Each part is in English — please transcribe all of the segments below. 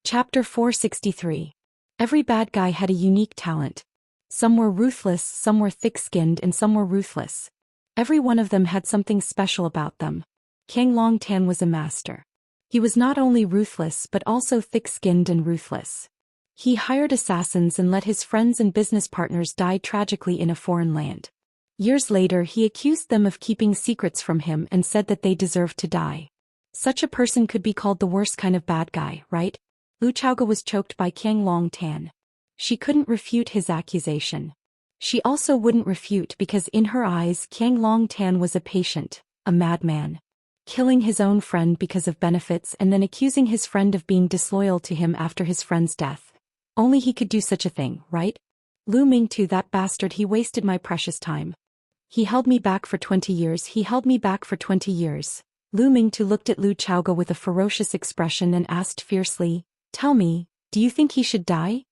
Chapter 463. Every bad guy had a unique talent. Some were ruthless, some were thick-skinned, and some were ruthless. Every one of them had something special about them. Qiang Longtan was a master. He was not only ruthless but also thick-skinned and ruthless. He hired assassins and let his friends and business partners die tragically in a foreign land. Years later, he accused them of keeping secrets from him and said that they deserved to die. Such a person could be called the worst kind of bad guy, right? Lu Chaoge was choked by Qiang Longtan. She couldn't refute his accusation. She also wouldn't refute because in her eyes Qiang Longtan was a patient, a madman. Killing his own friend because of benefits and then accusing his friend of being disloyal to him after his friend's death. Only he could do such a thing, right? Lu Mingtu, that bastard, he wasted my precious time. He held me back for 20 years, he held me back for 20 years. Lu Mingtu looked at Lu Chaoge with a ferocious expression and asked fiercely, "Tell me, do you think he should die?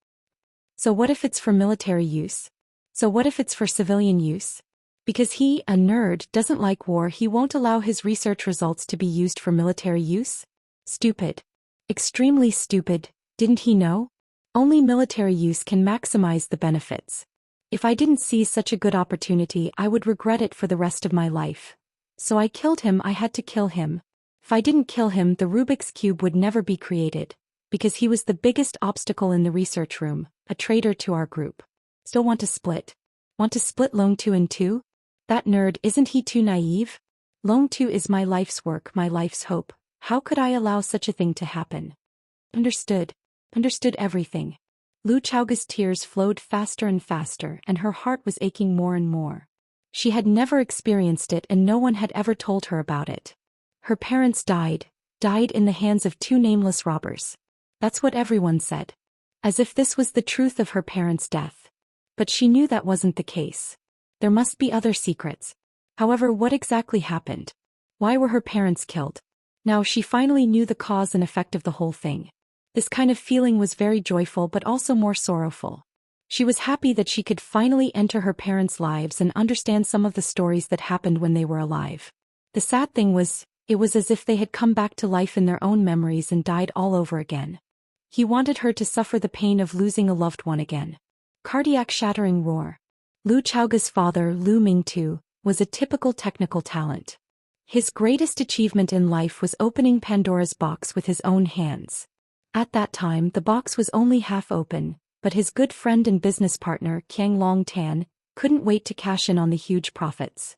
So what if it's for military use? So what if it's for civilian use? Because he, a nerd, doesn't like war, he won't allow his research results to be used for military use? Stupid. Extremely stupid, didn't he know? Only military use can maximize the benefits. If I didn't seize such a good opportunity, I would regret it for the rest of my life. So I killed him, I had to kill him. If I didn't kill him, the Rubik's Cube would never be created. Because he was the biggest obstacle in the research room, a traitor to our group. Still want to split? Want to split Longtu in two? That nerd, isn't he too naive? Longtu is my life's work, my life's hope. How could I allow such a thing to happen? Understood. Understood everything. Lu Chaoge's tears flowed faster and faster, and her heart was aching more and more. She had never experienced it and no one had ever told her about it. Her parents died in the hands of two nameless robbers. That's what everyone said. As if this was the truth of her parents' death. But she knew that wasn't the case. There must be other secrets. However, what exactly happened? Why were her parents killed? Now she finally knew the cause and effect of the whole thing. This kind of feeling was very joyful but also more sorrowful. She was happy that she could finally enter her parents' lives and understand some of the stories that happened when they were alive. The sad thing was, it was as if they had come back to life in their own memories and died all over again. He wanted her to suffer the pain of losing a loved one again. Cardiac-shattering roar. Lu Chaoge's father, Lu Mingtu, was a typical technical talent. His greatest achievement in life was opening Pandora's box with his own hands. At that time, the box was only half open, but his good friend and business partner, Qiang Longtan, couldn't wait to cash in on the huge profits.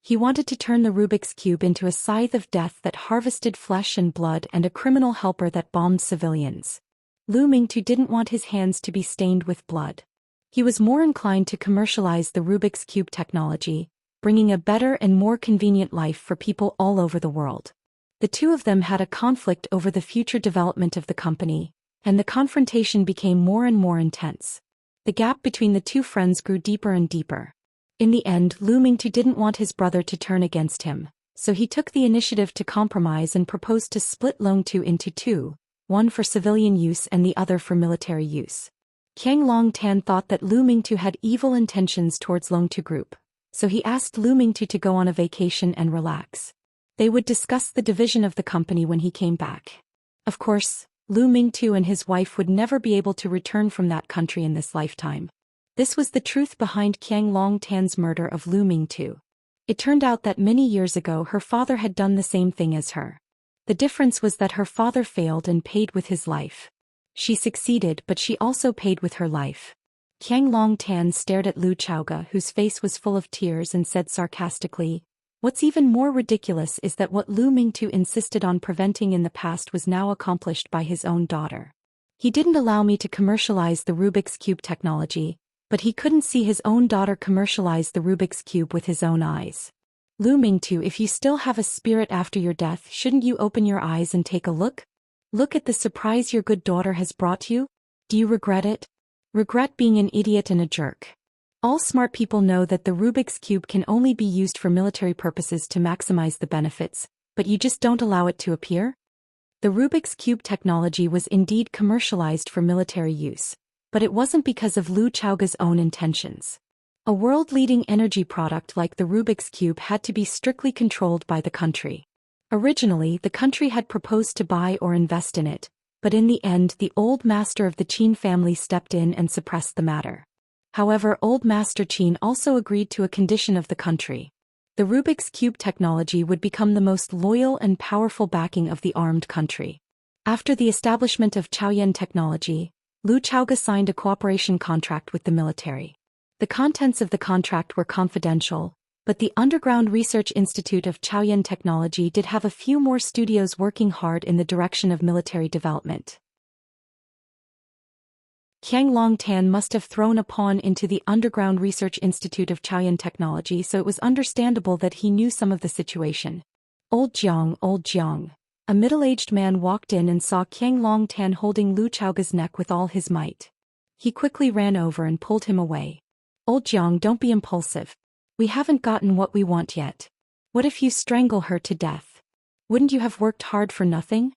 He wanted to turn the Rubik's Cube into a scythe of death that harvested flesh and blood and a criminal helper that bombed civilians. Lu Mingtu didn't want his hands to be stained with blood. He was more inclined to commercialize the Rubik's Cube technology, bringing a better and more convenient life for people all over the world. The two of them had a conflict over the future development of the company, and the confrontation became more and more intense. The gap between the two friends grew deeper and deeper. In the end, Lu Mingtu didn't want his brother to turn against him, so he took the initiative to compromise and proposed to split Longtu into two, one for civilian use and the other for military use. Qiang Longtan thought that Lu Mingtu had evil intentions towards Longtu group, so he asked Lu Mingtu to go on a vacation and relax. They would discuss the division of the company when he came back. Of course, Lu Mingtu and his wife would never be able to return from that country in this lifetime. This was the truth behind Qiang Longtan's murder of Lu Mingtu. It turned out that many years ago her father had done the same thing as her. The difference was that her father failed and paid with his life. She succeeded, but she also paid with her life. Qiang Longtan stared at Lu Chaoge, whose face was full of tears, and said sarcastically, "What's even more ridiculous is that what Lu Mingtu insisted on preventing in the past was now accomplished by his own daughter. He didn't allow me to commercialize the Rubik's Cube technology, but he couldn't see his own daughter commercialize the Rubik's Cube with his own eyes. Lu Mingtu, if you still have a spirit after your death, shouldn't you open your eyes and take a look? Look at the surprise your good daughter has brought you. Do you regret it? Regret being an idiot and a jerk? All smart people know that the Rubik's Cube can only be used for military purposes to maximize the benefits, but you just don't allow it to appear? The Rubik's Cube technology was indeed commercialized for military use, but it wasn't because of Lu Chaoge's own intentions. A world-leading energy product like the Rubik's Cube had to be strictly controlled by the country. Originally, the country had proposed to buy or invest in it, but in the end the old master of the Qin family stepped in and suppressed the matter. However, old Master Qin also agreed to a condition of the country. The Rubik's Cube technology would become the most loyal and powerful backing of the armed country. After the establishment of Chaoyan technology, Lu Chaoga signed a cooperation contract with the military. The contents of the contract were confidential, but the Underground Research Institute of Chaoyan Technology did have a few more studios working hard in the direction of military development. Qiang Longtan must have thrown a pawn into the Underground Research Institute of Chaoyan Technology, so it was understandable that he knew some of the situation. Old Jiang. A middle-aged man walked in and saw Qiang Longtan holding Lu Chaoga's neck with all his might. He quickly ran over and pulled him away. Old Jiang, don't be impulsive. We haven't gotten what we want yet. What if you strangle her to death? Wouldn't you have worked hard for nothing?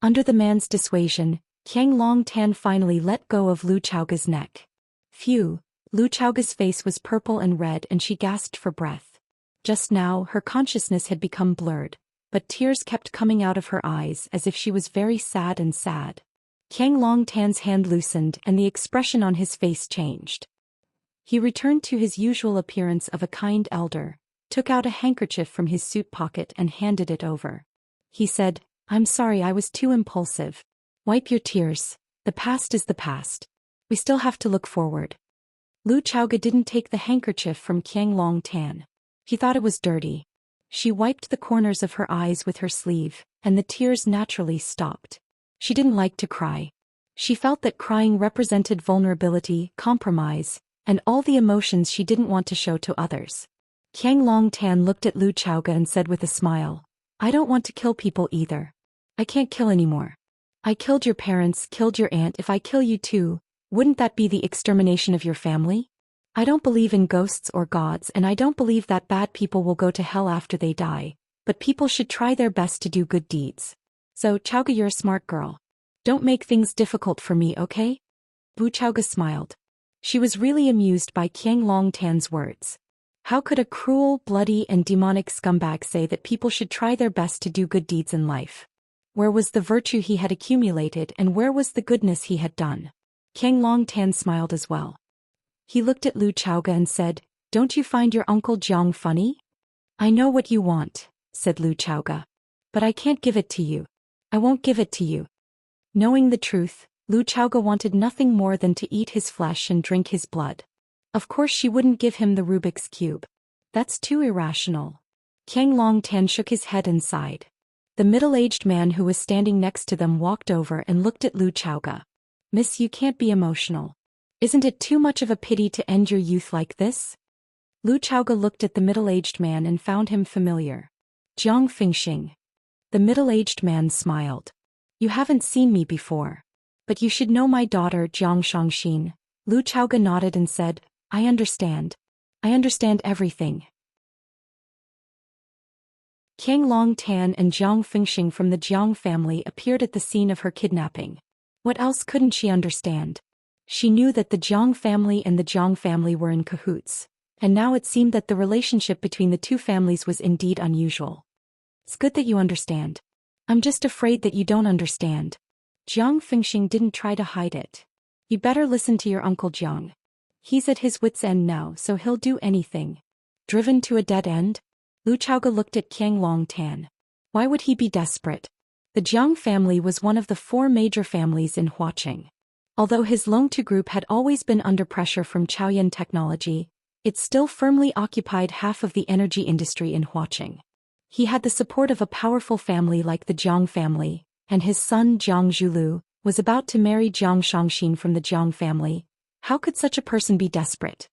Under the man's dissuasion, Qiang Longtan finally let go of Lu Chaoga's neck. Phew, Lu Chaoga's face was purple and red and she gasped for breath. Just now, her consciousness had become blurred, but tears kept coming out of her eyes as if she was very sad and sad. Qiang Longtan's hand loosened and the expression on his face changed. He returned to his usual appearance of a kind elder, took out a handkerchief from his suit pocket and handed it over. He said, "I'm sorry, I was too impulsive. Wipe your tears. The past is the past. We still have to look forward." Lu Chaoga didn't take the handkerchief from Qiang Longtan. He thought it was dirty. She wiped the corners of her eyes with her sleeve, and the tears naturally stopped. She didn't like to cry. She felt that crying represented vulnerability, compromise, and all the emotions she didn't want to show to others. Qiang Longtan looked at Lu Chaoga and said with a smile, "I don't want to kill people either. I can't kill anymore. I killed your parents, killed your aunt. If I kill you too, wouldn't that be the extermination of your family? I don't believe in ghosts or gods, and I don't believe that bad people will go to hell after they die, but people should try their best to do good deeds. So, Chaoga, you're a smart girl. Don't make things difficult for me, okay?" Lu Chaoga smiled. She was really amused by Qiang Longtan's words. How could a cruel, bloody, and demonic scumbag say that people should try their best to do good deeds in life? Where was the virtue he had accumulated and where was the goodness he had done? Qiang Longtan smiled as well. He looked at Lu Chaoga and said, "Don't you find your Uncle Jiang funny?" "I know what you want," said Lu Chaoga. "But I can't give it to you. I won't give it to you." Knowing the truth, Lu Chaoga wanted nothing more than to eat his flesh and drink his blood. Of course she wouldn't give him the Rubik's Cube. That's too irrational. Qiang Longtan shook his head and sighed. The middle-aged man who was standing next to them walked over and looked at Lu Chaoga. "Miss, you can't be emotional. Isn't it too much of a pity to end your youth like this?" Lu Chaoga looked at the middle-aged man and found him familiar. "Jiang Fengxing." The middle-aged man smiled. "You haven't seen me before. But you should know my daughter Jiang Shangxin." Lu Chaoga nodded and said, "I understand. I understand everything." Qiang Longtan and Jiang Fengxing from the Jiang family appeared at the scene of her kidnapping. What else couldn't she understand? She knew that the Jiang family and the Jiang family were in cahoots, and now it seemed that the relationship between the two families was indeed unusual. "It's good that you understand. I'm just afraid that you don't understand." Jiang Fengxing didn't try to hide it. "You better listen to your Uncle Jiang. He's at his wit's end now, so he'll do anything." Driven to a dead end? Lu Chaoga looked at Qiang Longtan. Why would he be desperate? The Jiang family was one of the 4 major families in Huaqing. Although his Longtu group had always been under pressure from Chaoyan technology, it still firmly occupied half of the energy industry in Huaqing. He had the support of a powerful family like the Jiang family, and his son Jiang Zhulu was about to marry Jiang Shangxin from the Jiang family. How could such a person be desperate?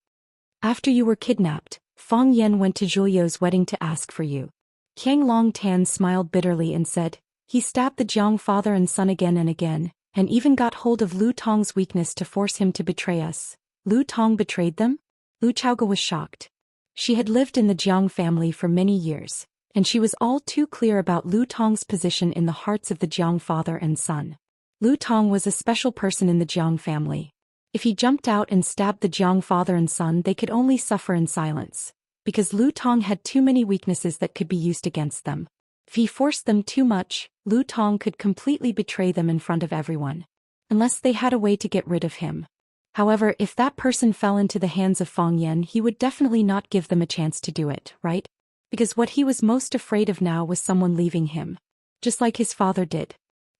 "After you were kidnapped, Fang Yan went to Zhuliu's wedding to ask for you." Qiang Longtan smiled bitterly and said, "He stabbed the Jiang father and son again and again, and even got hold of Lu Tong's weakness to force him to betray us." Lu Tong betrayed them? Lu Chaoga was shocked. She had lived in the Jiang family for many years, and she was all too clear about Lu Tong's position in the hearts of the Jiang father and son. Lu Tong was a special person in the Jiang family. If he jumped out and stabbed the Jiang father and son, they could only suffer in silence, because Lu Tong had too many weaknesses that could be used against them. If he forced them too much, Lu Tong could completely betray them in front of everyone. Unless they had a way to get rid of him. However, if that person fell into the hands of Fang Yan, he would definitely not give them a chance to do it, right? Because what he was most afraid of now was someone leaving him. Just like his father did.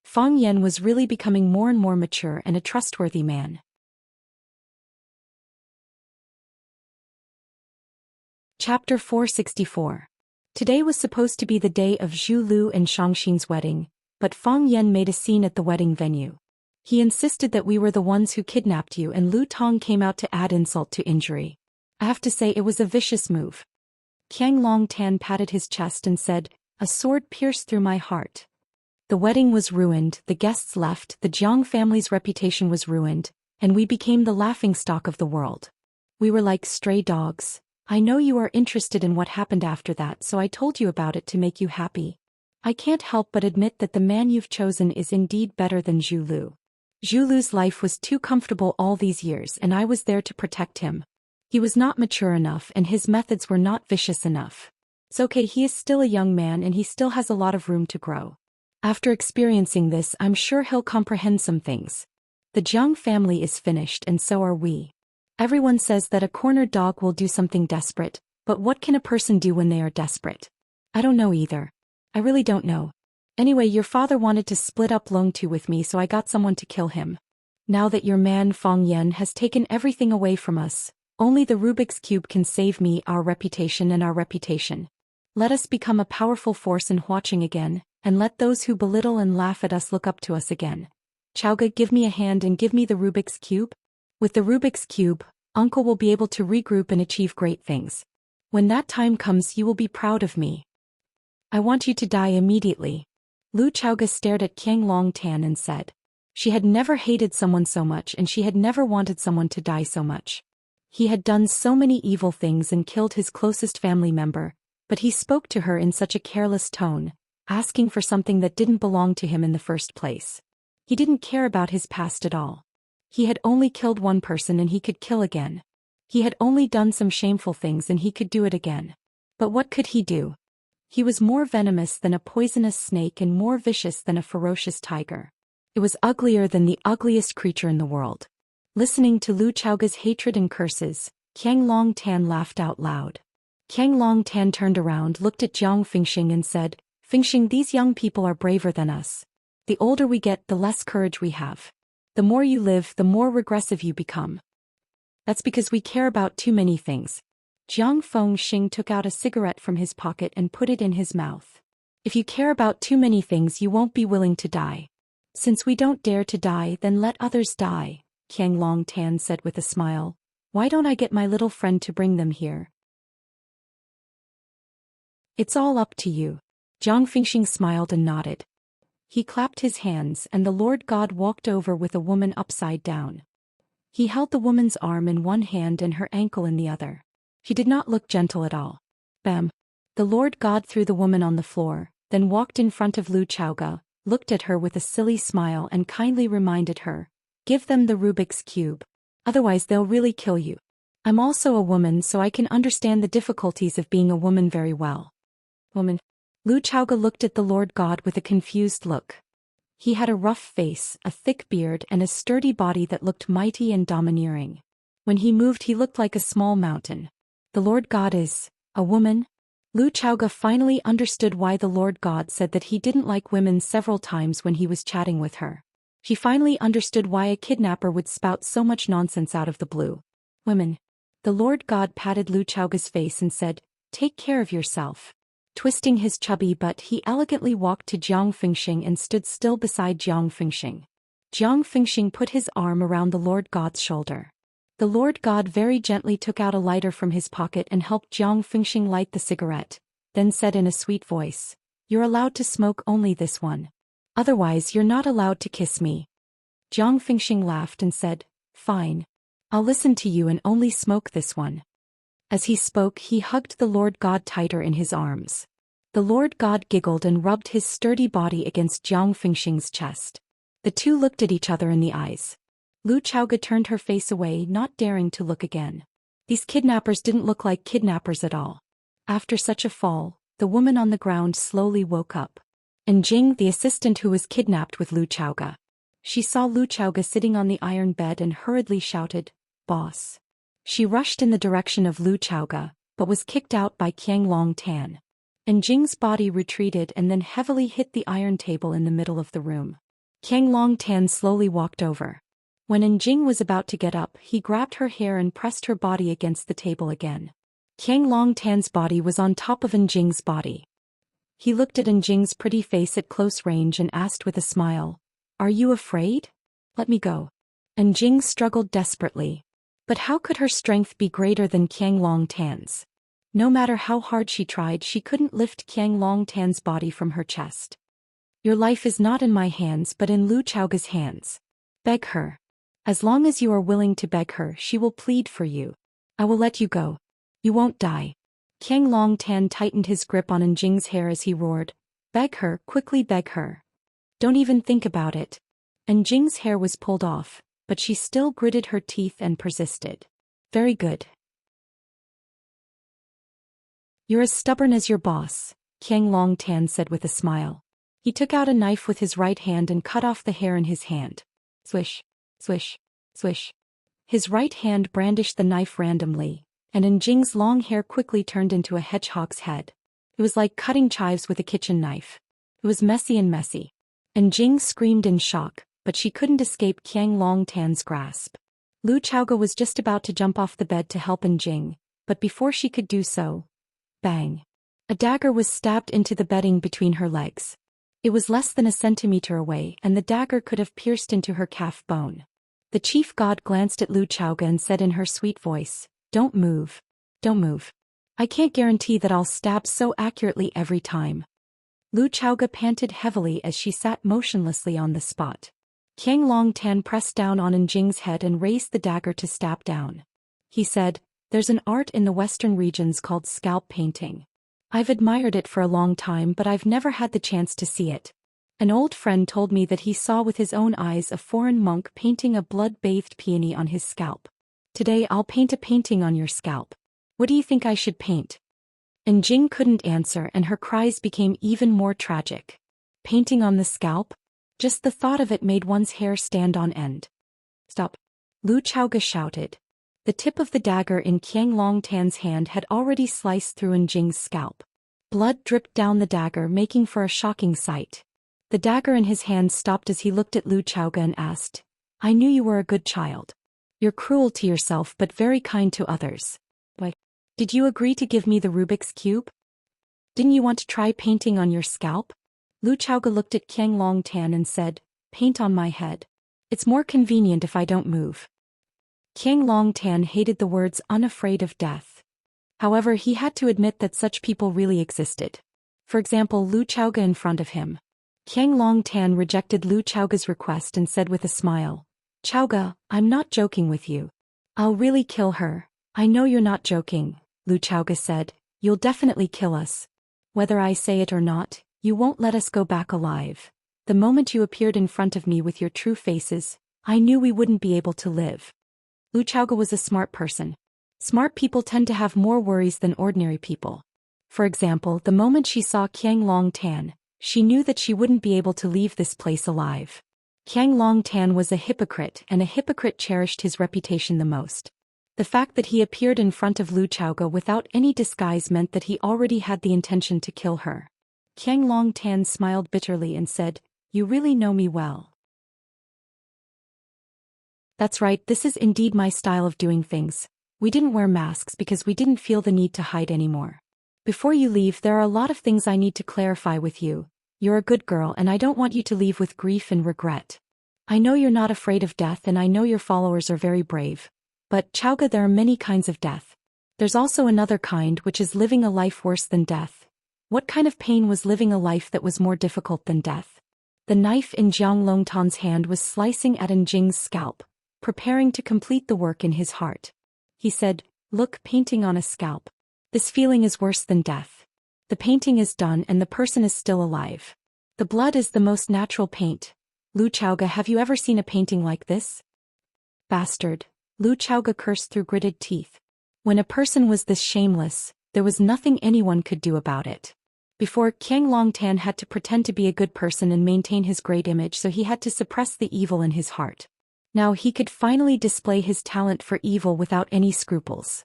Fang Yan was really becoming more and more mature and a trustworthy man. Chapter 464. Today was supposed to be the day of Zhu Lu and Xianxia's wedding, but Fang Yan made a scene at the wedding venue. He insisted that we were the ones who kidnapped you, and Lu Tong came out to add insult to injury. I have to say it was a vicious move. Qiang Long Tan patted his chest and said, "A sword pierced through my heart." The wedding was ruined, the guests left, the Jiang family's reputation was ruined, and we became the laughingstock of the world. We were like stray dogs. I know you are interested in what happened after that, so I told you about it to make you happy. I can't help but admit that the man you've chosen is indeed better than Zhu Lu. Zhu Lu's life was too comfortable all these years, and I was there to protect him. He was not mature enough and his methods were not vicious enough. It's okay, he is still a young man and he still has a lot of room to grow. After experiencing this, I'm sure he'll comprehend some things. The Jiang family is finished and so are we. Everyone says that a cornered dog will do something desperate, but what can a person do when they are desperate? I don't know either. I really don't know. Anyway, your father wanted to split up Longtu with me, so I got someone to kill him. Now that your man Fang Yan has taken everything away from us, only the Rubik's Cube can save me, our reputation and our reputation. Let us become a powerful force in watching again, and let those who belittle and laugh at us look up to us again. Chowga, give me a hand and give me the Rubik's Cube. With the Rubik's Cube, Uncle will be able to regroup and achieve great things. When that time comes, you will be proud of me. I want you to die immediately. Lu Chowga stared at Qiang Long Tan and said. She had never hated someone so much and she had never wanted someone to die so much. He had done so many evil things and killed his closest family member, but he spoke to her in such a careless tone, asking for something that didn't belong to him in the first place. He didn't care about his past at all. He had only killed one person and he could kill again. He had only done some shameful things and he could do it again. But what could he do? He was more venomous than a poisonous snake and more vicious than a ferocious tiger. It was uglier than the ugliest creature in the world. Listening to Lu Chowga's hatred and curses, Qiang Long Tan laughed out loud. Qiang Long Tan turned around, looked at Jiang Fingxing and said, "Fingxing, these young people are braver than us. The older we get, the less courage we have. The more you live, the more regressive you become. That's because we care about too many things." Jiang Fengxing took out a cigarette from his pocket and put it in his mouth. "If you care about too many things, you won't be willing to die. Since we don't dare to die, then let others die," Qiang Long Tan said with a smile. "Why don't I get my little friend to bring them here?" "It's all up to you." Jiang Fengxing smiled and nodded. He clapped his hands and the Lord God walked over with a woman upside down. He held the woman's arm in one hand and her ankle in the other. She did not look gentle at all. Bam! The Lord God threw the woman on the floor, then walked in front of Lu Chowga, looked at her with a silly smile and kindly reminded her, "Give them the Rubik's Cube. Otherwise they'll really kill you. I'm also a woman, so I can understand the difficulties of being a woman very well." Woman. Lu Chowga looked at the Lord God with a confused look. He had a rough face, a thick beard and a sturdy body that looked mighty and domineering. When he moved, he looked like a small mountain. The Lord God is a woman? Lu Chowga finally understood why the Lord God said that he didn't like women several times when he was chatting with her. She finally understood why a kidnapper would spout so much nonsense out of the blue. Women. The Lord God patted Lu Chowga's face and said, "Take care of yourself." Twisting his chubby butt, he elegantly walked to Jiang Fengxing and stood still beside Jiang Fengxing. Jiang Fengxing put his arm around the Lord God's shoulder. The Lord God very gently took out a lighter from his pocket and helped Jiang Fengxing light the cigarette, then said in a sweet voice, "You're allowed to smoke only this one. Otherwise you're not allowed to kiss me." Jiang Fengxing laughed and said, "Fine. I'll listen to you and only smoke this one." As he spoke, he hugged the Lord God tighter in his arms. The Lord God giggled and rubbed his sturdy body against Jiang Fengxing's chest. The two looked at each other in the eyes. Lu Chowga turned her face away, not daring to look again. These kidnappers didn't look like kidnappers at all. After such a fall, The woman on the ground slowly woke up. And Jing, the assistant who was kidnapped with Lu Chaoga. She saw Lu Chaoga sitting on the iron bed and hurriedly shouted, "Boss." She rushed in the direction of Lu Chaoga, but was kicked out by Qiang Long Tan. And Jing's body retreated and then heavily hit the iron table in the middle of the room. Qiang Long Tan slowly walked over. When Jing was about to get up, he grabbed her hair and pressed her body against the table again. Qiang Long Tan's body was on top of Jing's body. He looked at Jing's pretty face at close range and asked with a smile, "Are you afraid? Let me go." Jing struggled desperately. But how could her strength be greater than Qiang Long Tan's? No matter how hard she tried, she couldn't lift Qiang Long Tan's body from her chest. "Your life is not in my hands but in Lu Chaoga's hands. Beg her. As long as you are willing to beg her, she will plead for you. I will let you go. You won't die." Qiang Long Tan tightened his grip on Jing's hair as he roared, "Beg her, quickly beg her. Don't even think about it." Jing's hair was pulled off, but she still gritted her teeth and persisted. "Very good. You're as stubborn as your boss," Qiang Long Tan said with a smile. He took out a knife with his right hand and cut off the hair in his hand. Swish, swish, swish. His right hand brandished the knife randomly, and Jing's long hair quickly turned into a hedgehog's head. It was like cutting chives with a kitchen knife. It was messy and messy. Jing screamed in shock, but she couldn't escape Qiang Long Tan's grasp. Lu Chaoga was just about to jump off the bed to help Jing, but before she could do so, bang! A dagger was stabbed into the bedding between her legs. It was less than a centimeter away, and the dagger could have pierced into her calf bone. The chief god glanced at Lu Chaoga and said in her sweet voice, "Don't move. Don't move. I can't guarantee that I'll stab so accurately every time." Lu Chaoga panted heavily as she sat motionlessly on the spot. Qiang Long Tan pressed down on Jing's head and raised the dagger to stab down. He said, "There's an art in the western regions called scalp painting. I've admired it for a long time, but I've never had the chance to see it. An old friend told me that he saw with his own eyes a foreign monk painting a blood-bathed peony on his scalp. Today I'll paint a painting on your scalp. What do you think I should paint?" Jing couldn't answer, and her cries became even more tragic. Painting on the scalp? Just the thought of it made one's hair stand on end. "Stop!" Lu Chaoga shouted. The tip of the dagger in Qiang Long Tan's hand had already sliced through Jing's scalp. Blood dripped down the dagger, making for a shocking sight. The dagger in his hand stopped as he looked at Lu Chaoga and asked, "I knew you were a good child. You're cruel to yourself but very kind to others. Why, did you agree to give me the Rubik's Cube? Didn't you want to try painting on your scalp?" Lu Chaoga looked at Qiang Long Tan and said, "Paint on my head. It's more convenient if I don't move." Qiang Long Tan hated the words "unafraid of death." However, he had to admit that such people really existed. For example, Lu Chaoga in front of him. Qiang Long Tan rejected Lu Chaoga's request and said with a smile, "Chaoga, I'm not joking with you. I'll really kill her." "I know you're not joking," Lu Chaoga said. "You'll definitely kill us. Whether I say it or not, you won't let us go back alive. The moment you appeared in front of me with your true faces, I knew we wouldn't be able to live." Lu Chaoga was a smart person. Smart people tend to have more worries than ordinary people. For example, the moment she saw Qiang Long Tan, she knew that she wouldn't be able to leave this place alive. Qiang Long Tan was a hypocrite, and a hypocrite cherished his reputation the most. The fact that he appeared in front of Lu Chaoga without any disguise meant that he already had the intention to kill her. Qiang Long Tan smiled bitterly and said, "You really know me well." "That's right, this is indeed my style of doing things. We didn't wear masks because we didn't feel the need to hide anymore. Before you leave, there are a lot of things I need to clarify with you. You're a good girl and I don't want you to leave with grief and regret. I know you're not afraid of death and I know your followers are very brave. But, Chaoga, there are many kinds of death. There's also another kind, which is living a life worse than death. What kind of pain was living a life that was more difficult than death?" The knife in Jiang Longtan's hand was slicing at Jing's scalp, preparing to complete the work in his heart. He said, "Look, painting on a scalp. This feeling is worse than death. The painting is done and the person is still alive. The blood is the most natural paint. Lu Chaoga, have you ever seen a painting like this?" "Bastard," Lu Chaoga cursed through gritted teeth. When a person was this shameless, there was nothing anyone could do about it. Before, Qiang Longtan had to pretend to be a good person and maintain his great image, so he had to suppress the evil in his heart. Now he could finally display his talent for evil without any scruples.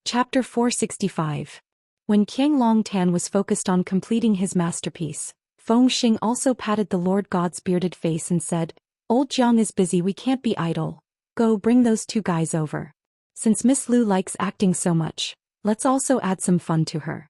Chapter 465. When Qiang Longtan was focused on completing his masterpiece, Feng Xing also patted the Lord God's bearded face and said, "Old Jiang is busy, we can't be idle. Go bring those two guys over. Since Miss Lu likes acting so much, let's also add some fun to her."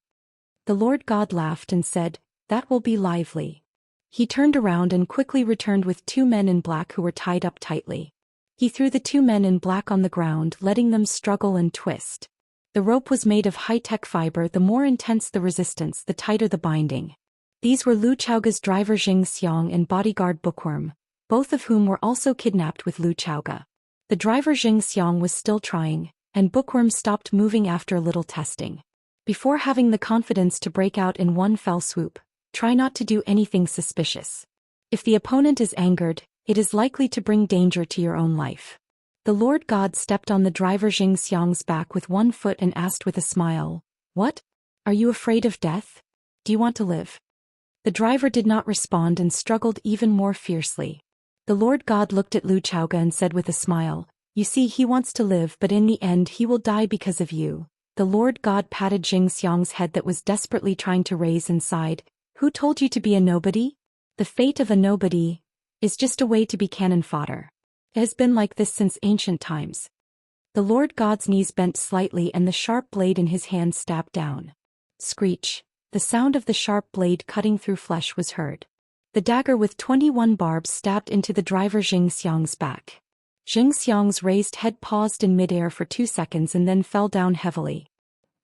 The Lord God laughed and said, "That will be lively." He turned around and quickly returned with two men in black who were tied up tightly. He threw the two men in black on the ground, letting them struggle and twist. The rope was made of high-tech fiber. The more intense the resistance, the tighter the binding. These were Lu Chaoga's driver Xianxia and bodyguard Bookworm, both of whom were also kidnapped with Lu Chaoga. The driver Xianxia was still trying, and Bookworm stopped moving after a little testing. Before having the confidence to break out in one fell swoop, try not to do anything suspicious. If the opponent is angered, it is likely to bring danger to your own life. The Lord God stepped on the driver Xiang's back with one foot and asked with a smile, "What? Are you afraid of death? Do you want to live?" The driver did not respond and struggled even more fiercely. The Lord God looked at Lu Chaoga and said with a smile, "You see, he wants to live, but in the end he will die because of you." The Lord God patted Xiang's head that was desperately trying to raise and sighed, "Who told you to be a nobody? The fate of a nobody is just a way to be cannon fodder. It has been like this since ancient times." The Lord God's knees bent slightly and the sharp blade in his hand stabbed down. Screech. The sound of the sharp blade cutting through flesh was heard. The dagger with 21 barbs stabbed into the driver Xiang's back. Xiang's raised head paused in midair for 2 seconds and then fell down heavily.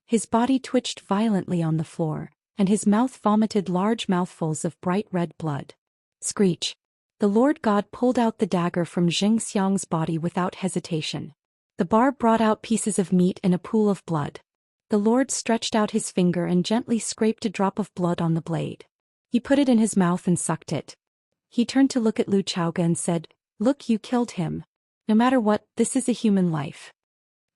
His body twitched violently on the floor, and his mouth vomited large mouthfuls of bright red blood. Screech. The Lord God pulled out the dagger from Xiang's body without hesitation. The barb brought out pieces of meat and a pool of blood. The Lord stretched out his finger and gently scraped a drop of blood on the blade. He put it in his mouth and sucked it. He turned to look at Lu Chaoga and said, "Look, you killed him. No matter what, this is a human life."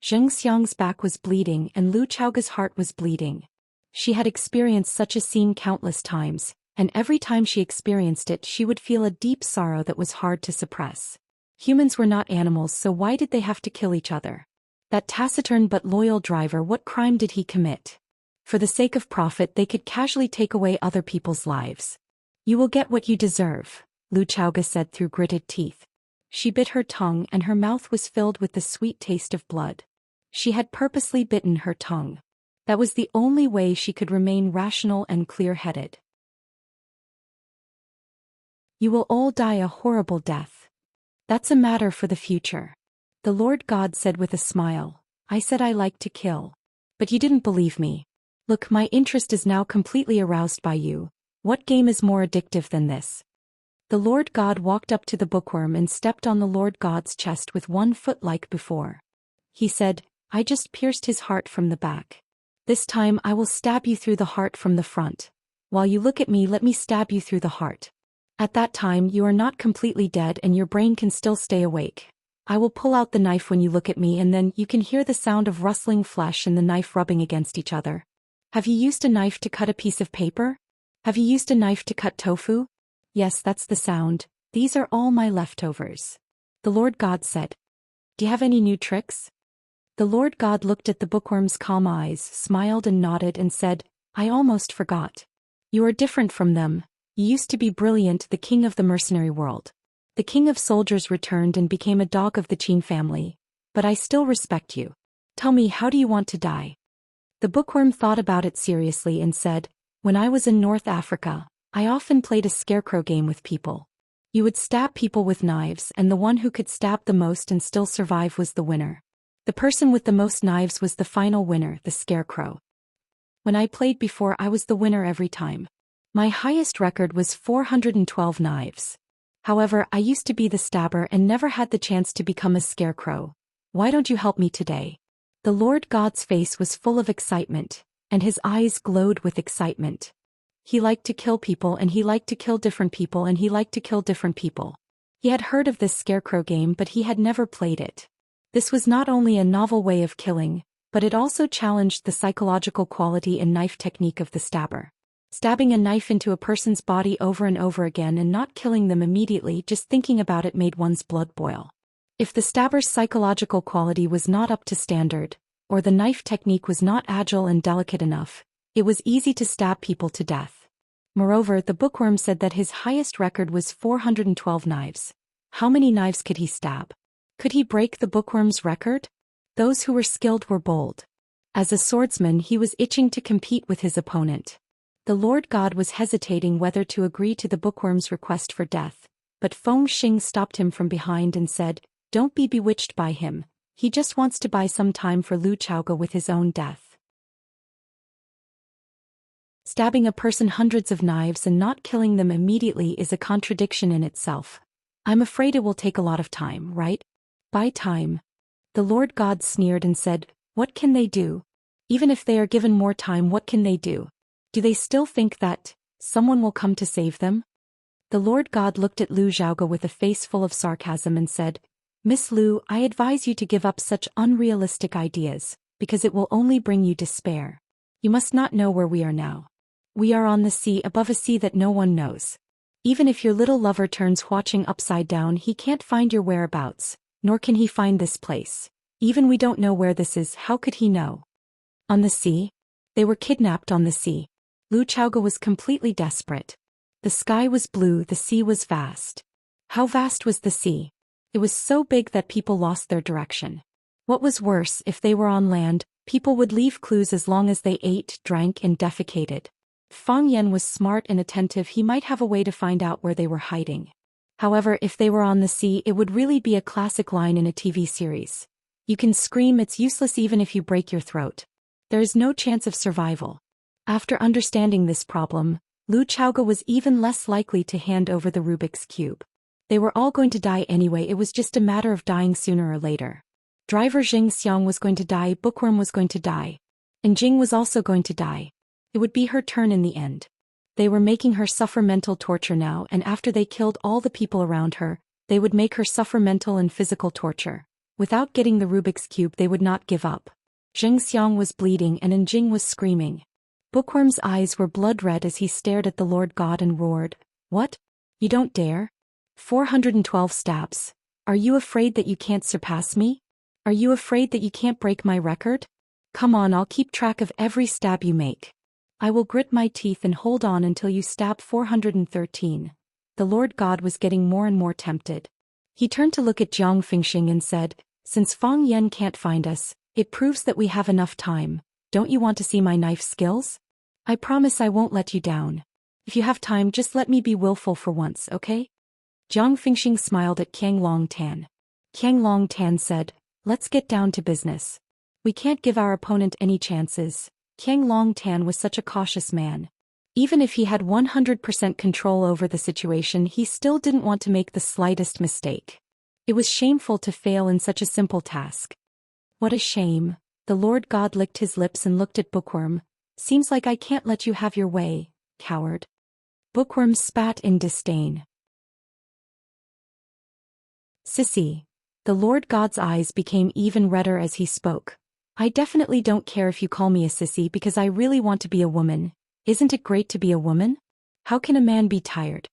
Xiang's back was bleeding and Lu Chaoga's heart was bleeding. She had experienced such a scene countless times, and every time she experienced it she would feel a deep sorrow that was hard to suppress. Humans were not animals, so why did they have to kill each other? That taciturn but loyal driver, what crime did he commit? For the sake of profit they could casually take away other people's lives. "You will get what you deserve," Lu Chaoga said through gritted teeth. She bit her tongue and her mouth was filled with the sweet taste of blood. She had purposely bitten her tongue. That was the only way she could remain rational and clear-headed. "You will all die a horrible death. That's a matter for the future," the Lord God said with a smile. "I said I like to kill. But you didn't believe me. Look, my interest is now completely aroused by you. What game is more addictive than this?" The Lord God walked up to the bookworm and stepped on the Lord God's chest with one foot like before. He said, "I just pierced his heart from the back. This time I will stab you through the heart from the front. While you look at me, let me stab you through the heart. At that time you are not completely dead and your brain can still stay awake. I will pull out the knife when you look at me and then you can hear the sound of rustling flesh and the knife rubbing against each other. Have you used a knife to cut a piece of paper? Have you used a knife to cut tofu? Yes, that's the sound. These are all my leftovers," the Lord God said. "Do you have any new tricks?" The Lord God looked at the bookworm's calm eyes, smiled and nodded and said, "I almost forgot. You are different from them. You used to be Brilliant, the king of the mercenary world. The king of soldiers returned and became a dog of the Qin family. But I still respect you. Tell me, how do you want to die?" The bookworm thought about it seriously and said, "When I was in North Africa, I often played a scarecrow game with people. You would stab people with knives and the one who could stab the most and still survive was the winner. The person with the most knives was the final winner, the scarecrow. When I played before, I was the winner every time. My highest record was 412 knives. However, I used to be the stabber and never had the chance to become a scarecrow. Why don't you help me today?" The Lord God's face was full of excitement, and his eyes glowed with excitement. He liked to kill people and he liked to kill different people and he liked to kill different people. He had heard of this scarecrow game but he had never played it. This was not only a novel way of killing, but it also challenged the psychological quality and knife technique of the stabber. Stabbing a knife into a person's body over and over again and not killing them immediately, just thinking about it made one's blood boil. If the stabber's psychological quality was not up to standard, or the knife technique was not agile and delicate enough, it was easy to stab people to death. Moreover, the bookworm said that his highest record was 412 knives. How many knives could he stab? Could he break the bookworm's record? Those who were skilled were bold. As a swordsman, he was itching to compete with his opponent. The Lord God was hesitating whether to agree to the bookworm's request for death, but Feng Xing stopped him from behind and said, "Don't be bewitched by him. He just wants to buy some time for Lu Chaoge with his own death." Stabbing a person hundreds of knives and not killing them immediately is a contradiction in itself. I'm afraid it will take a lot of time, right? Buy time. The Lord God sneered and said, "What can they do? Even if they are given more time, what can they do? Do they still think that someone will come to save them?" The Lord God looked at Lu Xiaoge with a face full of sarcasm and said, "Miss Lu, I advise you to give up such unrealistic ideas, because it will only bring you despair. You must not know where we are now. We are on the sea, above a sea that no one knows. Even if your little lover turns watching upside down, he can't find your whereabouts, nor can he find this place. Even we don't know where this is, how could he know?" On the sea? They were kidnapped on the sea. Lu Chaoge was completely desperate. The sky was blue, the sea was vast. How vast was the sea? It was so big that people lost their direction. What was worse, if they were on land, people would leave clues as long as they ate, drank, and defecated. Fang Yan was smart and attentive, he might have a way to find out where they were hiding. However, if they were on the sea, it would really be a classic line in a TV series. You can scream, it's useless even if you break your throat. There is no chance of survival. After understanding this problem, Lu Chaoge was even less likely to hand over the Rubik's Cube. They were all going to die anyway, it was just a matter of dying sooner or later. Driver Xianxia was going to die, Bookworm was going to die. And Jing was also going to die. It would be her turn in the end. They were making her suffer mental torture now, and after they killed all the people around her, they would make her suffer mental and physical torture. Without getting the Rubik's Cube, they would not give up. Xiang was bleeding and Jing was screaming. Bookworm's eyes were blood red as he stared at the Lord God and roared, "What? You don't dare? 412 stabs. Are you afraid that you can't surpass me? Are you afraid that you can't break my record? Come on, I'll keep track of every stab you make. I will grit my teeth and hold on until you stab 413. The Lord God was getting more and more tempted. He turned to look at Jiang Fengxing and said, "Since Fang Yan can't find us, it proves that we have enough time. Don't you want to see my knife skills? I promise I won't let you down. If you have time, just let me be willful for once, okay?" Jiang Fengxing smiled at Qiang Long Tan. Qiang Long Tan said, "Let's get down to business. We can't give our opponent any chances." Qiang Long Tan was such a cautious man. Even if he had 100% control over the situation, he still didn't want to make the slightest mistake. It was shameful to fail in such a simple task. What a shame. The Lord God licked his lips and looked at Bookworm. "Seems like I can't let you have your way, coward." Bookworm spat in disdain. "Sissy." The Lord God's eyes became even redder as he spoke. "I definitely don't care if you call me a sissy because I really want to be a woman. Isn't it great to be a woman? How can a man be tired?"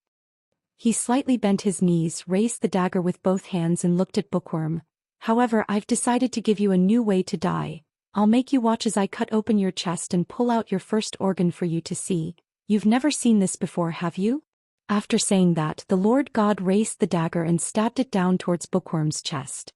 He slightly bent his knees, raised the dagger with both hands and looked at Bookworm. "However, I've decided to give you a new way to die. I'll make you watch as I cut open your chest and pull out your first organ for you to see. You've never seen this before, have you?" After saying that, the Lord God raised the dagger and stabbed it down towards Bookworm's chest.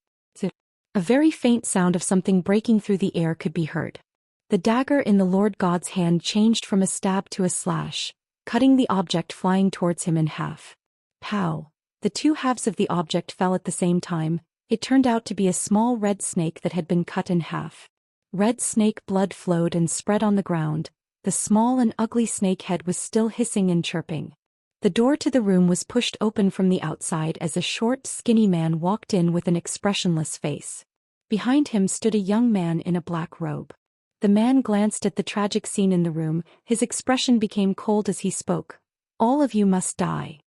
A very faint sound of something breaking through the air could be heard. The dagger in the Lord God's hand changed from a stab to a slash, cutting the object flying towards him in half. Pow! The two halves of the object fell at the same time. It turned out to be a small red snake that had been cut in half. Red snake blood flowed and spread on the ground. The small and ugly snake head was still hissing and chirping. The door to the room was pushed open from the outside as a short, skinny man walked in with an expressionless face. Behind him stood a young man in a black robe. The man glanced at the tragic scene in the room, his expression became cold as he spoke. "All of you must die."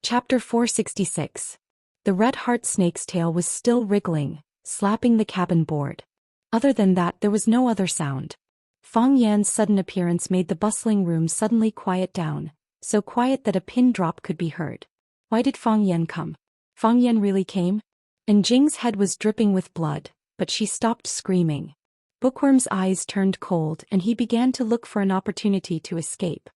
Chapter 466. The red heart snake's tail was still wriggling, slapping the cabin board. Other than that, there was no other sound. Fang Yan's sudden appearance made the bustling room suddenly quiet down, so quiet that a pin drop could be heard. Why did Fang Yan come? Fang Yan really came? And Jing's head was dripping with blood, but she stopped screaming. Bookworm's eyes turned cold and he began to look for an opportunity to escape.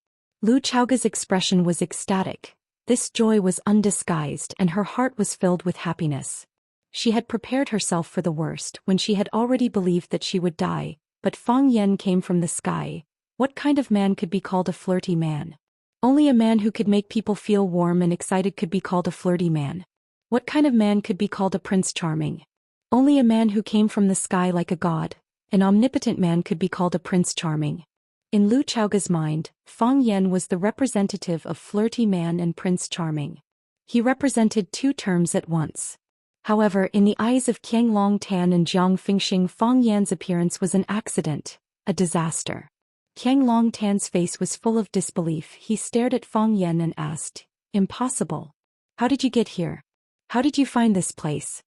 Lu Chaoga's expression was ecstatic. This joy was undisguised and her heart was filled with happiness. She had prepared herself for the worst when she had already believed that she would die, but Fang Yan came from the sky. What kind of man could be called a flirty man? Only a man who could make people feel warm and excited could be called a flirty man. What kind of man could be called a prince charming? Only a man who came from the sky like a god. An omnipotent man could be called a prince charming. In Lu Chaoga's mind, Fang Yan was the representative of flirty man and prince charming. He represented two terms at once. However, in the eyes of Qianglong Tan and Jiang Fingxing, Fang Yan's appearance was an accident, a disaster. Qianglong Tan's face was full of disbelief. He stared at Fang Yan and asked, "Impossible. How did you get here? How did you find this place?"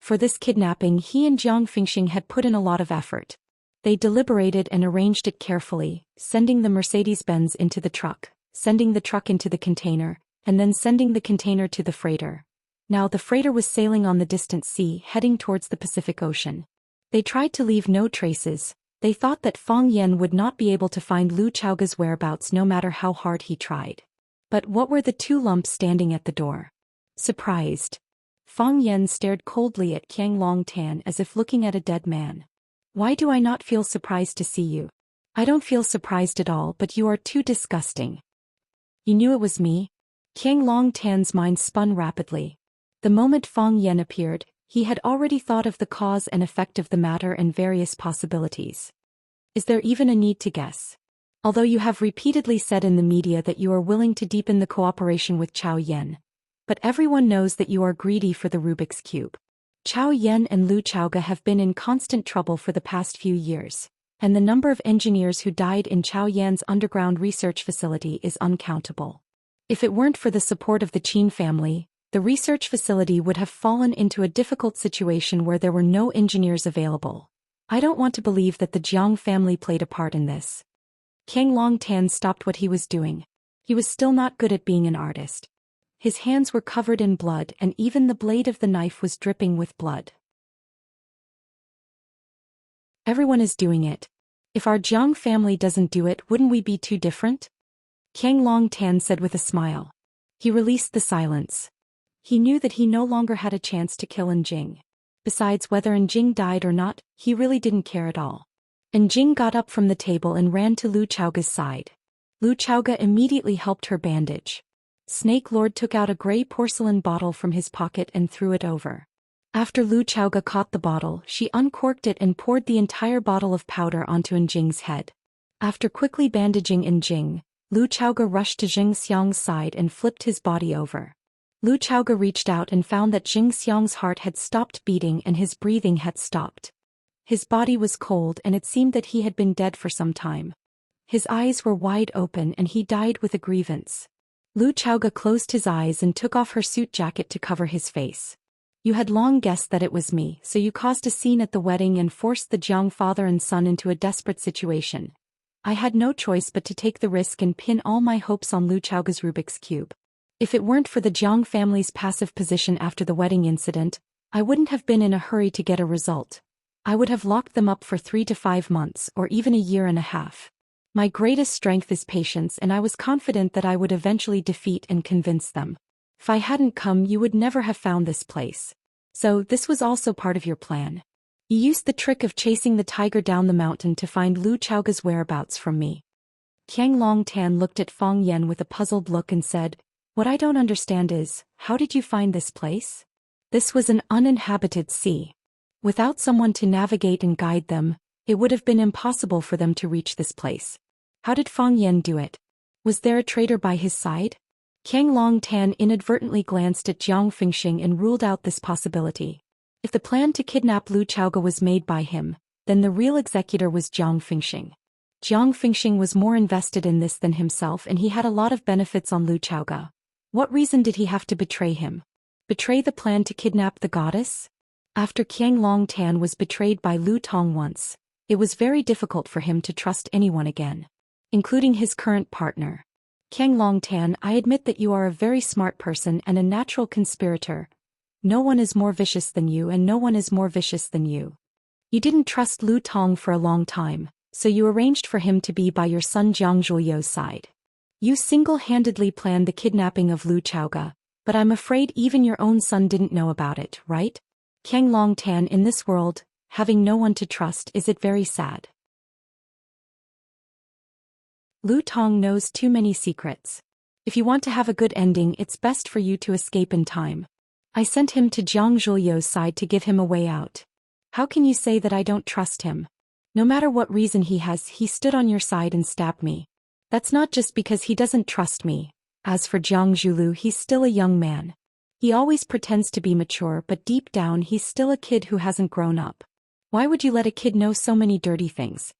For this kidnapping, he and Jiang Fingxing had put in a lot of effort. They deliberated and arranged it carefully, sending the Mercedes-Benz into the truck, sending the truck into the container, and then sending the container to the freighter. Now the freighter was sailing on the distant sea, heading towards the Pacific Ocean. They tried to leave no traces. They thought that Fang Yan would not be able to find Lu Chaoga's whereabouts no matter how hard he tried. But what were the two lumps standing at the door? Surprised. Fang Yan stared coldly at Qianglong Tan as if looking at a dead man. "Why do I not feel surprised to see you?" "I don't feel surprised at all, but you are too disgusting." "You knew it was me?" Qianglong Tan's mind spun rapidly. The moment Fang Yan appeared, he had already thought of the cause and effect of the matter and various possibilities. Is there even a need to guess? Although you have repeatedly said in the media that you are willing to deepen the cooperation with Chao Yan, but everyone knows that you are greedy for the Rubik's Cube. Chao Yan and Lu Chaoga have been in constant trouble for the past few years, and the number of engineers who died in Chao Yan's underground research facility is uncountable. If it weren't for the support of the Qin family, the research facility would have fallen into a difficult situation where there were no engineers available. I don't want to believe that the Jiang family played a part in this. Qianglong Tan stopped what he was doing. He was still not good at being an artist. His hands were covered in blood and even the blade of the knife was dripping with blood. Everyone is doing it. If our Jiang family doesn't do it, wouldn't we be too different? Qianglong Tan said with a smile. He released the silence. He knew that he no longer had a chance to kill Jing. Besides, whether Jing died or not, he really didn't care at all. Jing got up from the table and ran to Lu Chaoga's side. Lu Chaoga immediately helped her bandage. Snake Lord took out a gray porcelain bottle from his pocket and threw it over. After Lu Chaoga caught the bottle, she uncorked it and poured the entire bottle of powder onto Jing's head. After quickly bandaging Jing, Lu Chaoga rushed to Xianxia's side and flipped his body over. Lu Chaoga reached out and found that Xianxia's heart had stopped beating and his breathing had stopped. His body was cold and it seemed that he had been dead for some time. His eyes were wide open and he died with a grievance. Lu Chaoga closed his eyes and took off her suit jacket to cover his face. "You had long guessed that it was me, so you caused a scene at the wedding and forced the Jiang father and son into a desperate situation. I had no choice but to take the risk and pin all my hopes on Lu Chaoga's Rubik's Cube. If it weren't for the Jiang family's passive position after the wedding incident, I wouldn't have been in a hurry to get a result. I would have locked them up for 3 to 5 months or even a year and a half. My greatest strength is patience and I was confident that I would eventually defeat and convince them. If I hadn't come, you would never have found this place. So this was also part of your plan. You used the trick of chasing the tiger down the mountain to find Lu Chaoga's whereabouts from me." Qianglong Tan looked at Fang Yan with a puzzled look and said, "What I don't understand is, how did you find this place?" This was an uninhabited sea. Without someone to navigate and guide them, it would have been impossible for them to reach this place. How did Fang Yan do it? Was there a traitor by his side? Qianglong Tan inadvertently glanced at Jiang Fingxing and ruled out this possibility. If the plan to kidnap Lu Chaoga was made by him, then the real executor was Jiang Fingxing. Jiang Fingxing was more invested in this than himself and he had a lot of benefits on Lu Chaoga. What reason did he have to betray him? Betray the plan to kidnap the goddess? After Qiang Longtan was betrayed by Lu Tong once, it was very difficult for him to trust anyone again, including his current partner. Qiang Longtan, I admit that you are a very smart person and a natural conspirator. No one is more vicious than you and no one is more vicious than you. You didn't trust Lu Tong for a long time, so you arranged for him to be by your son Jiang Zhuo's side. You single-handedly planned the kidnapping of Lu Chaoga, but I'm afraid even your own son didn't know about it, right? Qiang Longtan, in this world, having no one to trust, is it very sad? Lu Tong knows too many secrets. If you want to have a good ending, it's best for you to escape in time. I sent him to Jiang Zhuo's side to give him a way out. How can you say that I don't trust him? No matter what reason he has, he stood on your side and stabbed me. That's not just because he doesn't trust me. As for Jiang Zhulu, he's still a young man. He always pretends to be mature, but deep down he's still a kid who hasn't grown up. Why would you let a kid know so many dirty things?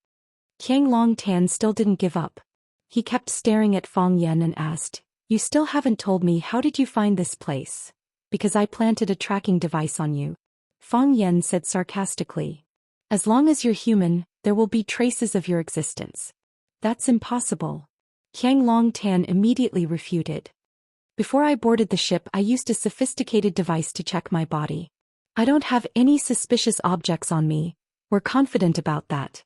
Qiang Longtan still didn't give up. He kept staring at Fang Yan and asked, "You still haven't told me, how did you find this place?" "Because I planted a tracking device on you," Fang Yan said sarcastically. "As long as you're human, there will be traces of your existence." "That's impossible," Qiang Longtan immediately refuted. "Before I boarded the ship, I used a sophisticated device to check my body. I don't have any suspicious objects on me. We're confident about that."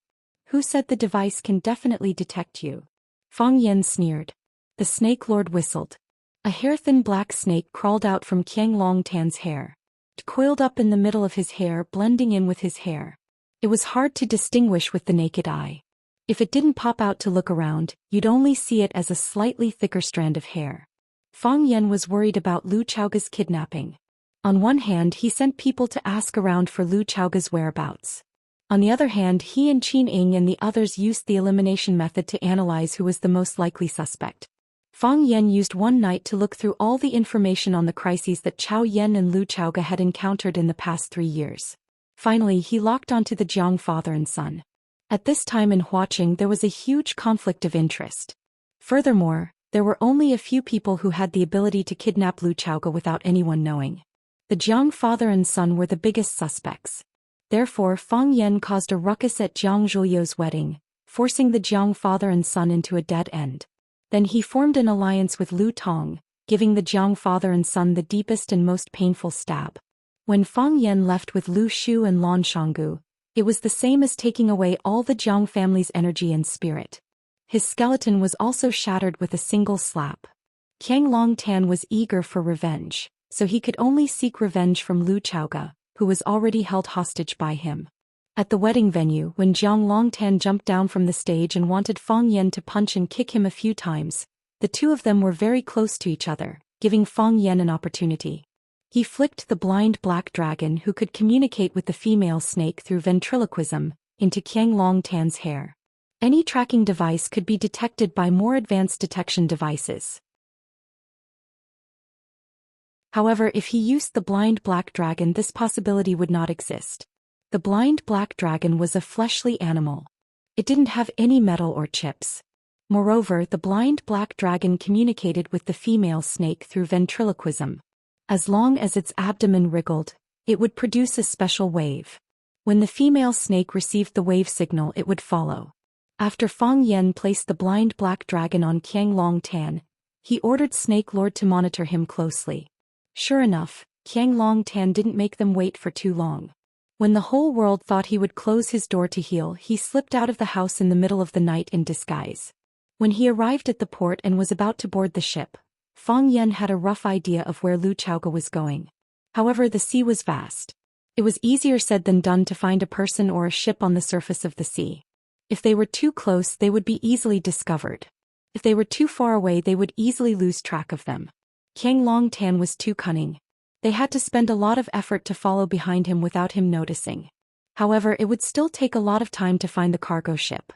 "Who said the device can definitely detect you?" Fang Yan sneered. The Snake Lord whistled. A hair-thin black snake crawled out from Qiang Longtan's hair. It coiled up in the middle of his hair, blending in with his hair. It was hard to distinguish with the naked eye. If it didn't pop out to look around, you'd only see it as a slightly thicker strand of hair. Fang Yan was worried about Lu Chaoga's kidnapping. On one hand, he sent people to ask around for Lu Chaoga's whereabouts. On the other hand, he and Qin Ying and the others used the elimination method to analyze who was the most likely suspect. Fang Yan used one night to look through all the information on the crises that Chao Yan and Lu Chaoga had encountered in the past 3 years. Finally, he locked onto the Jiang father and son. At this time in Huaqing, there was a huge conflict of interest. Furthermore, there were only a few people who had the ability to kidnap Lu Chaoga without anyone knowing. The Jiang father and son were the biggest suspects. Therefore, Fang Yan caused a ruckus at Jiang Zhuo's wedding, forcing the Jiang father and son into a dead end. Then he formed an alliance with Lu Tong, giving the Jiang father and son the deepest and most painful stab. When Fang Yan left with Lu Shu and Lan Shanggu, it was the same as taking away all the Jiang family's energy and spirit. His skeleton was also shattered with a single slap. Qiang Longtan was eager for revenge, so he could only seek revenge from Lu Chaoga, who was already held hostage by him. At the wedding venue, when Jiang Longtan jumped down from the stage and wanted Fang Yan to punch and kick him a few times, the two of them were very close to each other, giving Fang Yan an opportunity. He flicked the blind black dragon who could communicate with the female snake through ventriloquism into Qiang Longtan's hair. Any tracking device could be detected by more advanced detection devices. However, if he used the blind black dragon, this possibility would not exist. The blind black dragon was a fleshly animal. It didn't have any metal or chips. Moreover, the blind black dragon communicated with the female snake through ventriloquism. As long as its abdomen wriggled, it would produce a special wave. When the female snake received the wave signal, it would follow. After Fang Yan placed the blind black dragon on Qiang Longtan, he ordered Snake Lord to monitor him closely. Sure enough, Qiang Longtan didn't make them wait for too long. When the whole world thought he would close his door to heal, he slipped out of the house in the middle of the night in disguise. When he arrived at the port and was about to board the ship, Fang Yan had a rough idea of where Lu Chaoga was going. However, the sea was vast. It was easier said than done to find a person or a ship on the surface of the sea. If they were too close, they would be easily discovered. If they were too far away, they would easily lose track of them. Qiang Longtan was too cunning. They had to spend a lot of effort to follow behind him without him noticing. However, it would still take a lot of time to find the cargo ship.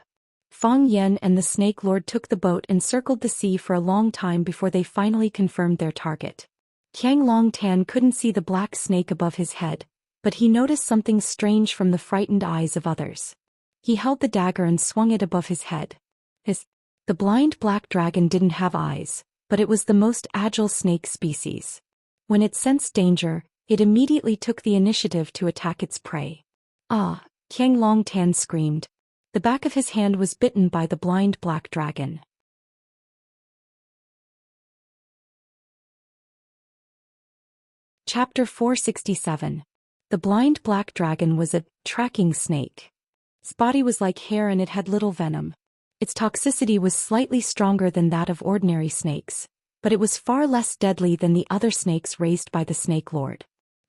Fang Yan and the Snake Lord took the boat and circled the sea for a long time before they finally confirmed their target. Qiang Longtan couldn't see the black snake above his head, but he noticed something strange from the frightened eyes of others. He held the dagger and swung it above his head. The blind black dragon didn't have eyes, but it was the most agile snake species. When it sensed danger, it immediately took the initiative to attack its prey. Ah! Qiang Longtan screamed. The back of his hand was bitten by the blind black dragon. Chapter 467. The blind black dragon was a tracking snake. Its body was like hair and it had little venom. Its toxicity was slightly stronger than that of ordinary snakes, but it was far less deadly than the other snakes raised by the Snake Lord.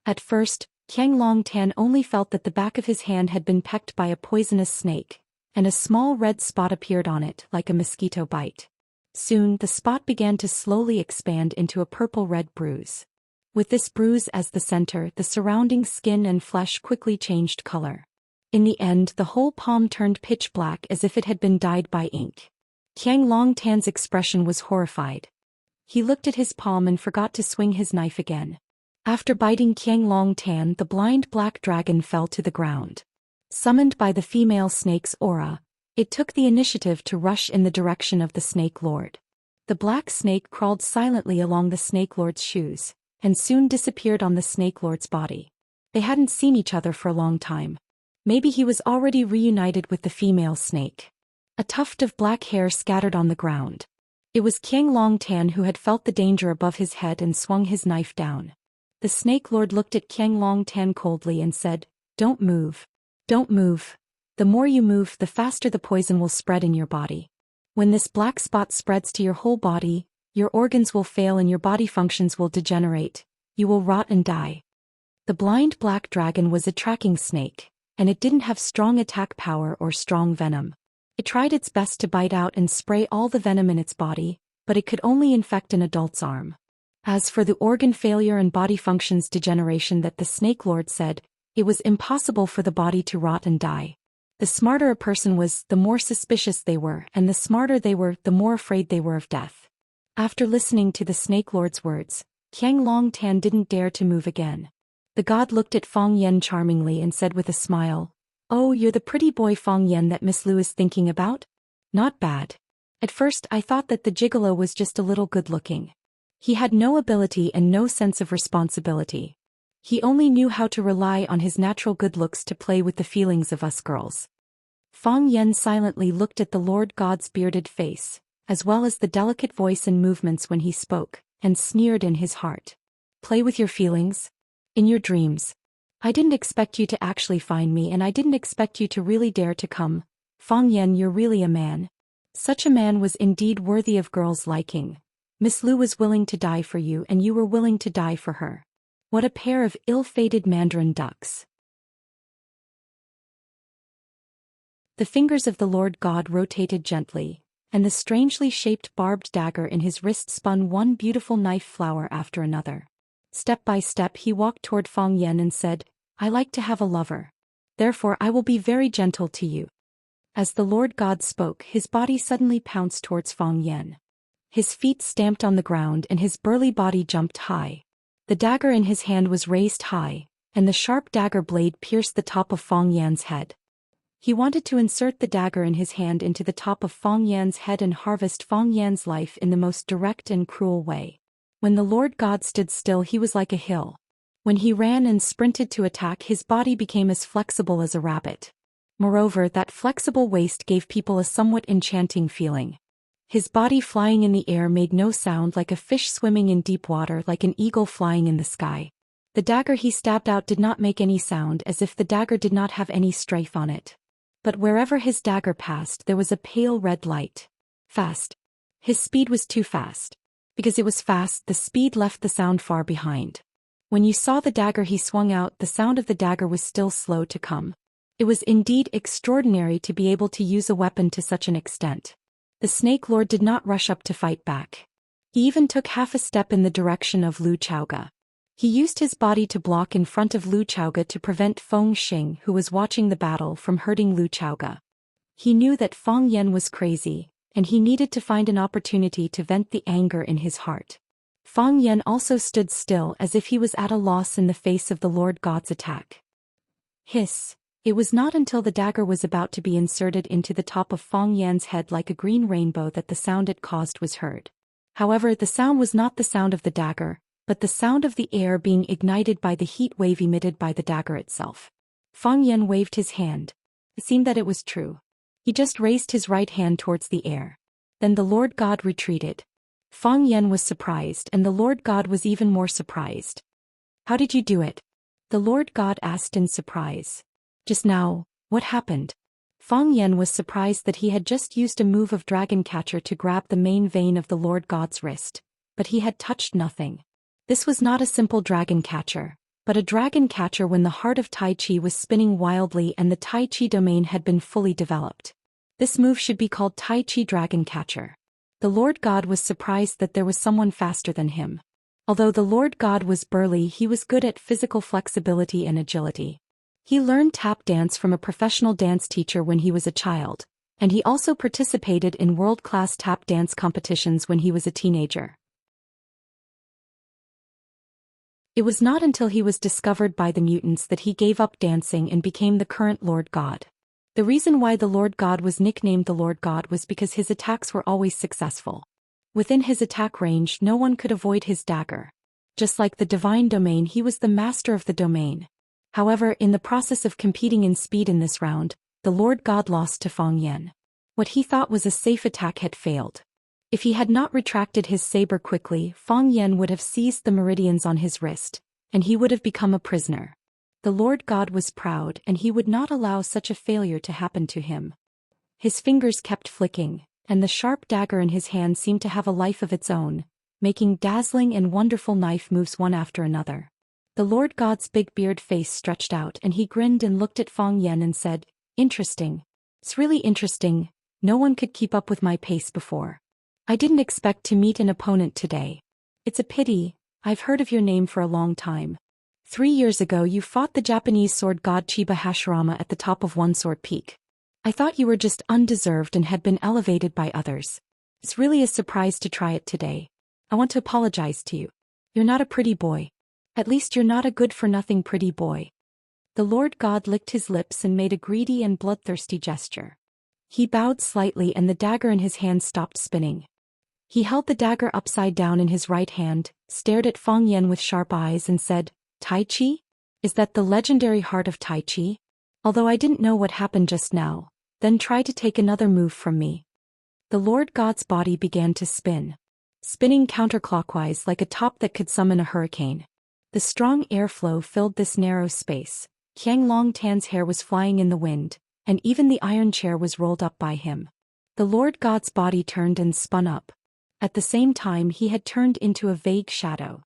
At first, Qiang Longtan only felt that the back of his hand had been pecked by a poisonous snake, and a small red spot appeared on it like a mosquito bite. Soon the spot began to slowly expand into a purple-red bruise. With this bruise as the center, the surrounding skin and flesh quickly changed color. In the end, the whole palm turned pitch black as if it had been dyed by ink. Qiang Longtan's expression was horrified. He looked at his palm and forgot to swing his knife again. After biting Qiang Longtan, the blind black dragon fell to the ground. Summoned by the female snake's aura, it took the initiative to rush in the direction of the Snake Lord. The black snake crawled silently along the Snake Lord's shoes, and soon disappeared on the Snake Lord's body. They hadn't seen each other for a long time. Maybe he was already reunited with the female snake. A tuft of black hair scattered on the ground. It was Qiang Longtan who had felt the danger above his head and swung his knife down. The Snake Lord looked at Qiang Longtan coldly and said, "Don't move. Don't move. The more you move, the faster the poison will spread in your body. When this black spot spreads to your whole body, your organs will fail and your body functions will degenerate. You will rot and die." The blind black dragon was a tracking snake, and it didn't have strong attack power or strong venom. It tried its best to bite out and spray all the venom in its body, but it could only infect an adult's arm. As for the organ failure and body functions degeneration that the Snake Lord said, it was impossible for the body to rot and die. The smarter a person was, the more suspicious they were, and the smarter they were, the more afraid they were of death. After listening to the Snake Lord's words, Qiang Longtan didn't dare to move again. The god looked at Fang Yen charmingly and said with a smile, "Oh, you're the pretty boy Fang Yen that Miss Lu is thinking about? Not bad. At first I thought that the gigolo was just a little good-looking. He had no ability and no sense of responsibility. He only knew how to rely on his natural good looks to play with the feelings of us girls." Fang Yen silently looked at the Lord God's bearded face, as well as the delicate voice and movements when he spoke, and sneered in his heart. "Play with your feelings? In your dreams. I didn't expect you to actually find me, and I didn't expect you to really dare to come. Fang Yen, you're really a man. Such a man was indeed worthy of girls' liking. Miss Lu was willing to die for you and you were willing to die for her. What a pair of ill-fated mandarin ducks." The fingers of the Lord God rotated gently, and the strangely shaped barbed dagger in his wrist spun one beautiful knife flower after another. Step by step he walked toward Fang Yen and said, "I like to have a lover. Therefore I will be very gentle to you." As the Lord God spoke, his body suddenly pounced towards Fang Yen. His feet stamped on the ground and his burly body jumped high. The dagger in his hand was raised high, and the sharp dagger blade pierced the top of Fang Yan's head. He wanted to insert the dagger in his hand into the top of Fang Yan's head and harvest Fang Yan's life in the most direct and cruel way. When the Lord God stood still, he was like a hill. When he ran and sprinted to attack, his body became as flexible as a rabbit. Moreover, that flexible waist gave people a somewhat enchanting feeling. His body flying in the air made no sound, like a fish swimming in deep water, like an eagle flying in the sky. The dagger he stabbed out did not make any sound, as if the dagger did not have any strife on it. But wherever his dagger passed, there was a pale red light. Fast. His speed was too fast. Because it was fast, the speed left the sound far behind. When you saw the dagger he swung out, the sound of the dagger was still slow to come. It was indeed extraordinary to be able to use a weapon to such an extent. The Snake Lord did not rush up to fight back. He even took half a step in the direction of Lu Chaoga. He used his body to block in front of Lu Chaoga to prevent Feng Xing, who was watching the battle, from hurting Lu Chaoga. He knew that Fang Yen was crazy, and he needed to find an opportunity to vent the anger in his heart. Fang Yen also stood still as if he was at a loss in the face of the Lord God's attack. Hiss! It was not until the dagger was about to be inserted into the top of Fang Yan's head like a green rainbow that the sound it caused was heard. However, the sound was not the sound of the dagger, but the sound of the air being ignited by the heat wave emitted by the dagger itself. Fang Yan waved his hand. It seemed that it was true. He just raised his right hand towards the air. Then the Lord God retreated. Fang Yan was surprised, and the Lord God was even more surprised. "How did you do it?" the Lord God asked in surprise. "Just now, what happened?" Fang Yan was surprised that he had just used a move of Dragon Catcher to grab the main vein of the Lord God's wrist, but he had touched nothing. This was not a simple Dragon Catcher, but a Dragon Catcher when the heart of Tai Chi was spinning wildly and the Tai Chi domain had been fully developed. This move should be called Tai Chi Dragon Catcher. The Lord God was surprised that there was someone faster than him. Although the Lord God was burly, he was good at physical flexibility and agility. He learned tap dance from a professional dance teacher when he was a child, and he also participated in world-class tap dance competitions when he was a teenager. It was not until he was discovered by the mutants that he gave up dancing and became the current Lord God. The reason why the Lord God was nicknamed the Lord God was because his attacks were always successful. Within his attack range, no one could avoid his dagger. Just like the divine domain, he was the master of the domain. However, in the process of competing in speed in this round, the Lord God lost to Fang Yan. What he thought was a safe attack had failed. If he had not retracted his saber quickly, Fang Yan would have seized the meridians on his wrist, and he would have become a prisoner. The Lord God was proud, and he would not allow such a failure to happen to him. His fingers kept flicking, and the sharp dagger in his hand seemed to have a life of its own, making dazzling and wonderful knife moves one after another. The Lord God's big beard face stretched out and he grinned and looked at Fang Yan and said, "Interesting. It's really interesting. No one could keep up with my pace before. I didn't expect to meet an opponent today. It's a pity. I've heard of your name for a long time. 3 years ago you fought the Japanese sword god Chiba Hashirama at the top of One Sword Peak. I thought you were just undeserved and had been elevated by others. It's really a surprise to try it today. I want to apologize to you. You're not a pretty boy. At least you're not a good-for-nothing pretty boy." The Lord God licked his lips and made a greedy and bloodthirsty gesture. He bowed slightly and the dagger in his hand stopped spinning. He held the dagger upside down in his right hand, stared at Fang Yan with sharp eyes and said, "Tai Chi? Is that the legendary heart of Tai Chi? Although I didn't know what happened just now, then try to take another move from me." The Lord God's body began to spin. Spinning counterclockwise like a top that could summon a hurricane. The strong airflow filled this narrow space. Qiang Long Tan's hair was flying in the wind, and even the iron chair was rolled up by him. The Lord God's body turned and spun up. At the same time he had turned into a vague shadow.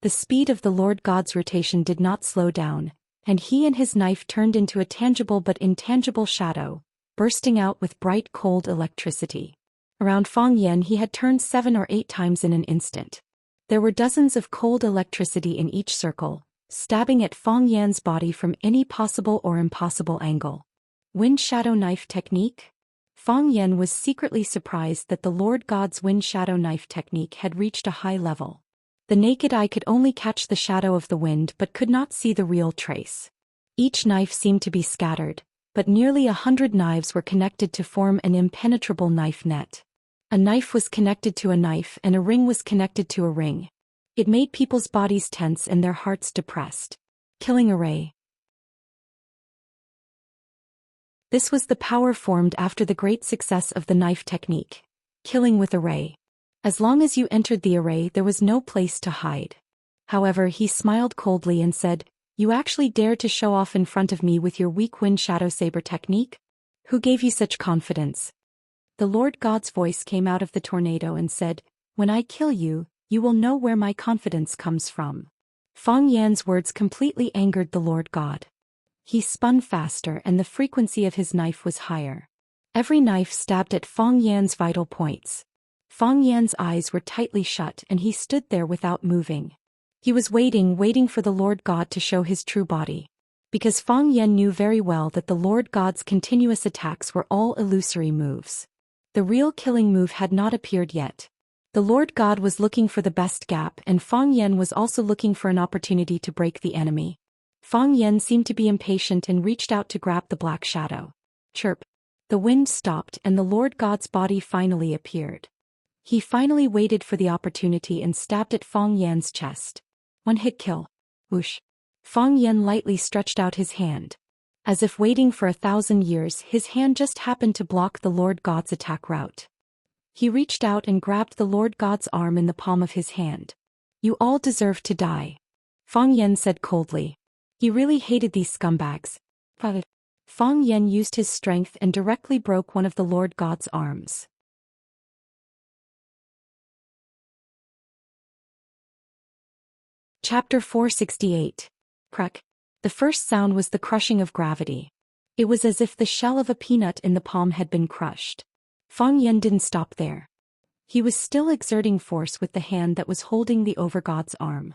The speed of the Lord God's rotation did not slow down, and he and his knife turned into a tangible but intangible shadow, bursting out with bright cold electricity. Around Fang Yan he had turned 7 or 8 times in an instant. There were dozens of cold electricity in each circle, stabbing at Fang Yan's body from any possible or impossible angle. Wind Shadow Knife Technique? Fang Yan was secretly surprised that the Lord God's Wind Shadow Knife technique had reached a high level. The naked eye could only catch the shadow of the wind but could not see the real trace. Each knife seemed to be scattered, but nearly 100 knives were connected to form an impenetrable knife net. A knife was connected to a knife and a ring was connected to a ring. It made people's bodies tense and their hearts depressed. Killing array. This was the power formed after the great success of the knife technique. Killing with array. As long as you entered the array there was no place to hide. However, he smiled coldly and said, "You actually dare to show off in front of me with your weak wind shadow saber technique? Who gave you such confidence?" The Lord God's voice came out of the tornado and said, "When I kill you, you will know where my confidence comes from." Fang Yan's words completely angered the Lord God. He spun faster and the frequency of his knife was higher. Every knife stabbed at Fang Yan's vital points. Fang Yan's eyes were tightly shut and he stood there without moving. He was waiting for the Lord God to show his true body. Because Fang Yan knew very well that the Lord God's continuous attacks were all illusory moves. The real killing move had not appeared yet. The Lord God was looking for the best gap and Fang Yan was also looking for an opportunity to break the enemy. Fang Yan seemed to be impatient and reached out to grab the black shadow. Chirp. The wind stopped and the Lord God's body finally appeared. He finally waited for the opportunity and stabbed at Fang Yan's chest. One hit kill. Whoosh. Fang Yan lightly stretched out his hand. As if waiting for 1,000 years, his hand just happened to block the Lord God's attack route. He reached out and grabbed the Lord God's arm in the palm of his hand. You all deserve to die. Fang Yan said coldly. He really hated these scumbags. But Fang Yan used his strength and directly broke one of the Lord God's arms. Chapter 468. Crack. The first sound was the crushing of gravity. It was as if the shell of a peanut in the palm had been crushed. Fang Yan didn't stop there. He was still exerting force with the hand that was holding the overgod's arm.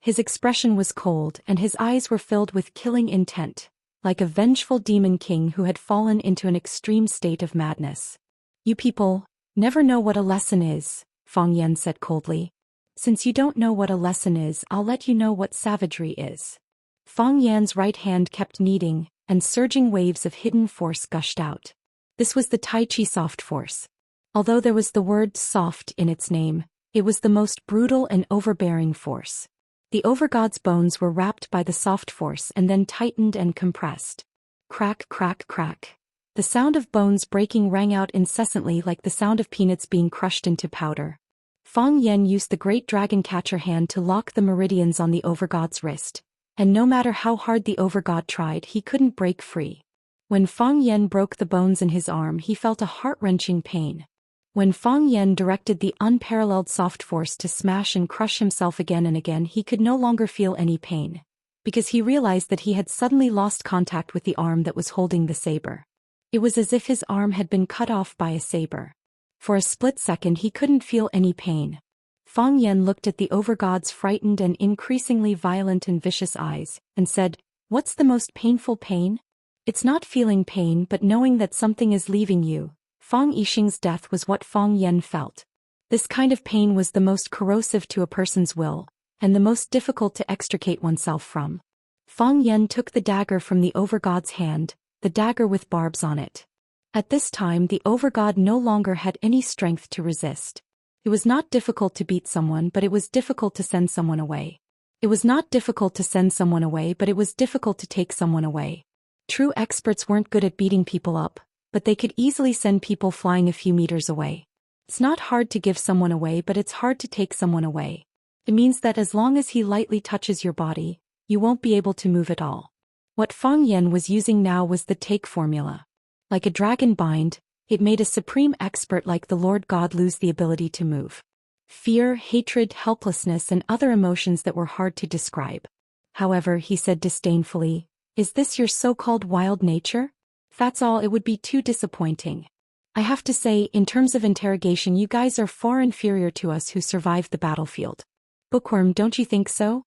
His expression was cold and his eyes were filled with killing intent, like a vengeful demon king who had fallen into an extreme state of madness. You people never know what a lesson is, Fang Yan said coldly. Since you don't know what a lesson is, I'll let you know what savagery is. Fang Yan's right hand kept kneading, and surging waves of hidden force gushed out. This was the Tai Chi soft force. Although there was the word soft in its name, it was the most brutal and overbearing force. The overgod's bones were wrapped by the soft force and then tightened and compressed. Crack, crack, crack. The sound of bones breaking rang out incessantly like the sound of peanuts being crushed into powder. Fang Yan used the great dragon catcher hand to lock the meridians on the overgod's wrist, and no matter how hard the overgod tried, he couldn't break free. When Fang Yan broke the bones in his arm, he felt a heart-wrenching pain. When Fang Yan directed the unparalleled soft force to smash and crush himself again and again, he could no longer feel any pain, because he realized that he had suddenly lost contact with the arm that was holding the saber. It was as if his arm had been cut off by a saber. For a split second he couldn't feel any pain. Fang Yan looked at the overgod's frightened and increasingly violent and vicious eyes, and said, "What's the most painful pain? It's not feeling pain but knowing that something is leaving you." Fang Yixing's death was what Fang Yan felt. This kind of pain was the most corrosive to a person's will, and the most difficult to extricate oneself from. Fang Yan took the dagger from the overgod's hand, the dagger with barbs on it. At this time the overgod no longer had any strength to resist. It was not difficult to beat someone, but it was difficult to send someone away. It was not difficult to send someone away, but it was difficult to take someone away. True experts weren't good at beating people up, but they could easily send people flying a few meters away. It's not hard to give someone away, but it's hard to take someone away. It means that as long as he lightly touches your body, you won't be able to move at all. What Fang Yan was using now was the take formula. Like a dragon bind, it made a supreme expert like the Lord God lose the ability to move. Fear, hatred, helplessness, and other emotions that were hard to describe. However, he said disdainfully, "Is this your so-called wild nature? That's all. It would be too disappointing. I have to say, in terms of interrogation, you guys are far inferior to us who survived the battlefield." "Bookworm, don't you think so?"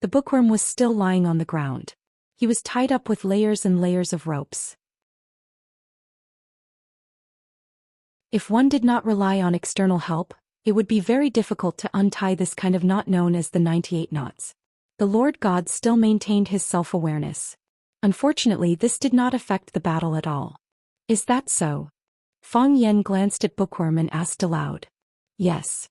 The bookworm was still lying on the ground. He was tied up with layers and layers of ropes. If one did not rely on external help, it would be very difficult to untie this kind of knot known as the 98 knots. The Lord God still maintained his self-awareness. Unfortunately, this did not affect the battle at all. "Is that so?" Fang Yan glanced at Bookworm and asked aloud. "Yes."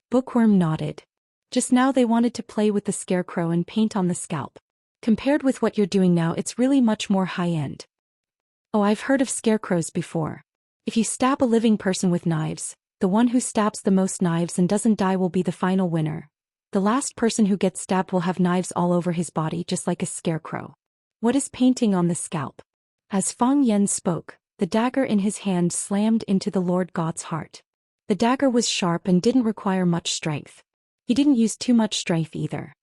Bookworm nodded. "Just now they wanted to play with the scarecrow and paint on the scalp. Compared with what you're doing now, it's really much more high-end." "Oh, I've heard of scarecrows before. If you stab a living person with knives, the one who stabs the most knives and doesn't die will be the final winner. The last person who gets stabbed will have knives all over his body just like a scarecrow. What is painting on the scalp?" As Fang Yan spoke, the dagger in his hand slammed into the Lord God's heart. The dagger was sharp and didn't require much strength. He didn't use too much strength either.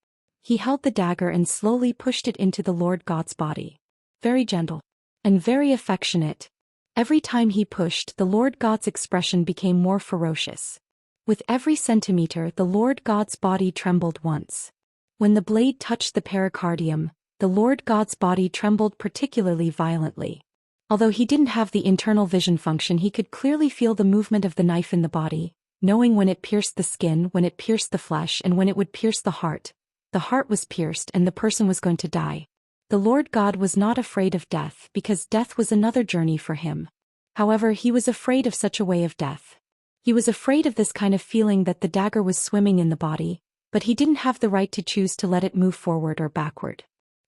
He held the dagger and slowly pushed it into the Lord God's body. Very gentle. And very affectionate. Every time he pushed, the Lord God's expression became more ferocious. With every centimeter, the Lord God's body trembled once. When the blade touched the pericardium, the Lord God's body trembled particularly violently. Although he didn't have the internal vision function, he could clearly feel the movement of the knife in the body, knowing when it pierced the skin, when it pierced the flesh, and when it would pierce the heart. The heart was pierced and the person was going to die. The Lord God was not afraid of death because death was another journey for him. However, he was afraid of such a way of death. He was afraid of this kind of feeling that the dagger was swimming in the body, but he didn't have the right to choose to let it move forward or backward.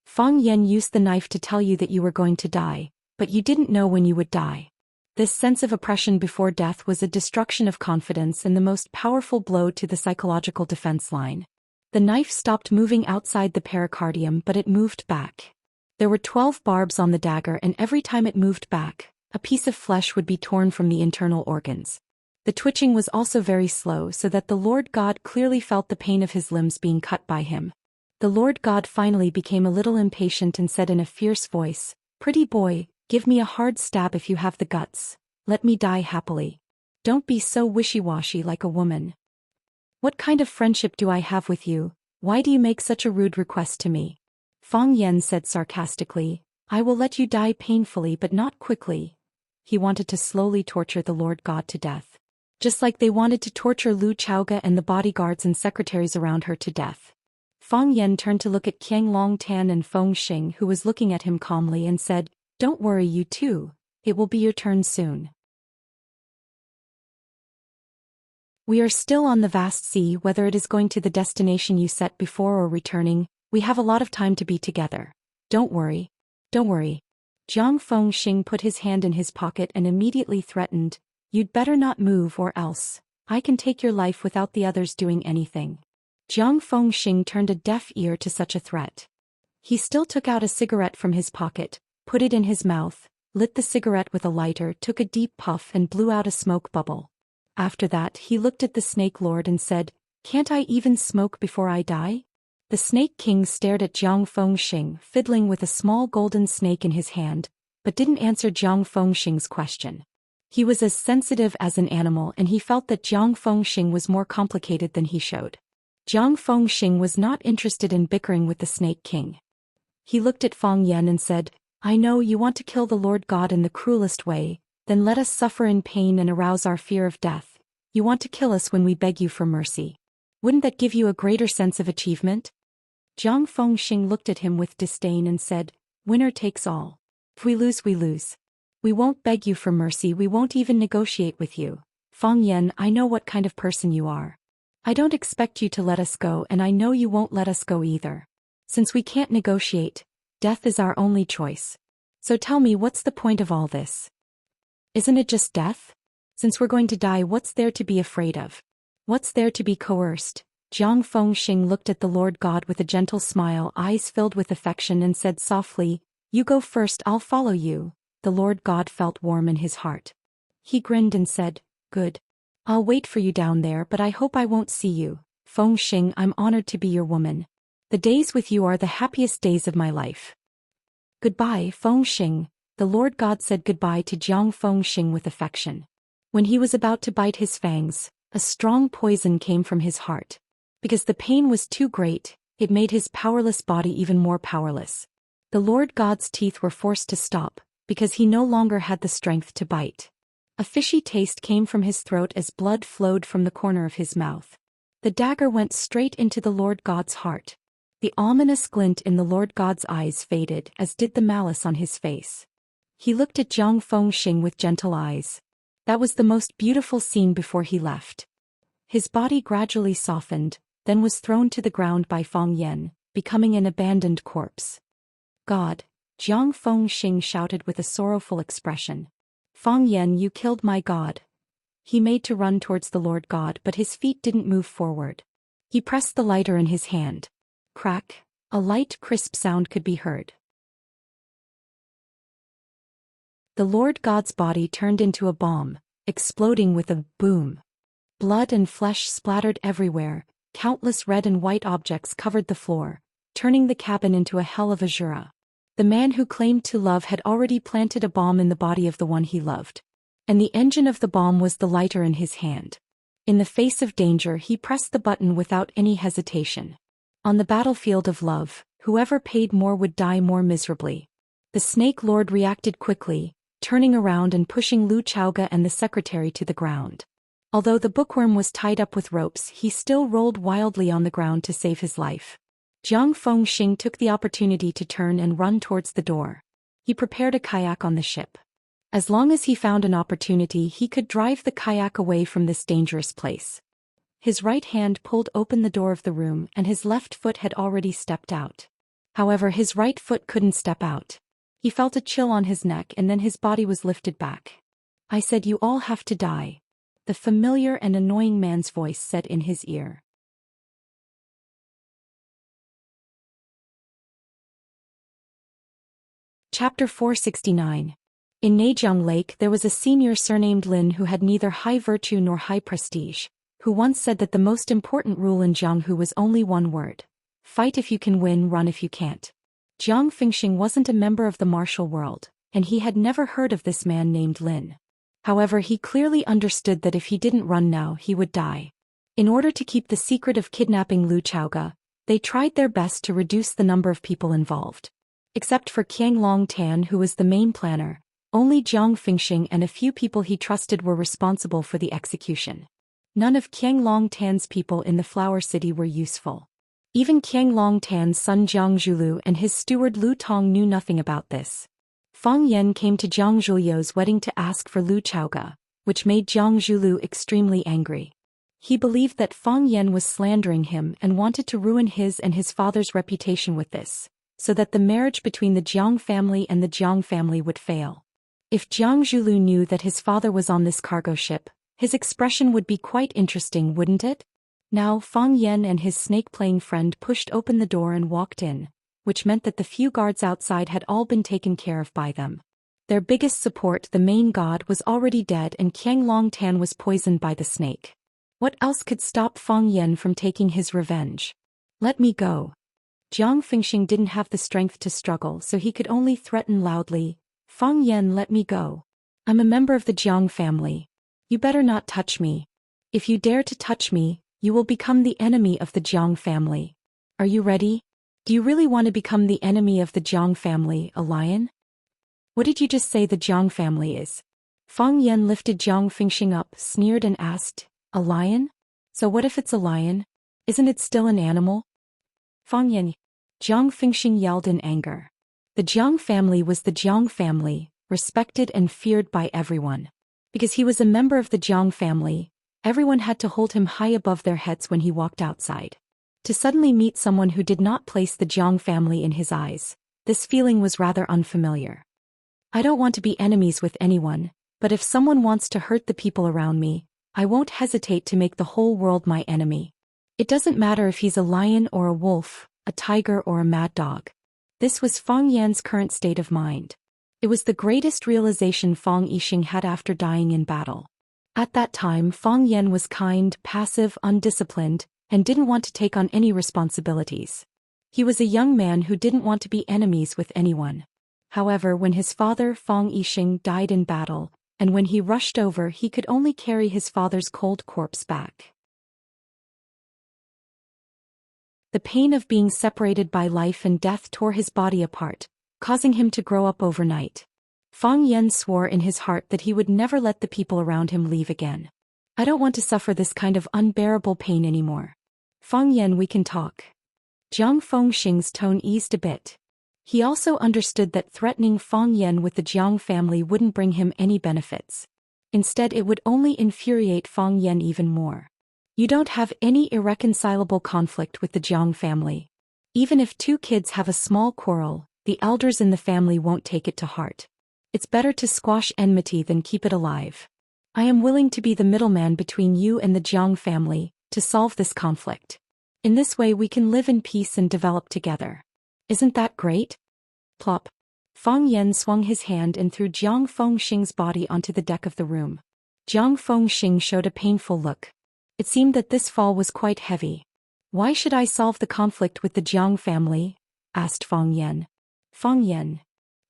Feng Yan used the knife to tell you that you were going to die, but you didn't know when you would die. This sense of oppression before death was a destruction of confidence and the most powerful blow to the psychological defense line. The knife stopped moving outside the pericardium, but it moved back. There were 12 barbs on the dagger, and every time it moved back, a piece of flesh would be torn from the internal organs. The twitching was also very slow, so that the Lord God clearly felt the pain of his limbs being cut by him. The Lord God finally became a little impatient and said in a fierce voice, "Pretty boy, give me a hard stab if you have the guts. Let me die happily. Don't be so wishy-washy like a woman. What kind of friendship do I have with you? Why do you make such a rude request to me?" Feng Yan said sarcastically, "I will let you die painfully but not quickly." He wanted to slowly torture the Lord God to death. Just like they wanted to torture Lu Chaoga and the bodyguards and secretaries around her to death. Feng Yan turned to look at Qiang Longtan and Feng Xing, who was looking at him calmly, and said, "Don't worry, you two. It will be your turn soon. We are still on the vast sea, whether it is going to the destination you set before or returning, we have a lot of time to be together. Don't worry. Don't worry." Jiang Feng Xing put his hand in his pocket and immediately threatened, "You'd better not move or else I can take your life without the others doing anything." Jiang Feng Xing turned a deaf ear to such a threat. He still took out a cigarette from his pocket, put it in his mouth, lit the cigarette with a lighter, took a deep puff and blew out a smoke bubble. After that he looked at the Snake Lord and said, "Can't I even smoke before I die?" The Snake King stared at Jiang Feng Xing, fiddling with a small golden snake in his hand, but didn't answer Jiang Feng Xing's question. He was as sensitive as an animal, and he felt that Jiang Feng Xing was more complicated than he showed. Jiang Feng Xing was not interested in bickering with the Snake King. He looked at Feng Yan and said, "I know you want to kill the Lord God in the cruelest way, then let us suffer in pain and arouse our fear of death. You want to kill us when we beg you for mercy. Wouldn't that give you a greater sense of achievement?" Jiang Feng Xing looked at him with disdain and said, "Winner takes all. If we lose, we lose. We won't beg you for mercy, we won't even negotiate with you. Feng Yan, I know what kind of person you are. I don't expect you to let us go, and I know you won't let us go either. Since we can't negotiate, death is our only choice. So tell me, what's the point of all this? Isn't it just death? Since we're going to die, what's there to be afraid of? What's there to be coerced?" Jiang Feng Xing looked at the Lord God with a gentle smile, eyes filled with affection, and said softly, "You go first, I'll follow you." The Lord God felt warm in his heart. He grinned and said, "Good. I'll wait for you down there, but I hope I won't see you. Feng Xing, I'm honored to be your woman. The days with you are the happiest days of my life." "Goodbye, Feng Xing." The Lord God said goodbye to Jiang Feng Xing with affection. When he was about to bite his fangs, a strong poison came from his heart. Because the pain was too great, it made his powerless body even more powerless. The Lord God's teeth were forced to stop, because he no longer had the strength to bite. A fishy taste came from his throat as blood flowed from the corner of his mouth. The dagger went straight into the Lord God's heart. The ominous glint in the Lord God's eyes faded, as did the malice on his face. He looked at Jiang Feng Xing with gentle eyes. That was the most beautiful scene before he left. His body gradually softened, then was thrown to the ground by Feng Yan, becoming an abandoned corpse. "God!" Jiang Feng Xing shouted with a sorrowful expression. "Feng Yan, you killed my God." He made to run towards the Lord God, but his feet didn't move forward. He pressed the lighter in his hand. Crack! A light, crisp sound could be heard. The Lord God's body turned into a bomb, exploding with a boom. Blood and flesh splattered everywhere, countless red and white objects covered the floor, turning the cabin into a hell of azura. The man who claimed to love had already planted a bomb in the body of the one he loved. And the engine of the bomb was the lighter in his hand. In the face of danger, he pressed the button without any hesitation. On the battlefield of love, whoever paid more would die more miserably. The Snake Lord reacted quickly, turning around and pushing Lu Chaoga and the secretary to the ground. Although the bookworm was tied up with ropes, he still rolled wildly on the ground to save his life. Jiang Feng Xing took the opportunity to turn and run towards the door. He prepared a kayak on the ship. As long as he found an opportunity, he could drive the kayak away from this dangerous place. His right hand pulled open the door of the room and his left foot had already stepped out. However, his right foot couldn't step out. He felt a chill on his neck and then his body was lifted back. "I said you all have to die," the familiar and annoying man's voice said in his ear. Chapter 469. In Neijiang Lake there was a senior surnamed Lin who had neither high virtue nor high prestige, who once said that the most important rule in Jianghu was only one word: fight if you can win, run if you can't. Jiang Fengxing wasn't a member of the martial world, and he had never heard of this man named Lin. However, he clearly understood that if he didn't run now, he would die. In order to keep the secret of kidnapping Lu Chaoga, they tried their best to reduce the number of people involved. Except for Qianglong Tan, who was the main planner, only Jiang Fengxing and a few people he trusted were responsible for the execution. None of Qianglong Tan's people in the Flower City were useful. Even Qianglong Tan's son Jiang Zhulu and his steward Lu Tong knew nothing about this. Fang Yan came to Jiang Zhulio's wedding to ask for Lu Chaoga, which made Jiang Zhulu extremely angry. He believed that Fang Yan was slandering him and wanted to ruin his and his father's reputation with this, so that the marriage between the Jiang family and the Jiang family would fail. If Jiang Zhulu knew that his father was on this cargo ship, his expression would be quite interesting, wouldn't it? Now Fang Yan and his snake-playing friend pushed open the door and walked in, which meant that the few guards outside had all been taken care of by them. Their biggest support, the main god, was already dead and Qianglong Tan was poisoned by the snake. What else could stop Fang Yan from taking his revenge? "Let me go." Jiang Fengxing didn't have the strength to struggle, so he could only threaten loudly, "Fang Yan, let me go. I'm a member of the Jiang family. You better not touch me. If you dare to touch me, you will become the enemy of the Jiang family. Are you ready? Do you really want to become the enemy of the Jiang family, a lion?" "What did you just say the Jiang family is?" Fang Yan lifted Jiang Fengxing up, sneered and asked, "A lion? So what if it's a lion? Isn't it still an animal?" "Fang Yan," Jiang Fengxing yelled in anger. The Jiang family was the Jiang family, respected and feared by everyone. Because he was a member of the Jiang family, everyone had to hold him high above their heads when he walked outside. To suddenly meet someone who did not place the Jiang family in his eyes, this feeling was rather unfamiliar. "I don't want to be enemies with anyone, but if someone wants to hurt the people around me, I won't hesitate to make the whole world my enemy. It doesn't matter if he's a lion or a wolf, a tiger or a mad dog." This was Fang Yan's current state of mind. It was the greatest realization Fang Yixing had after dying in battle. At that time, Fang Yan was kind, passive, undisciplined, and didn't want to take on any responsibilities. He was a young man who didn't want to be enemies with anyone. However, when his father, Fang Yixing, died in battle, and when he rushed over, he could only carry his father's cold corpse back. The pain of being separated by life and death tore his body apart, causing him to grow up overnight. Fang Yan swore in his heart that he would never let the people around him leave again. "I don't want to suffer this kind of unbearable pain anymore. Fang Yan, we can talk." Jiang Fengxing's tone eased a bit. He also understood that threatening Fang Yan with the Jiang family wouldn't bring him any benefits. Instead, it would only infuriate Fang Yan even more. "You don't have any irreconcilable conflict with the Jiang family. Even if two kids have a small quarrel, the elders in the family won't take it to heart. It's better to squash enmity than keep it alive. I am willing to be the middleman between you and the Jiang family, to solve this conflict. In this way we can live in peace and develop together. Isn't that great?" Plop. Fang Yan swung his hand and threw Jiang Fengxing's body onto the deck of the room. Jiang Fengxing showed a painful look. It seemed that this fall was quite heavy. "Why should I solve the conflict with the Jiang family?" asked Fang Yan. "Fang Yan."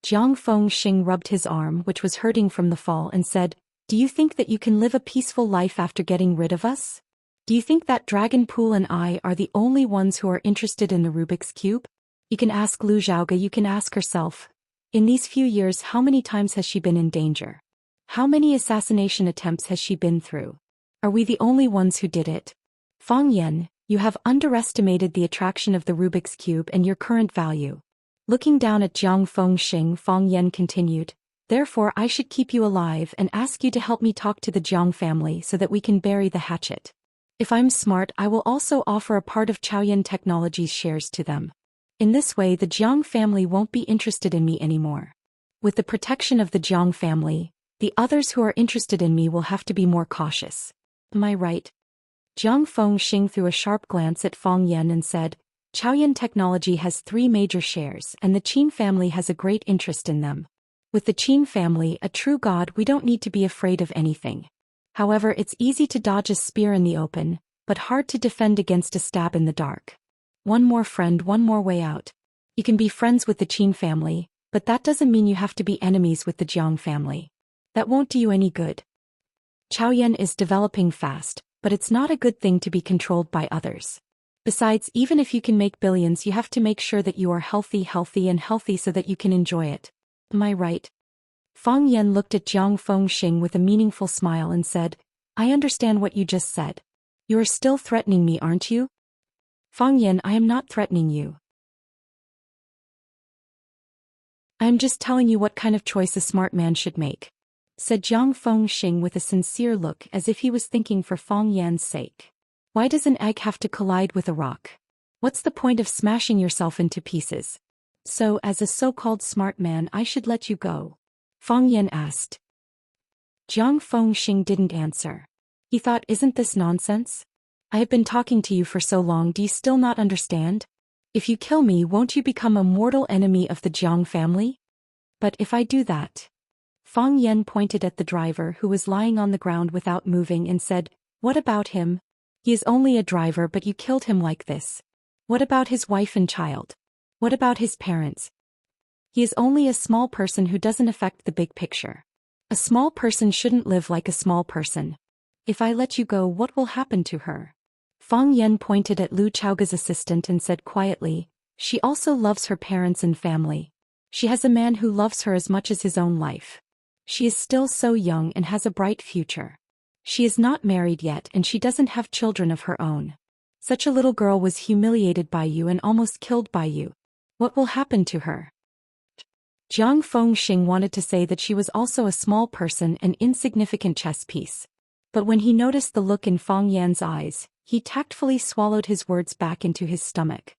Jiang Fengxing rubbed his arm, which was hurting from the fall, and said, "Do you think that you can live a peaceful life after getting rid of us? Do you think that Dragon Pool and I are the only ones who are interested in the Rubik's Cube? You can ask Lu Xiaoga, you can ask herself. In these few years, how many times has she been in danger? How many assassination attempts has she been through? Are we the only ones who did it? Fang Yan, you have underestimated the attraction of the Rubik's Cube and your current value." Looking down at Jiang Fengxing, Fang Yan continued, Therefore I should keep you alive and ask you to help me talk to the Jiang family so that we can bury the hatchet. If I'm smart, I will also offer a part of Chaoyan Technologies shares to them. In this way the Jiang family won't be interested in me anymore. With the protection of the Jiang family, the others who are interested in me will have to be more cautious. Am I right? Jiang Fengxing threw a sharp glance at Fang Yan and said, Chaoyan Technology has 3 major shares and the Qin family has a great interest in them. With the Qin family, a true god, we don't need to be afraid of anything. However, it's easy to dodge a spear in the open, but hard to defend against a stab in the dark. One more friend, one more way out. You can be friends with the Qin family, but that doesn't mean you have to be enemies with the Jiang family. That won't do you any good. Chaoyan is developing fast, but it's not a good thing to be controlled by others. Besides, even if you can make billions, you have to make sure that you are healthy so that you can enjoy it. Am I right? Fang Yan looked at Jiang Fengxing with a meaningful smile and said, I understand what you just said. You are still threatening me, aren't you? Fang Yan, I am not threatening you. I am just telling you what kind of choice a smart man should make, said Jiang Fengxing with a sincere look as if he was thinking for Fang Yan's sake. Why does an egg have to collide with a rock? What's the point of smashing yourself into pieces? So, as a so-called smart man, I should let you go? Fang Yan asked. Jiang Fengxing didn't answer. He thought, isn't this nonsense? I have been talking to you for so long, do you still not understand? If you kill me, won't you become a mortal enemy of the Jiang family? But if I do that... Fang Yan pointed at the driver who was lying on the ground without moving and said, what about him? He is only a driver, but you killed him like this. What about his wife and child? What about his parents? He is only a small person who doesn't affect the big picture. A small person shouldn't live like a small person. If I let you go, what will happen to her? Fang Yan pointed at Lu Chaoga's assistant and said quietly, she also loves her parents and family. She has a man who loves her as much as his own life. She is still so young and has a bright future. She is not married yet and she doesn't have children of her own. Such a little girl was humiliated by you and almost killed by you. What will happen to her? Jiang Fengxing wanted to say that she was also a small person, an insignificant chess piece. But when he noticed the look in Fang Yan's eyes, he tactfully swallowed his words back into his stomach.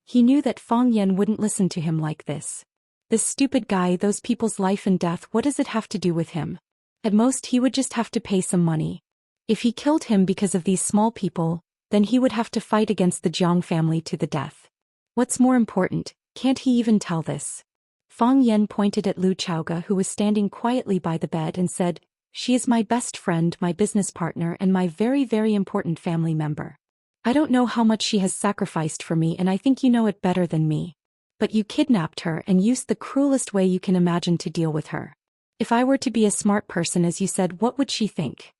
He knew that Fang Yan wouldn't listen to him like this. This stupid guy, those people's life and death, what does it have to do with him? At most he would just have to pay some money. If he killed him because of these small people, then he would have to fight against the Jiang family to the death. What's more important, can't he even tell this? Fang Yan pointed at Lu Chaoga, who was standing quietly by the bed, and said, she is my best friend, my business partner, and my very, very important family member. I don't know how much she has sacrificed for me, and I think you know it better than me. But you kidnapped her and used the cruelest way you can imagine to deal with her. If I were to be a smart person, as you said, what would she think?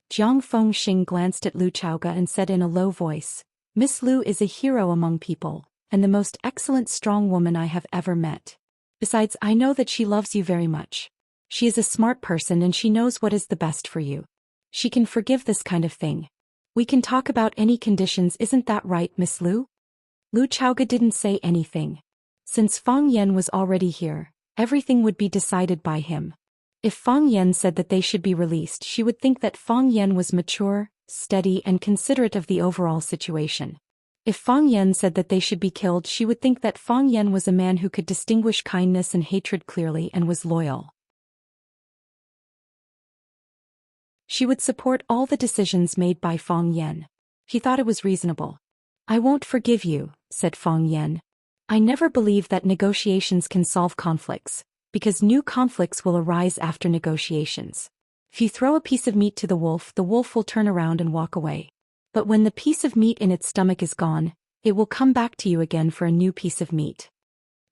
Jiang Fengxing glanced at Lu Chaoga and said in a low voice, Miss Lu is a hero among people, and the most excellent strong woman I have ever met. Besides, I know that she loves you very much. She is a smart person and she knows what is the best for you. She can forgive this kind of thing. We can talk about any conditions, isn't that right, Miss Lu? Lu Chaoga didn't say anything. Since Fang Yan was already here, everything would be decided by him. If Fang Yan said that they should be released, she would think that Fang Yan was mature, steady, and considerate of the overall situation. If Fang Yan said that they should be killed, she would think that Fang Yan was a man who could distinguish kindness and hatred clearly and was loyal. She would support all the decisions made by Fang Yan. He thought it was reasonable. I won't forgive you, said Fang Yan. I never believe that negotiations can solve conflicts, because new conflicts will arise after negotiations. If you throw a piece of meat to the wolf will turn around and walk away. But when the piece of meat in its stomach is gone, it will come back to you again for a new piece of meat.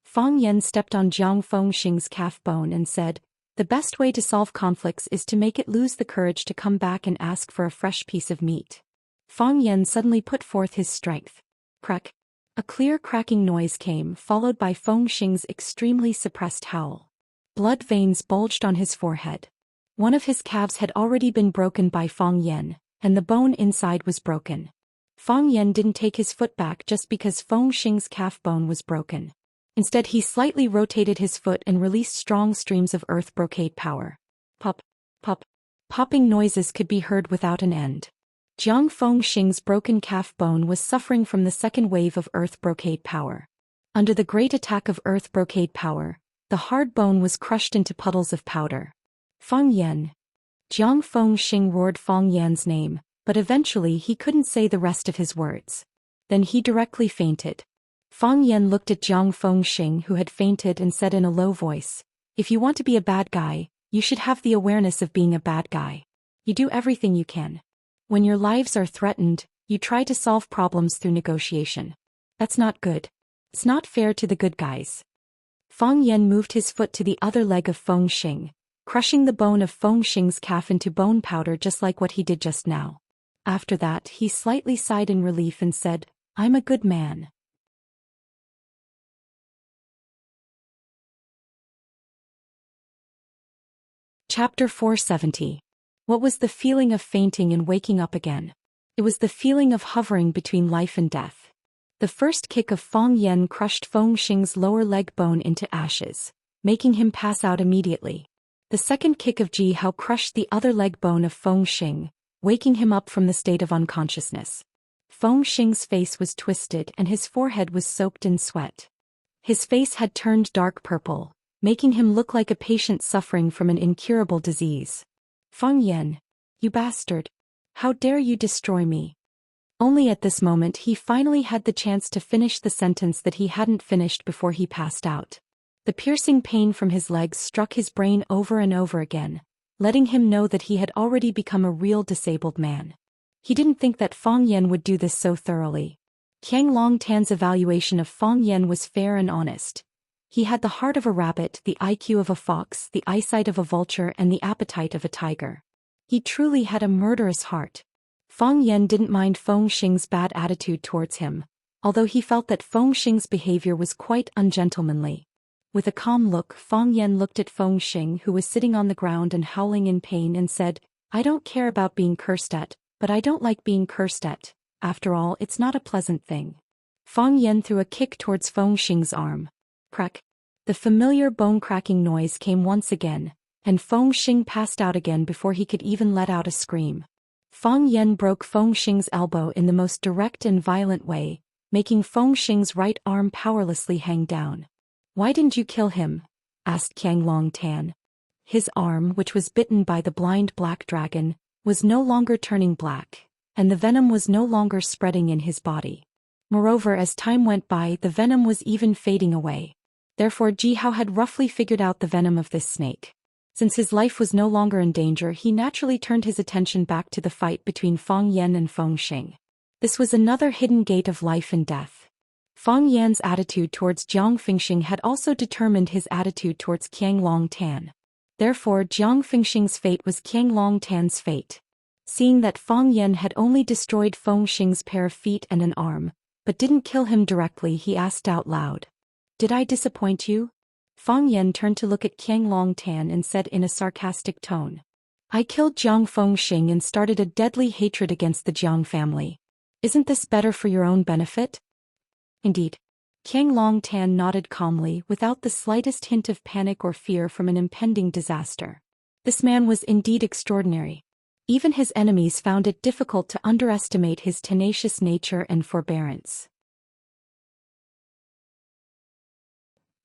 Fang Yan stepped on Jiang Fengxing's calf bone and said, the best way to solve conflicts is to make it lose the courage to come back and ask for a fresh piece of meat. Fang Yan suddenly put forth his strength. Crack. A clear cracking noise came, followed by Fengxing's extremely suppressed howl. Blood veins bulged on his forehead. One of his calves had already been broken by Fang Yan, and the bone inside was broken. Fang Yan didn't take his foot back just because Fengxing's calf bone was broken. Instead he slightly rotated his foot and released strong streams of earth brocade power. Pop, pop. Popping noises could be heard without an end. Jiang Fengxing's broken calf bone was suffering from the second wave of earth brocade power. Under the great attack of earth brocade power, the hard bone was crushed into puddles of powder. Feng Yan. Jiang Fengxing roared Feng Yan's name, but eventually he couldn't say the rest of his words. Then he directly fainted. Feng Yan looked at Jiang Fengxing, who had fainted, and said in a low voice, "If you want to be a bad guy, you should have the awareness of being a bad guy. You do everything you can. When your lives are threatened, you try to solve problems through negotiation. That's not good. It's not fair to the good guys." Feng Yan moved his foot to the other leg of Feng Xing, crushing the bone of Feng Xing's calf into bone powder just like what he did just now. After that, he slightly sighed in relief and said, "I'm a good man." Chapter 470. What was the feeling of fainting and waking up again? It was the feeling of hovering between life and death. The first kick of Feng Yan crushed Feng Xing's lower leg bone into ashes, making him pass out immediately. The second kick of Ji Hao crushed the other leg bone of Feng Xing, waking him up from the state of unconsciousness. Feng Xing's face was twisted and his forehead was soaked in sweat. His face had turned dark purple, making him look like a patient suffering from an incurable disease. "Feng Yan, you bastard! How dare you destroy me?" Only at this moment he finally had the chance to finish the sentence that he hadn't finished before he passed out. The piercing pain from his legs struck his brain over and over again, letting him know that he had already become a real disabled man. He didn't think that Feng Yan would do this so thoroughly. Qiang Longtan's evaluation of Feng Yan was fair and honest. He had the heart of a rabbit, the IQ of a fox, the eyesight of a vulture, and the appetite of a tiger. He truly had a murderous heart. Feng Yan didn't mind Feng Xing's bad attitude towards him, although he felt that Feng Xing's behavior was quite ungentlemanly. With a calm look, Feng Yan looked at Feng Xing, who was sitting on the ground and howling in pain, and said, "I don't care about being cursed at, but I don't like being cursed at. After all, it's not a pleasant thing." Feng Yan threw a kick towards Feng Xing's arm. Crack. The familiar bone-cracking noise came once again, and Feng Xing passed out again before he could even let out a scream. Feng Yan broke Feng Xing's elbow in the most direct and violent way, making Feng Xing's right arm powerlessly hang down. "Why didn't you kill him?" asked Qiang Longtan. His arm, which was bitten by the blind black dragon, was no longer turning black, and the venom was no longer spreading in his body. Moreover, as time went by, the venom was even fading away. Therefore Ji Hao had roughly figured out the venom of this snake. Since his life was no longer in danger, he naturally turned his attention back to the fight between Feng Yan and Feng Xing. This was another hidden gate of life and death. Feng Yan's attitude towards Jiang Fengxing had also determined his attitude towards Qiang Longtan. Therefore Jiang Fengxing's fate was Qiang Longtan's fate. Seeing that Feng Yan had only destroyed Feng Xing's pair of feet and an arm, but didn't kill him directly, he asked out loud, "Did I disappoint you?" Feng Yan turned to look at Qiang Longtan and said in a sarcastic tone, "I killed Jiang Fengxing and started a deadly hatred against the Jiang family. Isn't this better for your own benefit?" "Indeed." Qiang Longtan nodded calmly, without the slightest hint of panic or fear from an impending disaster. This man was indeed extraordinary. Even his enemies found it difficult to underestimate his tenacious nature and forbearance.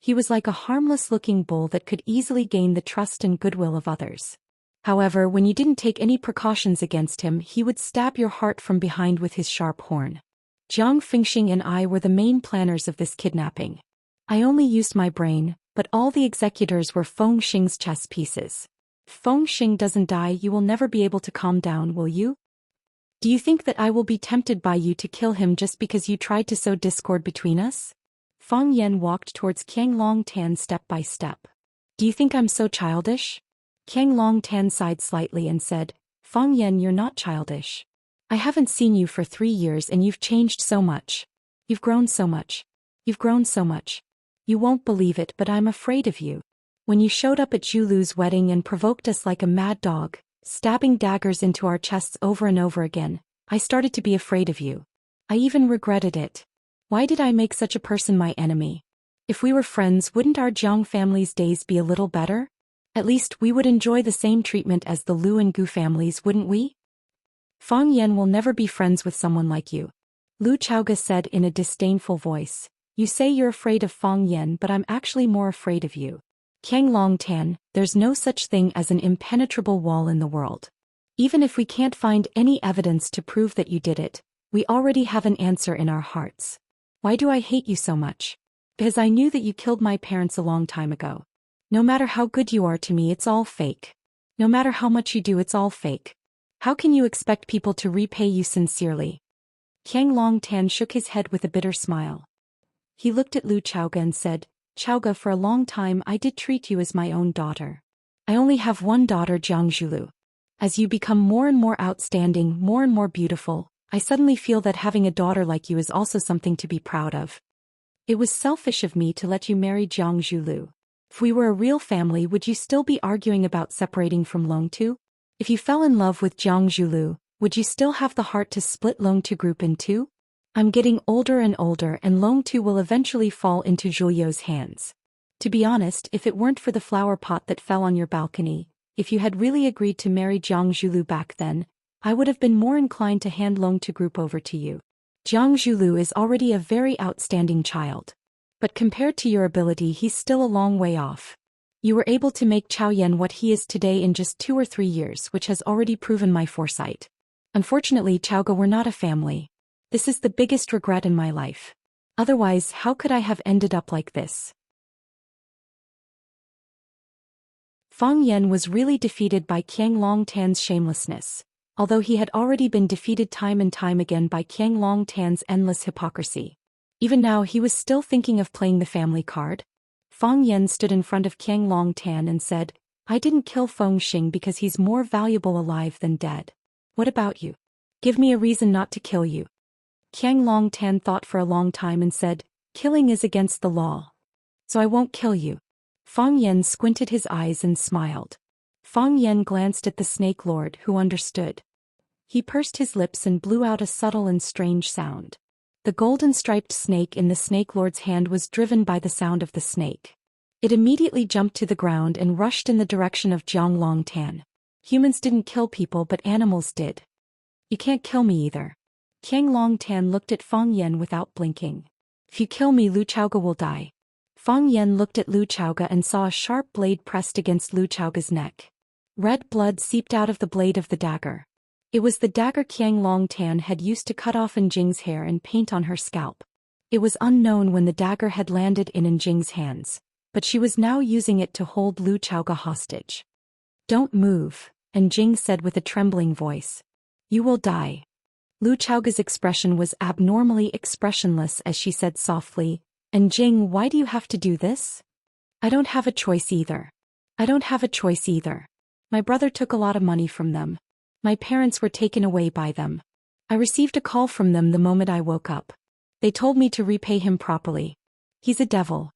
He was like a harmless-looking bull that could easily gain the trust and goodwill of others. However, when you didn't take any precautions against him, he would stab your heart from behind with his sharp horn. Jiang Fengxing and I were the main planners of this kidnapping. I only used my brain, but all the executors were Feng Xing's chess pieces. If Feng Xing doesn't die, you will never be able to calm down, will you? Do you think that I will be tempted by you to kill him just because you tried to sow discord between us? Feng Yan walked towards Qiang Longtan step by step. "Do you think I'm so childish?" Qiang Longtan sighed slightly and said, "Feng Yan, you're not childish. I haven't seen you for 3 years and you've changed so much. You've grown so much. You've grown so much. You won't believe it, but I'm afraid of you. When you showed up at Zhulu's wedding and provoked us like a mad dog, stabbing daggers into our chests over and over again, I started to be afraid of you. I even regretted it. Why did I make such a person my enemy? If we were friends, wouldn't our Jiang family's days be a little better? At least we would enjoy the same treatment as the Lu and Gu families, wouldn't we? Fang Yan will never be friends with someone like you. Lu Chaoga said in a disdainful voice. You say you're afraid of Fang Yan, but I'm actually more afraid of you. Qiang Long Tan, there's no such thing as an impenetrable wall in the world. Even if we can't find any evidence to prove that you did it, we already have an answer in our hearts. Why do I hate you so much? Because I knew that you killed my parents a long time ago. No matter how good you are to me, it's all fake. No matter how much you do, it's all fake. How can you expect people to repay you sincerely? Qiang Long Tan shook his head with a bitter smile. He looked at Lu Chaoga and said, Chaoga, for a long time I did treat you as my own daughter. I only have one daughter, Jiang Zhulu. As you become more and more outstanding, more and more beautiful, I suddenly feel that having a daughter like you is also something to be proud of. It was selfish of me to let you marry Jiang Zhulu. If we were a real family, would you still be arguing about separating from Longtu? If you fell in love with Jiang Zhulu, would you still have the heart to split Longtu group in two? I'm getting older and Longtu will eventually fall into Zhou Yu's hands. To be honest, if it weren't for the flower pot that fell on your balcony, if you had really agreed to marry Jiang Zhulu back then, I would have been more inclined to hand Longtu group over to you. Jiang Zhulu is already a very outstanding child. But compared to your ability, he's still a long way off. You were able to make Chao Yan what he is today in just 2 or 3 years, which has already proven my foresight. Unfortunately, Chaoga, we're not a family. This is the biggest regret in my life. Otherwise, how could I have ended up like this? Fang Yan was really defeated by Qiang Long Tan's shamelessness, although he had already been defeated time and time again by Qiang Long Tan's endless hypocrisy. Even now he was still thinking of playing the family card. Fang Yan stood in front of Qiang Long Tan and said, I didn't kill Feng Xing because he's more valuable alive than dead. What about you? Give me a reason not to kill you. Qiang Long Tan thought for a long time and said, killing is against the law. So I won't kill you. Fang Yan squinted his eyes and smiled. Fang Yan glanced at the Snake Lord, who understood. He pursed his lips and blew out a subtle and strange sound. The golden-striped snake in the Snake Lord's hand was driven by the sound of the snake. It immediately jumped to the ground and rushed in the direction of Jiang Long Tan. Humans didn't kill people, but animals did. You can't kill me either. Qiang Long Tan looked at Fang Yan without blinking. If you kill me, Lu Chaoga will die. Fang Yan looked at Lu Chaoga and saw a sharp blade pressed against Lu Chaoga's neck. Red blood seeped out of the blade of the dagger. It was the dagger Qiang Long Tan had used to cut off Njing's hair and paint on her scalp. It was unknown when the dagger had landed in Njing's hands, but she was now using it to hold Lu Chaoga hostage. Don't move, Njing said with a trembling voice. You will die. Lu Chaoga's expression was abnormally expressionless as she said softly, Njing, why do you have to do this? I don't have a choice either. I don't have a choice either. My brother took a lot of money from them. My parents were taken away by them. I received a call from them the moment I woke up. They told me to repay him properly. He's a devil.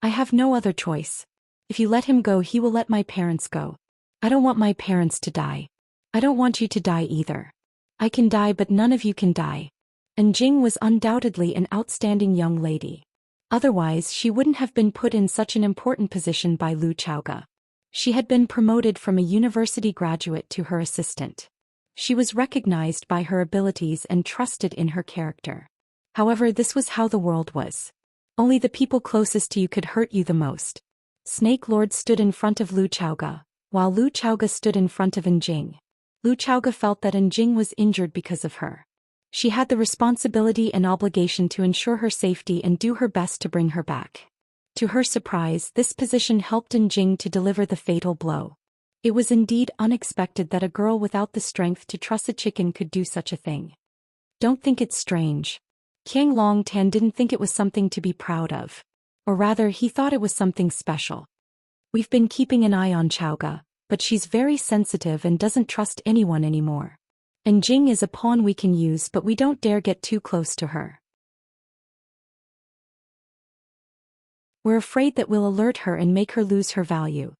I have no other choice. If you let him go, he will let my parents go. I don't want my parents to die. I don't want you to die either. I can die, but none of you can die. And Jing was undoubtedly an outstanding young lady. Otherwise, she wouldn't have been put in such an important position by Lu Chaoga. She had been promoted from a university graduate to her assistant. She was recognized by her abilities and trusted in her character. However, this was how the world was. Only the people closest to you could hurt you the most. Snake Lord stood in front of Lu Chaoga, while Lu Chaoga stood in front of Njing. Lu Chaoga felt that Njing was injured because of her. She had the responsibility and obligation to ensure her safety and do her best to bring her back. To her surprise, this position helped Njing to deliver the fatal blow. It was indeed unexpected that a girl without the strength to truss a chicken could do such a thing. Don't think it's strange. Qiang Long Tan didn't think it was something to be proud of. Or rather, he thought it was something special. We've been keeping an eye on Chaoga, but she's very sensitive and doesn't trust anyone anymore. And Jing is a pawn we can use, but we don't dare get too close to her. We're afraid that we'll alert her and make her lose her value.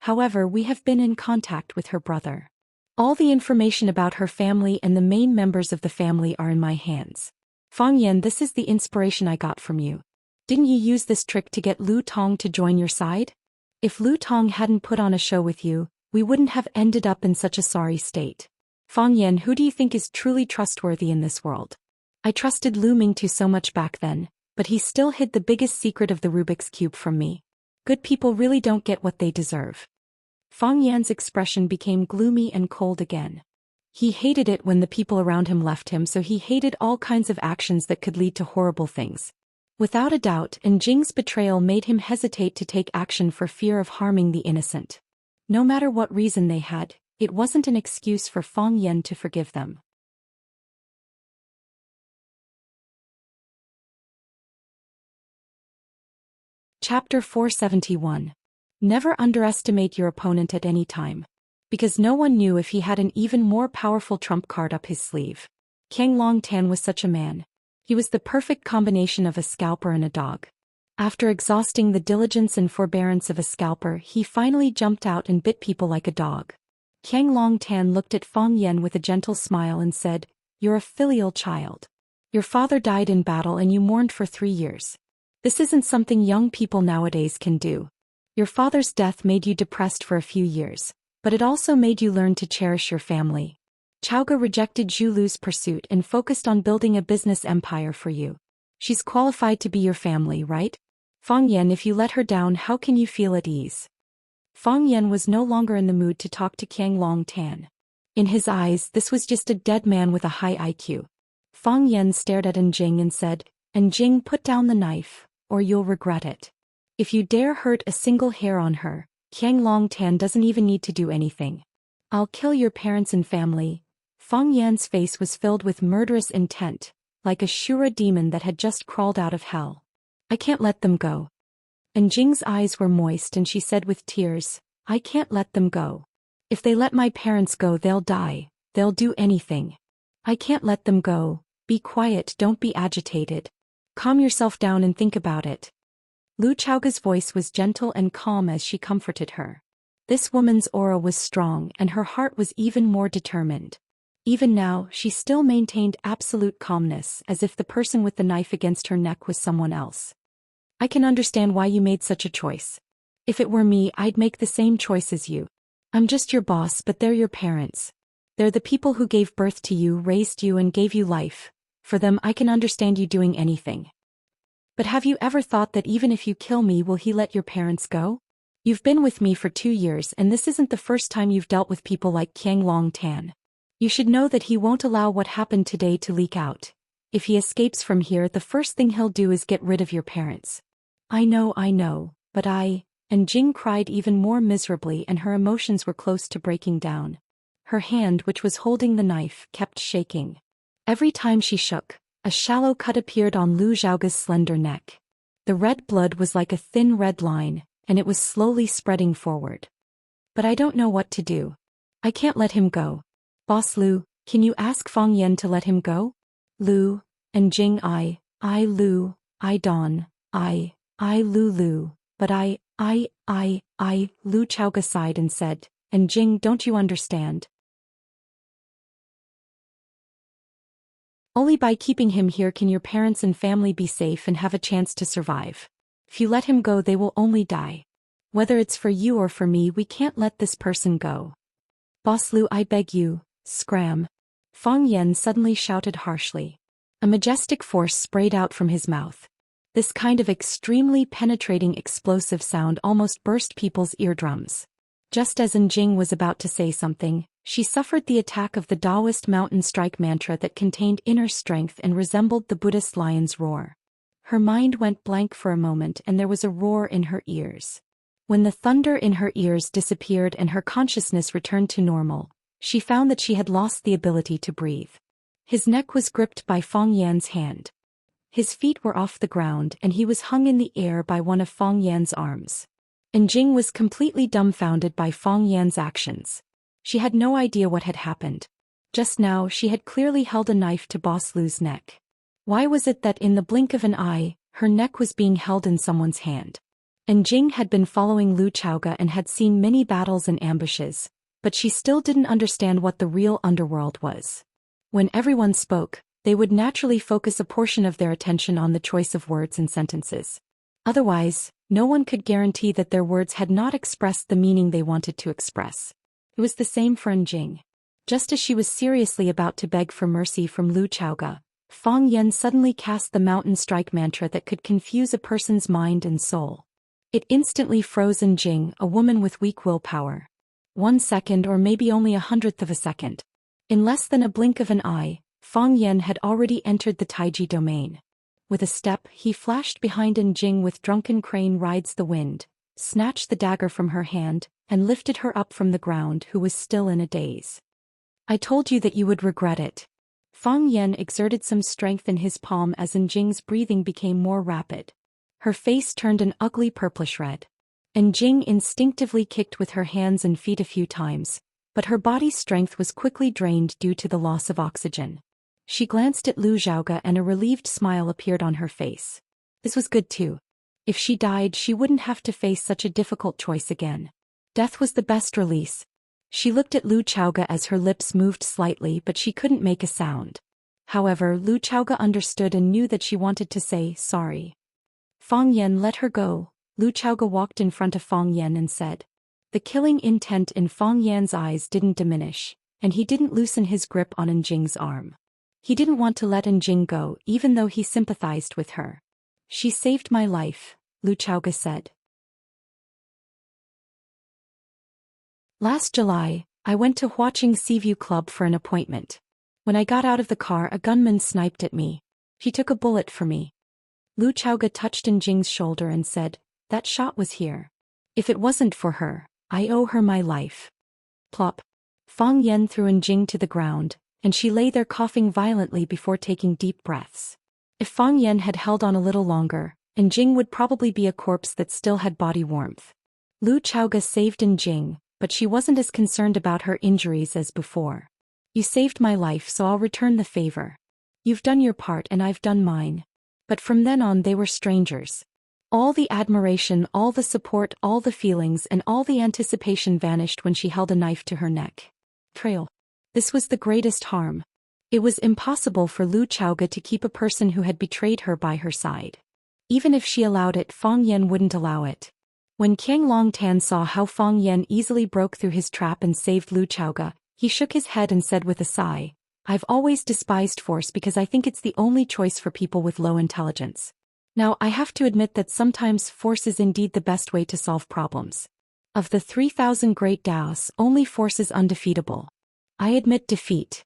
However, we have been in contact with her brother. All the information about her family and the main members of the family are in my hands. Fang Yan, this is the inspiration I got from you. Didn't you use this trick to get Lu Tong to join your side? If Lu Tong hadn't put on a show with you, we wouldn't have ended up in such a sorry state. Fang Yan, who do you think is truly trustworthy in this world? I trusted Lu Mingtu so much back then, but he still hid the biggest secret of the Rubik's Cube from me. Good people really don't get what they deserve. Fang Yan's expression became gloomy and cold again. He hated it when the people around him left him, so he hated all kinds of actions that could lead to horrible things. Without a doubt, Jing's betrayal made him hesitate to take action for fear of harming the innocent. No matter what reason they had, it wasn't an excuse for Fang Yan to forgive them. Chapter 471. Never underestimate your opponent at any time. Because no one knew if he had an even more powerful trump card up his sleeve. Qiang Longtan was such a man. He was the perfect combination of a scalper and a dog. After exhausting the diligence and forbearance of a scalper, he finally jumped out and bit people like a dog. Qiang Longtan looked at Fang Yan with a gentle smile and said, "You're a filial child. Your father died in battle and you mourned for 3 years. This isn't something young people nowadays can do. Your father's death made you depressed for a few years, but it also made you learn to cherish your family. Chowga rejected Zhu Lu's pursuit and focused on building a business empire for you. She's qualified to be your family, right? Fang Yan, if you let her down, how can you feel at ease?" Fang Yan was no longer in the mood to talk to Qiang Longtan. In his eyes, this was just a dead man with a high IQ. Fang Yan stared at Jing and said, "Jing, put down the knife, or you'll regret it. If you dare hurt a single hair on her, Qiang Longtan doesn't even need to do anything. I'll kill your parents and family." Fang Yan's face was filled with murderous intent, like a Shura demon that had just crawled out of hell. "I can't let them go." Jing's eyes were moist and she said with tears, "I can't let them go. If they let my parents go, they'll die, they'll do anything. I can't let them go. Be quiet, don't be agitated. Calm yourself down and think about it." Lu Chaoga's voice was gentle and calm as she comforted her. This woman's aura was strong and her heart was even more determined. Even now, she still maintained absolute calmness, as if the person with the knife against her neck was someone else. "I can understand why you made such a choice. If it were me, I'd make the same choice as you. I'm just your boss, but they're your parents. They're the people who gave birth to you, raised you, and gave you life. For them, I can understand you doing anything. But have you ever thought that even if you kill me, will he let your parents go? You've been with me for 2 years, and this isn't the first time you've dealt with people like Qiang Longtan. You should know that he won't allow what happened today to leak out. If he escapes from here, the first thing he'll do is get rid of your parents." I know, but And Jing cried even more miserably and her emotions were close to breaking down. Her hand, which was holding the knife, kept shaking. Every time she shook, a shallow cut appeared on Lu Zhaoga's slender neck. The red blood was like a thin red line, and it was slowly spreading forward. "But I don't know what to do. I can't let him go. Boss Lu, can you ask Fang Yan to let him go?" Lu, and Jing, Lu, Don, Lu, but Lu Chaoga sighed and said, "And Jing, don't you understand? Only by keeping him here can your parents and family be safe and have a chance to survive. If you let him go, they will only die. Whether it's for you or for me, we can't let this person go. Boss Lu, I beg you, scram." Fang Yan suddenly shouted harshly. A majestic force sprayed out from his mouth. This kind of extremely penetrating explosive sound almost burst people's eardrums. Just as Jing was about to say something, she suffered the attack of the Daoist mountain strike mantra that contained inner strength and resembled the Buddhist lion's roar. Her mind went blank for a moment and there was a roar in her ears. When the thunder in her ears disappeared and her consciousness returned to normal, she found that she had lost the ability to breathe. His neck was gripped by Fang Yan's hand. His feet were off the ground and he was hung in the air by one of Fang Yan's arms. Jing was completely dumbfounded by Fang Yan's actions. She had no idea what had happened. Just now she had clearly held a knife to Boss Lu's neck. Why was it that in the blink of an eye, her neck was being held in someone's hand? Jing had been following Lu Chaoga and had seen many battles and ambushes, but she still didn't understand what the real underworld was. When everyone spoke, they would naturally focus a portion of their attention on the choice of words and sentences. Otherwise, no one could guarantee that their words had not expressed the meaning they wanted to express. It was the same for Jing. Just as she was seriously about to beg for mercy from Lu Chaoga, Fang Yan suddenly cast the mountain strike mantra that could confuse a person's mind and soul. It instantly froze Jing, a woman with weak willpower. 1 second or maybe only 1/100th of a second. In less than a blink of an eye, Fang Yan had already entered the Taiji domain. With a step, he flashed behind Jing with drunken crane rides the wind, snatched the dagger from her hand, and lifted her up from the ground, who was still in a daze. I told you that you would regret it. Fang Yan exerted some strength in his palm as Jing's breathing became more rapid. Her face turned an ugly purplish red. Jing instinctively kicked with her hands and feet a few times, but her body's strength was quickly drained due to the loss of oxygen. She glanced at Lu Xiaoga and a relieved smile appeared on her face. This was good too. If she died, she wouldn't have to face such a difficult choice again. Death was the best release. She looked at Lu Xiaoga as her lips moved slightly, but she couldn't make a sound. However, Lu Xiaoga understood and knew that she wanted to say sorry. Fang Yan let her go. Lu Xiaoga walked in front of Fang Yan and said. The killing intent in Fang Yan's eyes didn't diminish, and he didn't loosen his grip on Jing's arm. He didn't want to let Jing go, even though he sympathized with her. She saved my life, Lu Xiaoga said. Last July, I went to Huaqing Seaview Club for an appointment. When I got out of the car, a gunman sniped at me. He took a bullet for me. Lu Xiaoga touched Jing's shoulder and said, that shot was here. If it wasn't for her, I owe her my life. Plop. Fang Yan threw Jing to the ground, and she lay there coughing violently before taking deep breaths. If Fang Yan had held on a little longer, Jing would probably be a corpse that still had body warmth. Lu Xiaoga saved Jing, but she wasn't as concerned about her injuries as before. You saved my life, so I'll return the favor. You've done your part and I've done mine. But from then on they were strangers. All the admiration, all the support, all the feelings and all the anticipation vanished when she held a knife to her neck. Trail. This was the greatest harm. It was impossible for Lu Xiaoga to keep a person who had betrayed her by her side. Even if she allowed it, Fang Yan wouldn't allow it. When Qiang Longtan saw how Fang Yan easily broke through his trap and saved Lu Xiaoga, he shook his head and said with a sigh, I've always despised force because I think it's the only choice for people with low intelligence. Now I have to admit that sometimes force is indeed the best way to solve problems. Of the 3,000 great Daoists, only force is undefeatable. I admit defeat.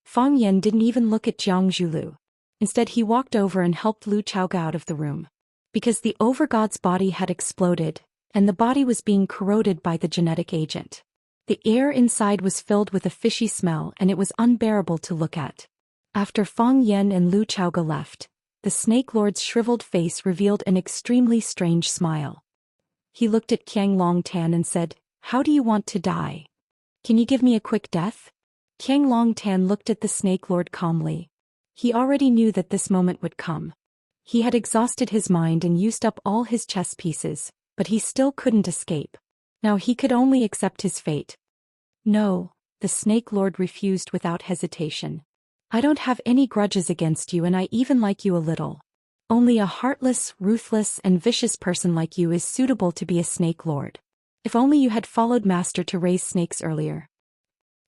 Fang Yan didn't even look at Jiang Zhulu. Instead he walked over and helped Lu Xiaoga out of the room. Because the overgod's body had exploded, and the body was being corroded by the genetic agent. The air inside was filled with a fishy smell and it was unbearable to look at. After Fang Yan and Lu Xiaoga left, the Snake Lord's shriveled face revealed an extremely strange smile. He looked at Qiang Longtan and said, How do you want to die? Can you give me a quick death? Qiang Longtan looked at the Snake Lord calmly. He already knew that this moment would come. He had exhausted his mind and used up all his chess pieces, but he still couldn't escape. Now he could only accept his fate. No, the Snake Lord refused without hesitation. I don't have any grudges against you and I even like you a little. Only a heartless, ruthless and vicious person like you is suitable to be a Snake Lord. If only you had followed Master to raise snakes earlier.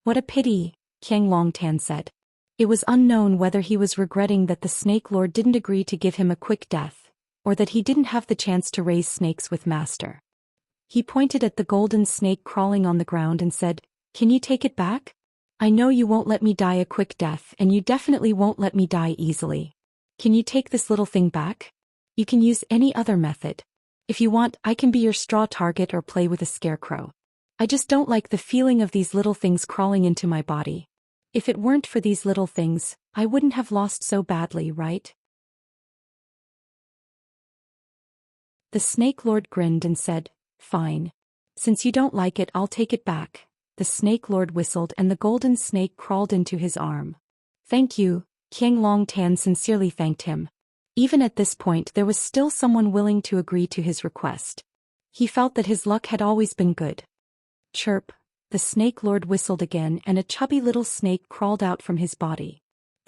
What a pity, Qiang Longtan said. It was unknown whether he was regretting that the Snake Lord didn't agree to give him a quick death, or that he didn't have the chance to raise snakes with Master. He pointed at the golden snake crawling on the ground and said, Can you take it back? I know you won't let me die a quick death and you definitely won't let me die easily. Can you take this little thing back? You can use any other method. If you want, I can be your straw target or play with a scarecrow. I just don't like the feeling of these little things crawling into my body. If it weren't for these little things, I wouldn't have lost so badly, right? The Snake Lord grinned and said, Fine. Since you don't like it, I'll take it back. The Snake Lord whistled and the golden snake crawled into his arm. Thank you, Qiang Longtan sincerely thanked him. Even at this point there was still someone willing to agree to his request. He felt that his luck had always been good. Chirp, the Snake Lord whistled again and a chubby little snake crawled out from his body.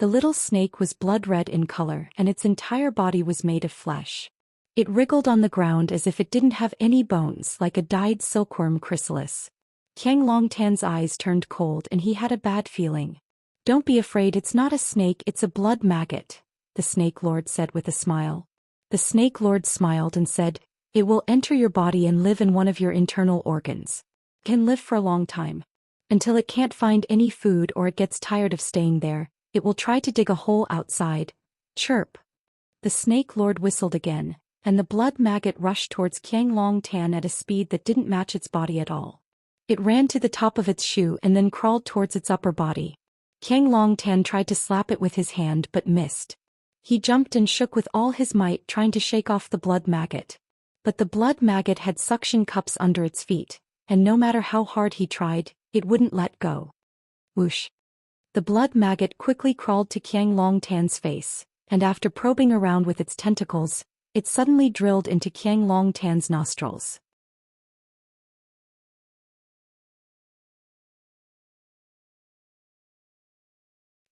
The little snake was blood-red in color and its entire body was made of flesh. It wriggled on the ground as if it didn't have any bones, like a dyed silkworm chrysalis. Qiang Longtan's eyes turned cold and he had a bad feeling. "Don't be afraid, it's not a snake, it's a blood maggot," the Snake Lord said with a smile. The Snake Lord smiled and said, "It will enter your body and live in one of your internal organs. It can live for a long time. Until it can't find any food or it gets tired of staying there, it will try to dig a hole outside." Chirp. The Snake Lord whistled again, and the blood maggot rushed towards Qiang Longtan at a speed that didn't match its body at all. It ran to the top of its shoe and then crawled towards its upper body. Qiang Longtan tried to slap it with his hand but missed. He jumped and shook with all his might trying to shake off the blood maggot. But the blood maggot had suction cups under its feet, and no matter how hard he tried, it wouldn't let go. Whoosh. The blood maggot quickly crawled to Qiang Longtan's face, and after probing around with its tentacles, it suddenly drilled into Qiang Longtan's nostrils.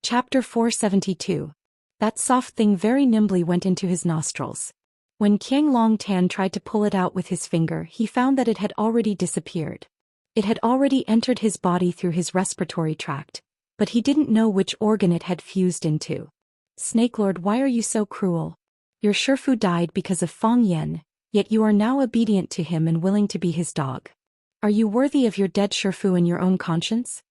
Chapter 472. That soft thing very nimbly went into his nostrils. When Qiang Longtan tried to pull it out with his finger, he found that it had already disappeared. It had already entered his body through his respiratory tract, but he didn't know which organ it had fused into. "Snake Lord, why are you so cruel? Your Shifu died because of Fang Yan, yet you are now obedient to him and willing to be his dog. Are you worthy of your dead Shifu in your own conscience?"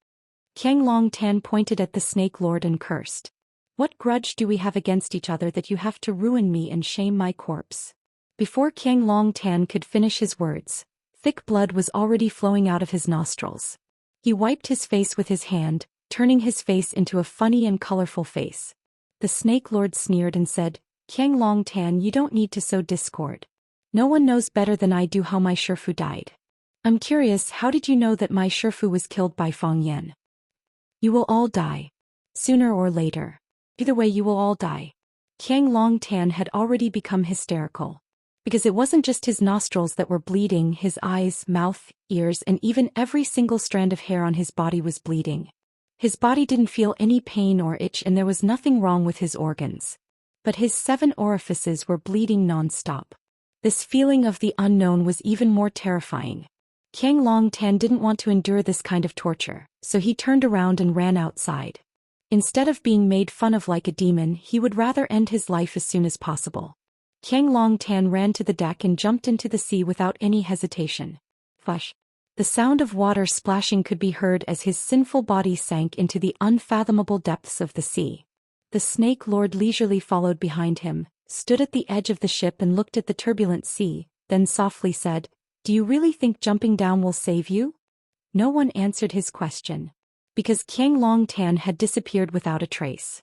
Qiang Longtan pointed at the Snake Lord and cursed. "What grudge do we have against each other that you have to ruin me and shame my corpse?" Before Qiang Longtan could finish his words, thick blood was already flowing out of his nostrils. He wiped his face with his hand, turning his face into a funny and colorful face. The Snake Lord sneered and said, "Qiang Longtan, you don't need to sow discord. No one knows better than I do how my Shifu died. I'm curious, how did you know that my Shifu was killed by Fang Yan? You will all die. Sooner or later. Either way, you will all die." Qiang Longtan had already become hysterical. Because it wasn't just his nostrils that were bleeding, his eyes, mouth, ears, and even every single strand of hair on his body was bleeding. His body didn't feel any pain or itch and there was nothing wrong with his organs. But his 7 orifices were bleeding non-stop. This feeling of the unknown was even more terrifying. Qiang Longtan didn't want to endure this kind of torture, so he turned around and ran outside. Instead of being made fun of like a demon, he would rather end his life as soon as possible. Qiang Longtan ran to the deck and jumped into the sea without any hesitation. Flush. The sound of water splashing could be heard as his sinful body sank into the unfathomable depths of the sea. The Snake Lord leisurely followed behind him, stood at the edge of the ship and looked at the turbulent sea, then softly said, "Do you really think jumping down will save you?" No one answered his question. Because Qiang Longtan had disappeared without a trace.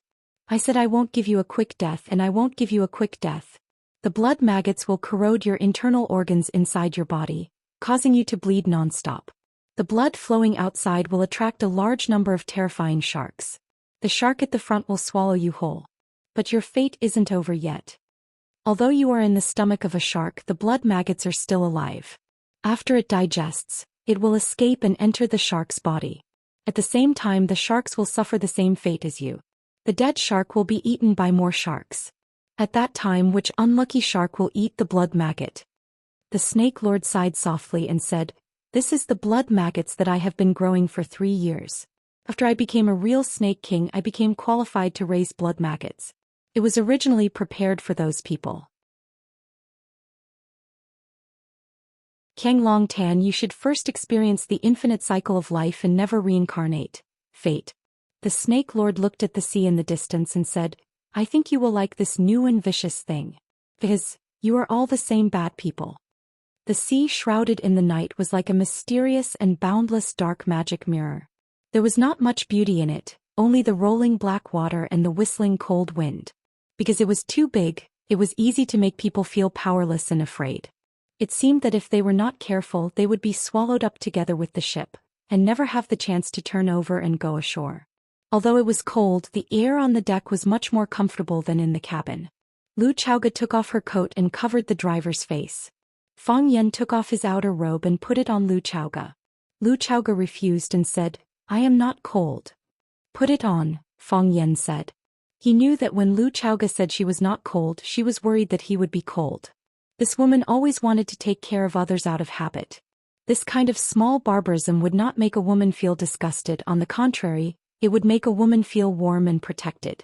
"I said I won't give you a quick death and I won't give you a quick death. The blood maggots will corrode your internal organs inside your body, causing you to bleed non-stop. The blood flowing outside will attract a large number of terrifying sharks. The shark at the front will swallow you whole. But your fate isn't over yet. Although you are in the stomach of a shark, the blood maggots are still alive. After it digests, it will escape and enter the shark's body. At the same time, the sharks will suffer the same fate as you. The dead shark will be eaten by more sharks. At that time, which unlucky shark will eat the blood maggot?" The Snake Lord sighed softly and said, "This is the blood maggots that I have been growing for 3 years. After I became a real snake king, I became qualified to raise blood maggots. It was originally prepared for those people. Qiang Longtan, you should first experience the infinite cycle of life and never reincarnate. Fate." The Snake Lord looked at the sea in the distance and said, "I think you will like this new and vicious thing. Because you are all the same bad people." The sea shrouded in the night was like a mysterious and boundless dark magic mirror. There was not much beauty in it, only the rolling black water and the whistling cold wind. Because it was too big, it was easy to make people feel powerless and afraid. It seemed that if they were not careful, they would be swallowed up together with the ship, and never have the chance to turn over and go ashore. Although it was cold, the air on the deck was much more comfortable than in the cabin. Lu Chaoga took off her coat and covered the driver's face. Fang Yan took off his outer robe and put it on Lu Chaoga. Lu Chaoga refused and said, "I am not cold." "Put it on," Fang Yan said. He knew that when Lu Chaoga said she was not cold, she was worried that he would be cold. This woman always wanted to take care of others out of habit. This kind of small barbarism would not make a woman feel disgusted. On the contrary, it would make a woman feel warm and protected.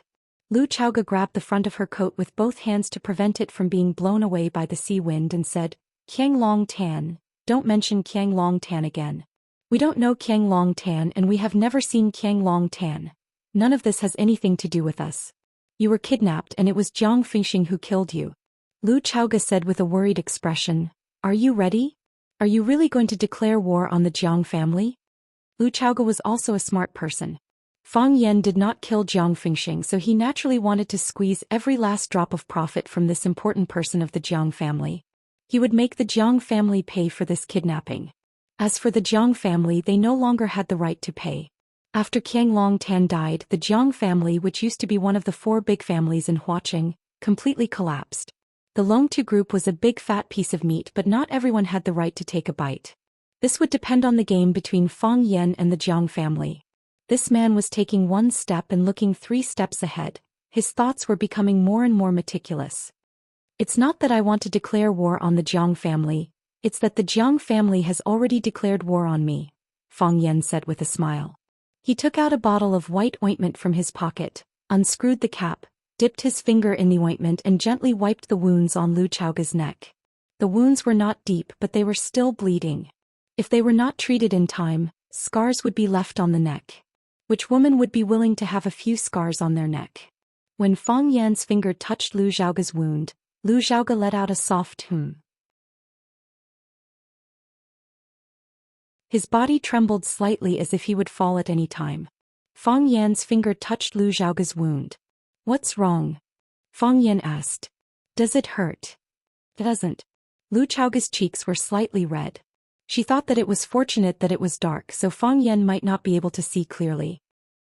Lu Chaoga grabbed the front of her coat with both hands to prevent it from being blown away by the sea wind and said, "Qiang Long Tan, don't mention Qiang Long Tan again. We don't know Qiang Long Tan and we have never seen Qiang Long Tan. None of this has anything to do with us. You were kidnapped and it was Jiang Fengxing who killed you." Lu Chaoga said with a worried expression, "Are you ready? Are you really going to declare war on the Jiang family?" Lu Chaoga was also a smart person. Fang Yan did not kill Jiang Fengxing, so he naturally wanted to squeeze every last drop of profit from this important person of the Jiang family. He would make the Jiang family pay for this kidnapping. As for the Jiang family, they no longer had the right to pay. After Qiang Long Tan died, the Jiang family, which used to be one of the 4 big families in Huaqing, completely collapsed. The Longtu group was a big fat piece of meat, but not everyone had the right to take a bite. This would depend on the game between Fang Yan and the Jiang family. This man was taking 1 step and looking 3 steps ahead. His thoughts were becoming more and more meticulous. "It's not that I want to declare war on the Jiang family, it's that the Jiang family has already declared war on me," Fang Yan said with a smile. He took out a bottle of white ointment from his pocket, unscrewed the cap, dipped his finger in the ointment and gently wiped the wounds on Lu Chaoga's neck. The wounds were not deep, but they were still bleeding. If they were not treated in time, scars would be left on the neck. Which woman would be willing to have a few scars on their neck? When Fang Yan's finger touched Lu Xiaoga's wound, Lu Xiaoga let out a soft "hmm." His body trembled slightly as if he would fall at any time. Fang Yan's finger touched Lu Xiaoga's wound. "What's wrong?" Fang Yan asked. "Does it hurt?" "It doesn't." Lu Chaoga's cheeks were slightly red. She thought that it was fortunate that it was dark, so Fang Yan might not be able to see clearly.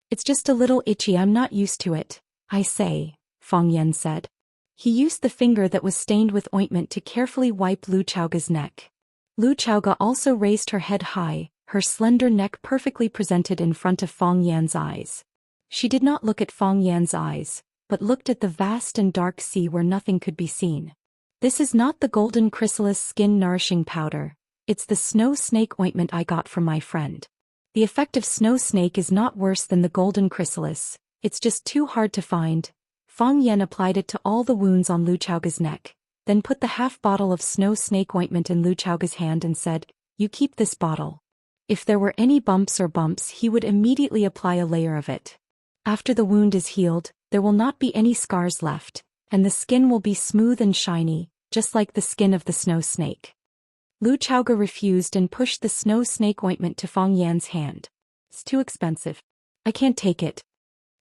"It's just a little itchy, I'm not used to it, I say," Fang Yan said. He used the finger that was stained with ointment to carefully wipe Lu Chaoga's neck. Lu Chaoga also raised her head high, her slender neck perfectly presented in front of Fang Yan's eyes. She did not look at Fang Yan's eyes, but looked at the vast and dark sea where nothing could be seen. "This is not the golden chrysalis skin nourishing powder, it's the snow snake ointment I got from my friend. The effect of snow snake is not worse than the golden chrysalis, it's just too hard to find." Fang Yan applied it to all the wounds on Lu Chaoga's neck, then put the half bottle of snow snake ointment in Lu Chaoga's hand and said, "You keep this bottle. If there were any bumps, he would immediately apply a layer of it. After the wound is healed, there will not be any scars left, and the skin will be smooth and shiny, just like the skin of the snow snake." Lu Chaoga refused and pushed the snow snake ointment to Fang Yan's hand. "It's too expensive. I can't take it."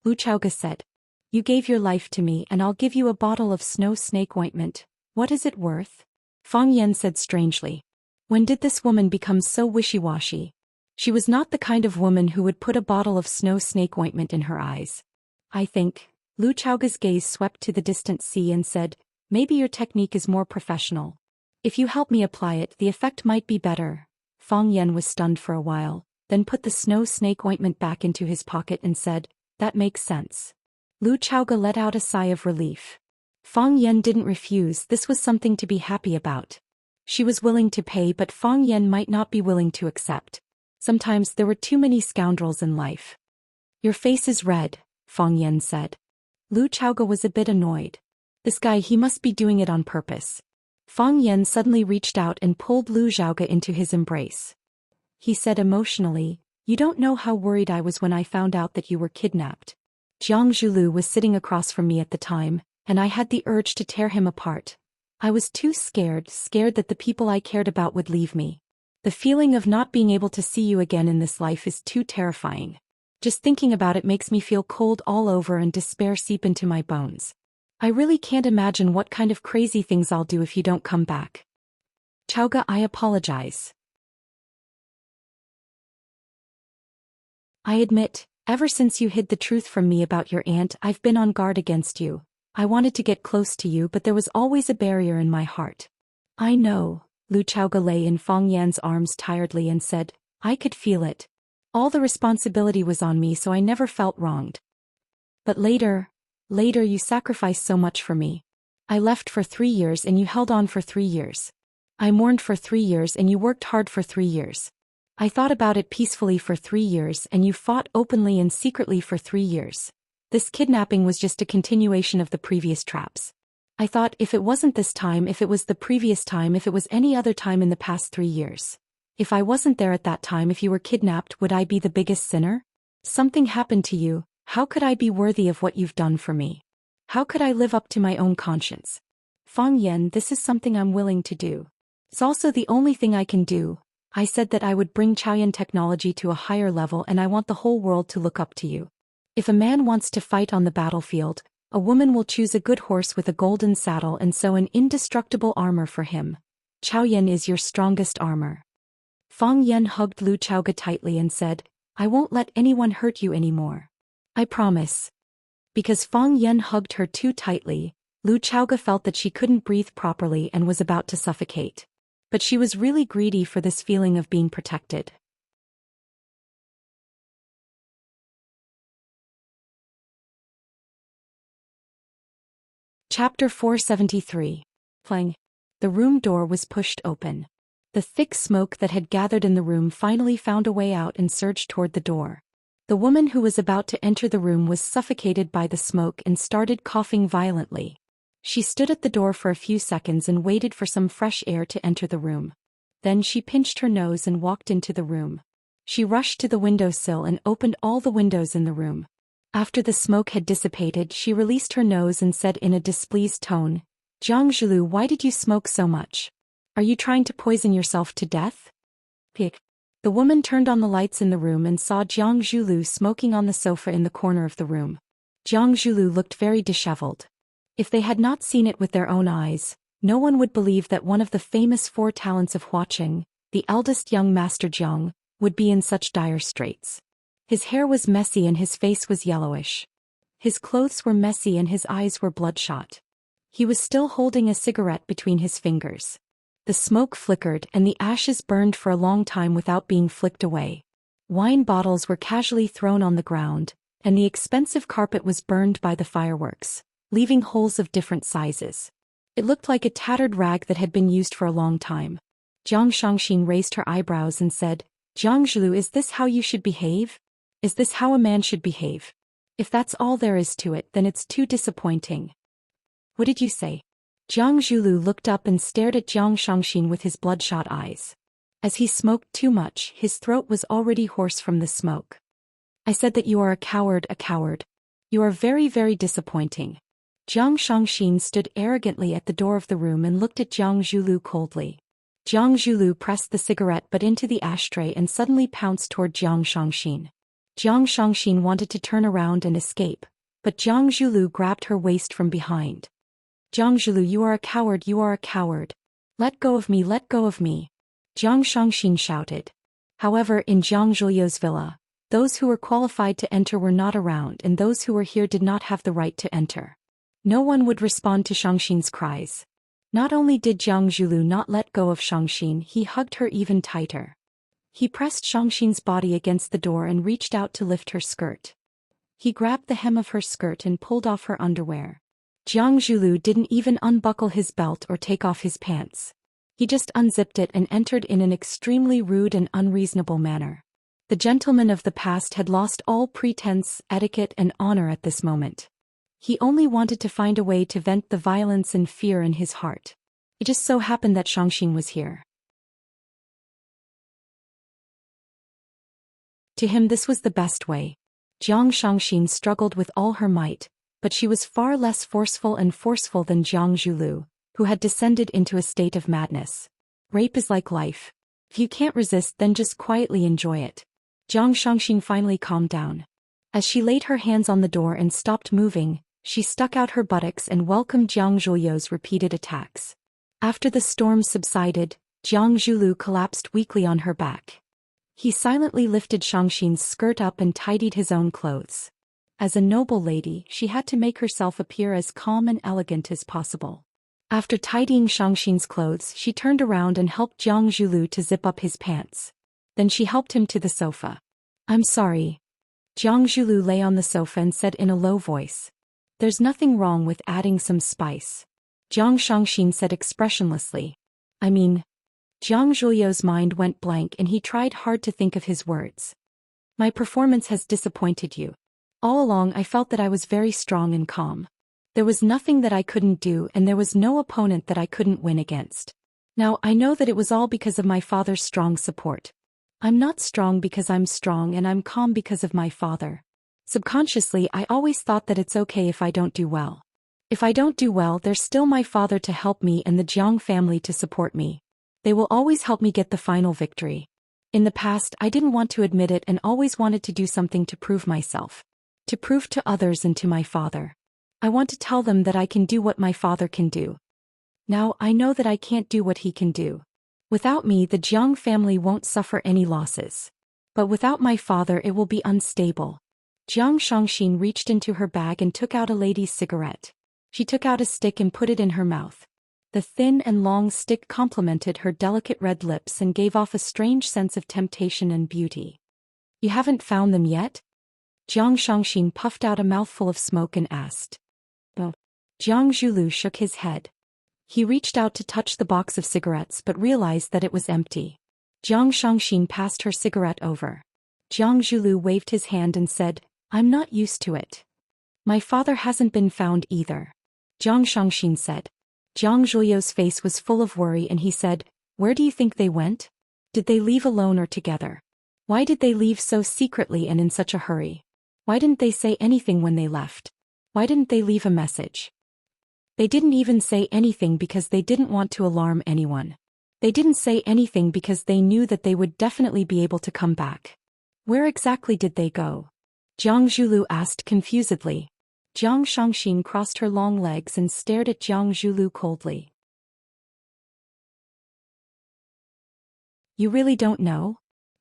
Lu Chaoga said. "You gave your life to me and I'll give you a bottle of snow snake ointment. What is it worth?" Fang Yan said strangely. When did this woman become so wishy-washy? She was not the kind of woman who would put a bottle of snow snake ointment in her eyes. "I think," Lu Chaoga's gaze swept to the distant sea and said, "maybe your technique is more professional. If you help me apply it, the effect might be better." Fang Yan was stunned for a while, then put the snow snake ointment back into his pocket and said, "That makes sense." Lu Chaoga let out a sigh of relief. Fang Yan didn't refuse, this was something to be happy about. She was willing to pay, but Fang Yan might not be willing to accept. Sometimes there were too many scoundrels in life. "Your face is red," Fang Yan said. Lu Chaoga was a bit annoyed. This guy, he must be doing it on purpose. Fang Yan suddenly reached out and pulled Lu Xiaoga into his embrace. He said emotionally, "You don't know how worried I was when I found out that you were kidnapped. Jiang Zhulu was sitting across from me at the time, and I had the urge to tear him apart. I was too scared that the people I cared about would leave me. The feeling of not being able to see you again in this life is too terrifying. Just thinking about it makes me feel cold all over and despair seep into my bones. I really can't imagine what kind of crazy things I'll do if you don't come back. Chaoga, I apologize. I admit, ever since you hid the truth from me about your aunt, I've been on guard against you. I wanted to get close to you, but there was always a barrier in my heart." "I know." Lu Chaoga lay in Fang Yan's arms tiredly and said, "I could feel it. All the responsibility was on me, so I never felt wronged. But later, Later you sacrificed so much for me. I left for 3 years and you held on for 3 years. I mourned for 3 years and you worked hard for 3 years. I thought about it peacefully for 3 years and you fought openly and secretly for 3 years. This kidnapping was just a continuation of the previous traps. I thought if it wasn't this time, if it was the previous time, if it was any other time in the past 3 years. If I wasn't there at that time, if you were kidnapped, would I be the biggest sinner? Something happened to you. How could I be worthy of what you've done for me? How could I live up to my own conscience? Fang Yan, this is something I'm willing to do. It's also the only thing I can do. I said that I would bring Chaoyan technology to a higher level and I want the whole world to look up to you. If a man wants to fight on the battlefield, a woman will choose a good horse with a golden saddle and sew an indestructible armor for him. Chaoyan is your strongest armor. Fang Yan hugged Lu Chaoga tightly and said, I won't let anyone hurt you anymore. I promise. Because Fang Yan hugged her too tightly, Lu Chaoga felt that she couldn't breathe properly and was about to suffocate. But she was really greedy for this feeling of being protected. Chapter 473. Clang. The room door was pushed open. The thick smoke that had gathered in the room finally found a way out and surged toward the door. The woman who was about to enter the room was suffocated by the smoke and started coughing violently. She stood at the door for a few seconds and waited for some fresh air to enter the room. Then she pinched her nose and walked into the room. She rushed to the windowsill and opened all the windows in the room. After the smoke had dissipated, she released her nose and said in a displeased tone, Jiang Zhilu, why did you smoke so much? Are you trying to poison yourself to death? Pick. The woman turned on the lights in the room and saw Jiang Zhilu smoking on the sofa in the corner of the room. Jiang Zhilu looked very disheveled. If they had not seen it with their own eyes, no one would believe that one of the famous 4 talents of Huaqing, the eldest young master Jiang, would be in such dire straits. His hair was messy and his face was yellowish. His clothes were messy and his eyes were bloodshot. He was still holding a cigarette between his fingers. The smoke flickered and the ashes burned for a long time without being flicked away. Wine bottles were casually thrown on the ground, and the expensive carpet was burned by the fireworks, leaving holes of different sizes. It looked like a tattered rag that had been used for a long time. Jiang Xianxia raised her eyebrows and said, Jiang Zhilu, is this how you should behave? Is this how a man should behave? If that's all there is to it, then it's too disappointing. What did you say? Jiang Zhilu looked up and stared at Jiang Xianxia with his bloodshot eyes. As he smoked too much, his throat was already hoarse from the smoke. I said that you are a coward, a coward. You are very, very disappointing. Jiang Xianxia stood arrogantly at the door of the room and looked at Jiang Zhilu coldly. Jiang Zhilu pressed the cigarette butt into the ashtray and suddenly pounced toward Jiang Xianxia. Jiang Xianxia wanted to turn around and escape, but Jiang Zhilu grabbed her waist from behind. Jiang Zhilu, you are a coward, you are a coward. Let go of me, let go of me. Jiang Xianxia shouted. However, in Jiang Zhulyo's villa, those who were qualified to enter were not around and those who were here did not have the right to enter. No one would respond to Xianxia's cries. Not only did Jiang Zhilu not let go of Xianxia, he hugged her even tighter. He pressed Xianxia's body against the door and reached out to lift her skirt. He grabbed the hem of her skirt and pulled off her underwear. Jiang Zhilu didn't even unbuckle his belt or take off his pants. He just unzipped it and entered in an extremely rude and unreasonable manner. The gentleman of the past had lost all pretense, etiquette and honor at this moment. He only wanted to find a way to vent the violence and fear in his heart. It just so happened that Xianxia was here. To him this was the best way. Jiang Xianxia struggled with all her might, but she was far less forceful than Jiang Zhilu, who had descended into a state of madness. Rape is like life. If you can't resist, then just quietly enjoy it. Jiang Xianxia finally calmed down. As she laid her hands on the door and stopped moving, she stuck out her buttocks and welcomed Jiang Zhulyo's repeated attacks. After the storm subsided, Jiang Zhilu collapsed weakly on her back. He silently lifted Xianxia's skirt up and tidied his own clothes. As a noble lady, she had to make herself appear as calm and elegant as possible. After tidying Xianxia's clothes, she turned around and helped Jiang Zhilu to zip up his pants. Then she helped him to the sofa. I'm sorry. Jiang Zhilu lay on the sofa and said in a low voice. There's nothing wrong with adding some spice. Jiang Xianxin said expressionlessly. I mean. Jiang Zhuo's mind went blank and he tried hard to think of his words. My performance has disappointed you. All along I felt that I was very strong and calm. There was nothing that I couldn't do and there was no opponent that I couldn't win against. Now I know that it was all because of my father's strong support. I'm not strong because I'm strong and I'm calm because of my father. Subconsciously I always thought that it's okay if I don't do well. If I don't do well, there's still my father to help me and the Jiang family to support me. They will always help me get the final victory. In the past I didn't want to admit it and always wanted to do something to prove myself. To prove to others and to my father. I want to tell them that I can do what my father can do. Now I know that I can't do what he can do. Without me the Jiang family won't suffer any losses. But without my father it will be unstable. Jiang Xianxin reached into her bag and took out a lady's cigarette. She took out a stick and put it in her mouth. The thin and long stick complemented her delicate red lips and gave off a strange sense of temptation and beauty. You haven't found them yet? Jiang Xianxin puffed out a mouthful of smoke and asked. Oh. Jiang Zhulu shook his head. He reached out to touch the box of cigarettes but realized that it was empty. Jiang Xianxin passed her cigarette over. Jiang Zhulu waved his hand and said, I'm not used to it. My father hasn't been found either. Jiang Xianxin said. Jiang Zhuo's face was full of worry and he said, Where do you think they went? Did they leave alone or together? Why did they leave so secretly and in such a hurry? Why didn't they say anything when they left? Why didn't they leave a message? They didn't even say anything because they didn't want to alarm anyone. They didn't say anything because they knew that they would definitely be able to come back. Where exactly did they go? Jiang Zhulu asked confusedly. Jiang Xianxin crossed her long legs and stared at Jiang Zhulu coldly. You really don't know?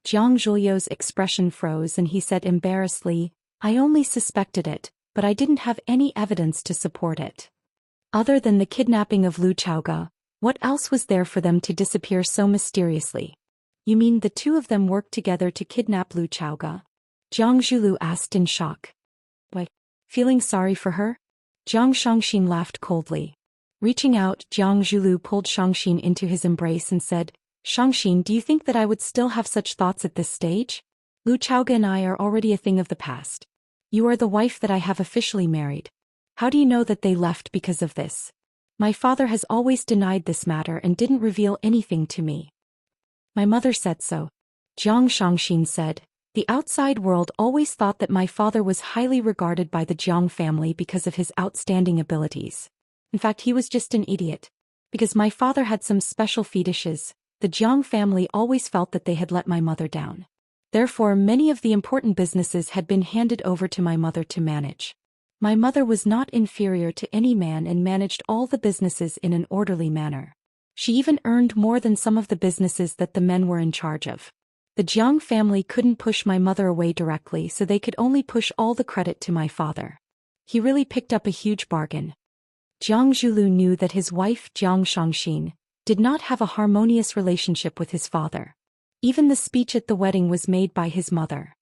Jiang Zhuo's expression froze and he said embarrassedly, I only suspected it, but I didn't have any evidence to support it. Other than the kidnapping of Lu Chaoga, what else was there for them to disappear so mysteriously? You mean the two of them worked together to kidnap Lu Chaoga? Jiang Zhulu asked in shock. What? Feeling sorry for her? Jiang Xianxin laughed coldly. Reaching out, Jiang Zhulu pulled Xianxin into his embrace and said, Xianxin, do you think that I would still have such thoughts at this stage? Lu Chaoga and I are already a thing of the past. You are the wife that I have officially married. How do you know that they left because of this? My father has always denied this matter and didn't reveal anything to me. My mother said so. Jiang Xianxin said. The outside world always thought that my father was highly regarded by the Jiang family because of his outstanding abilities. In fact, he was just an idiot. Because my father had some special fetishes, the Jiang family always felt that they had let my mother down. Therefore, many of the important businesses had been handed over to my mother to manage. My mother was not inferior to any man and managed all the businesses in an orderly manner. She even earned more than some of the businesses that the men were in charge of. The Jiang family couldn't push my mother away directly, so they could only push all the credit to my father. He really picked up a huge bargain. Jiang Zhulu knew that his wife Jiang Xianxin did not have a harmonious relationship with his father. Even the speech at the wedding was made by his mother.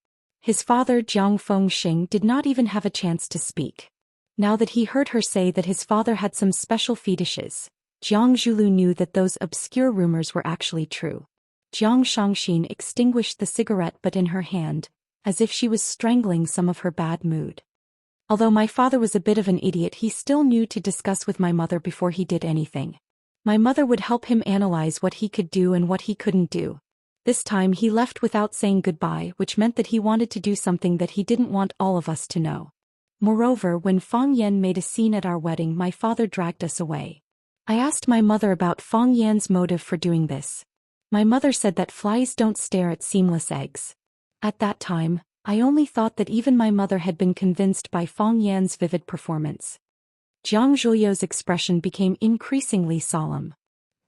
His father Jiang Fengxing did not even have a chance to speak. Now that he heard her say that his father had some special fetishes, Jiang Zhulu knew that those obscure rumors were actually true. Jiang Xianxin extinguished the cigarette but in her hand, as if she was strangling some of her bad mood. Although my father was a bit of an idiot, he still knew to discuss with my mother before he did anything. My mother would help him analyze what he could do and what he couldn't do. This time he left without saying goodbye, which meant that he wanted to do something that he didn't want all of us to know. Moreover, when Fang Yan made a scene at our wedding, my father dragged us away. I asked my mother about Fang Yan's motive for doing this. My mother said that flies don't stare at seamless eggs. At that time, I only thought that even my mother had been convinced by Fang Yan's vivid performance. Jiang Zhuo's expression became increasingly solemn.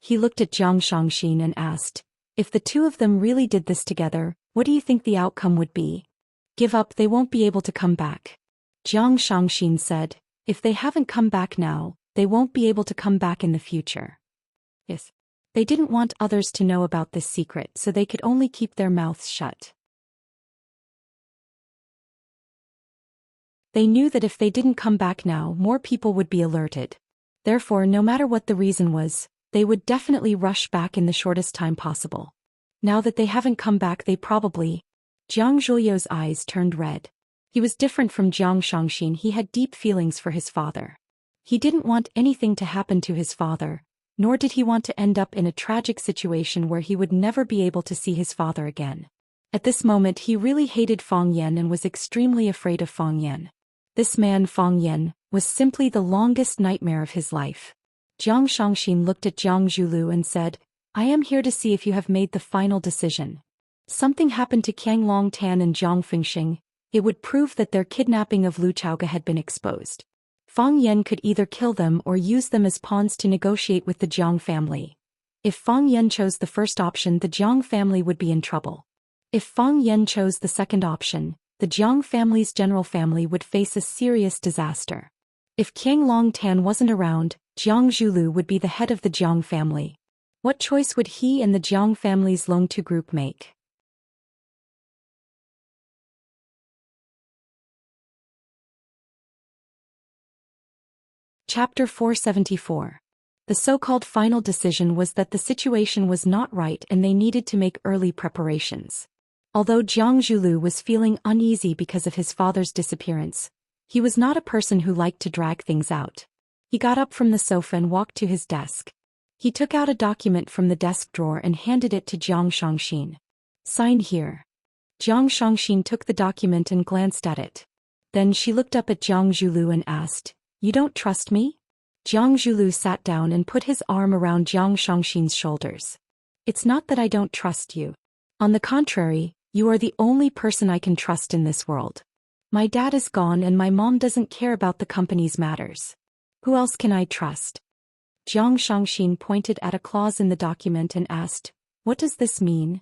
He looked at Jiang Xianxin and asked, if the two of them really did this together, what do you think the outcome would be? Give up, they won't be able to come back. Jiang Xianxin said, if they haven't come back now, they won't be able to come back in the future. Yes. They didn't want others to know about this secret, so they could only keep their mouths shut. They knew that if they didn't come back now, more people would be alerted. Therefore, no matter what the reason was, they would definitely rush back in the shortest time possible. Now that they haven't come back, they probably... Jiang Zhuliu's eyes turned red. He was different from Jiang Shangxin. He had deep feelings for his father. He didn't want anything to happen to his father, nor did he want to end up in a tragic situation where he would never be able to see his father again. At this moment he really hated Fang Yan and was extremely afraid of Fang Yan. This man Fang Yan was simply the longest nightmare of his life. Jiang Shangxin looked at Jiang Zhulu and said, I am here to see if you have made the final decision. Something happened to Qiang Longtan and Jiang Fengxing. It would prove that their kidnapping of Lu Chaoge had been exposed. Fang Yan could either kill them or use them as pawns to negotiate with the Jiang family. If Fang Yan chose the first option, the Jiang family would be in trouble. If Fang Yan chose the second option, the Jiang family's general family would face a serious disaster. If Qiang Longtan wasn't around, Jiang Zhulu would be the head of the Jiang family. What choice would he and the Jiang family's Longtu group make? Chapter 474. The so-called final decision was that the situation was not right and they needed to make early preparations. Although Jiang Zhulu was feeling uneasy because of his father's disappearance, he was not a person who liked to drag things out. He got up from the sofa and walked to his desk. He took out a document from the desk drawer and handed it to Jiang Shangxin. Sign here. Jiang Shangxin took the document and glanced at it. Then she looked up at Jiang Zhulu and asked, You don't trust me? Jiang Zhulu sat down and put his arm around Jiang Shangxin's shoulders. It's not that I don't trust you. On the contrary, you are the only person I can trust in this world. My dad is gone and my mom doesn't care about the company's matters. Who else can I trust? Jiang Shangxin pointed at a clause in the document and asked, What does this mean?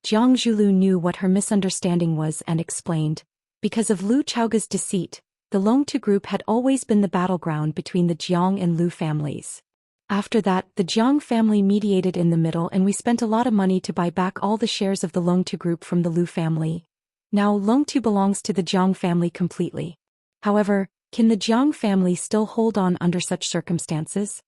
Jiang Zhulu knew what her misunderstanding was and explained, because of Lu Chaoge's deceit, the Longtu group had always been the battleground between the Jiang and Lu families. After that, the Jiang family mediated in the middle and we spent a lot of money to buy back all the shares of the Longtu group from the Lu family. Now Longtu belongs to the Jiang family completely. However, can the Jiang family still hold on under such circumstances?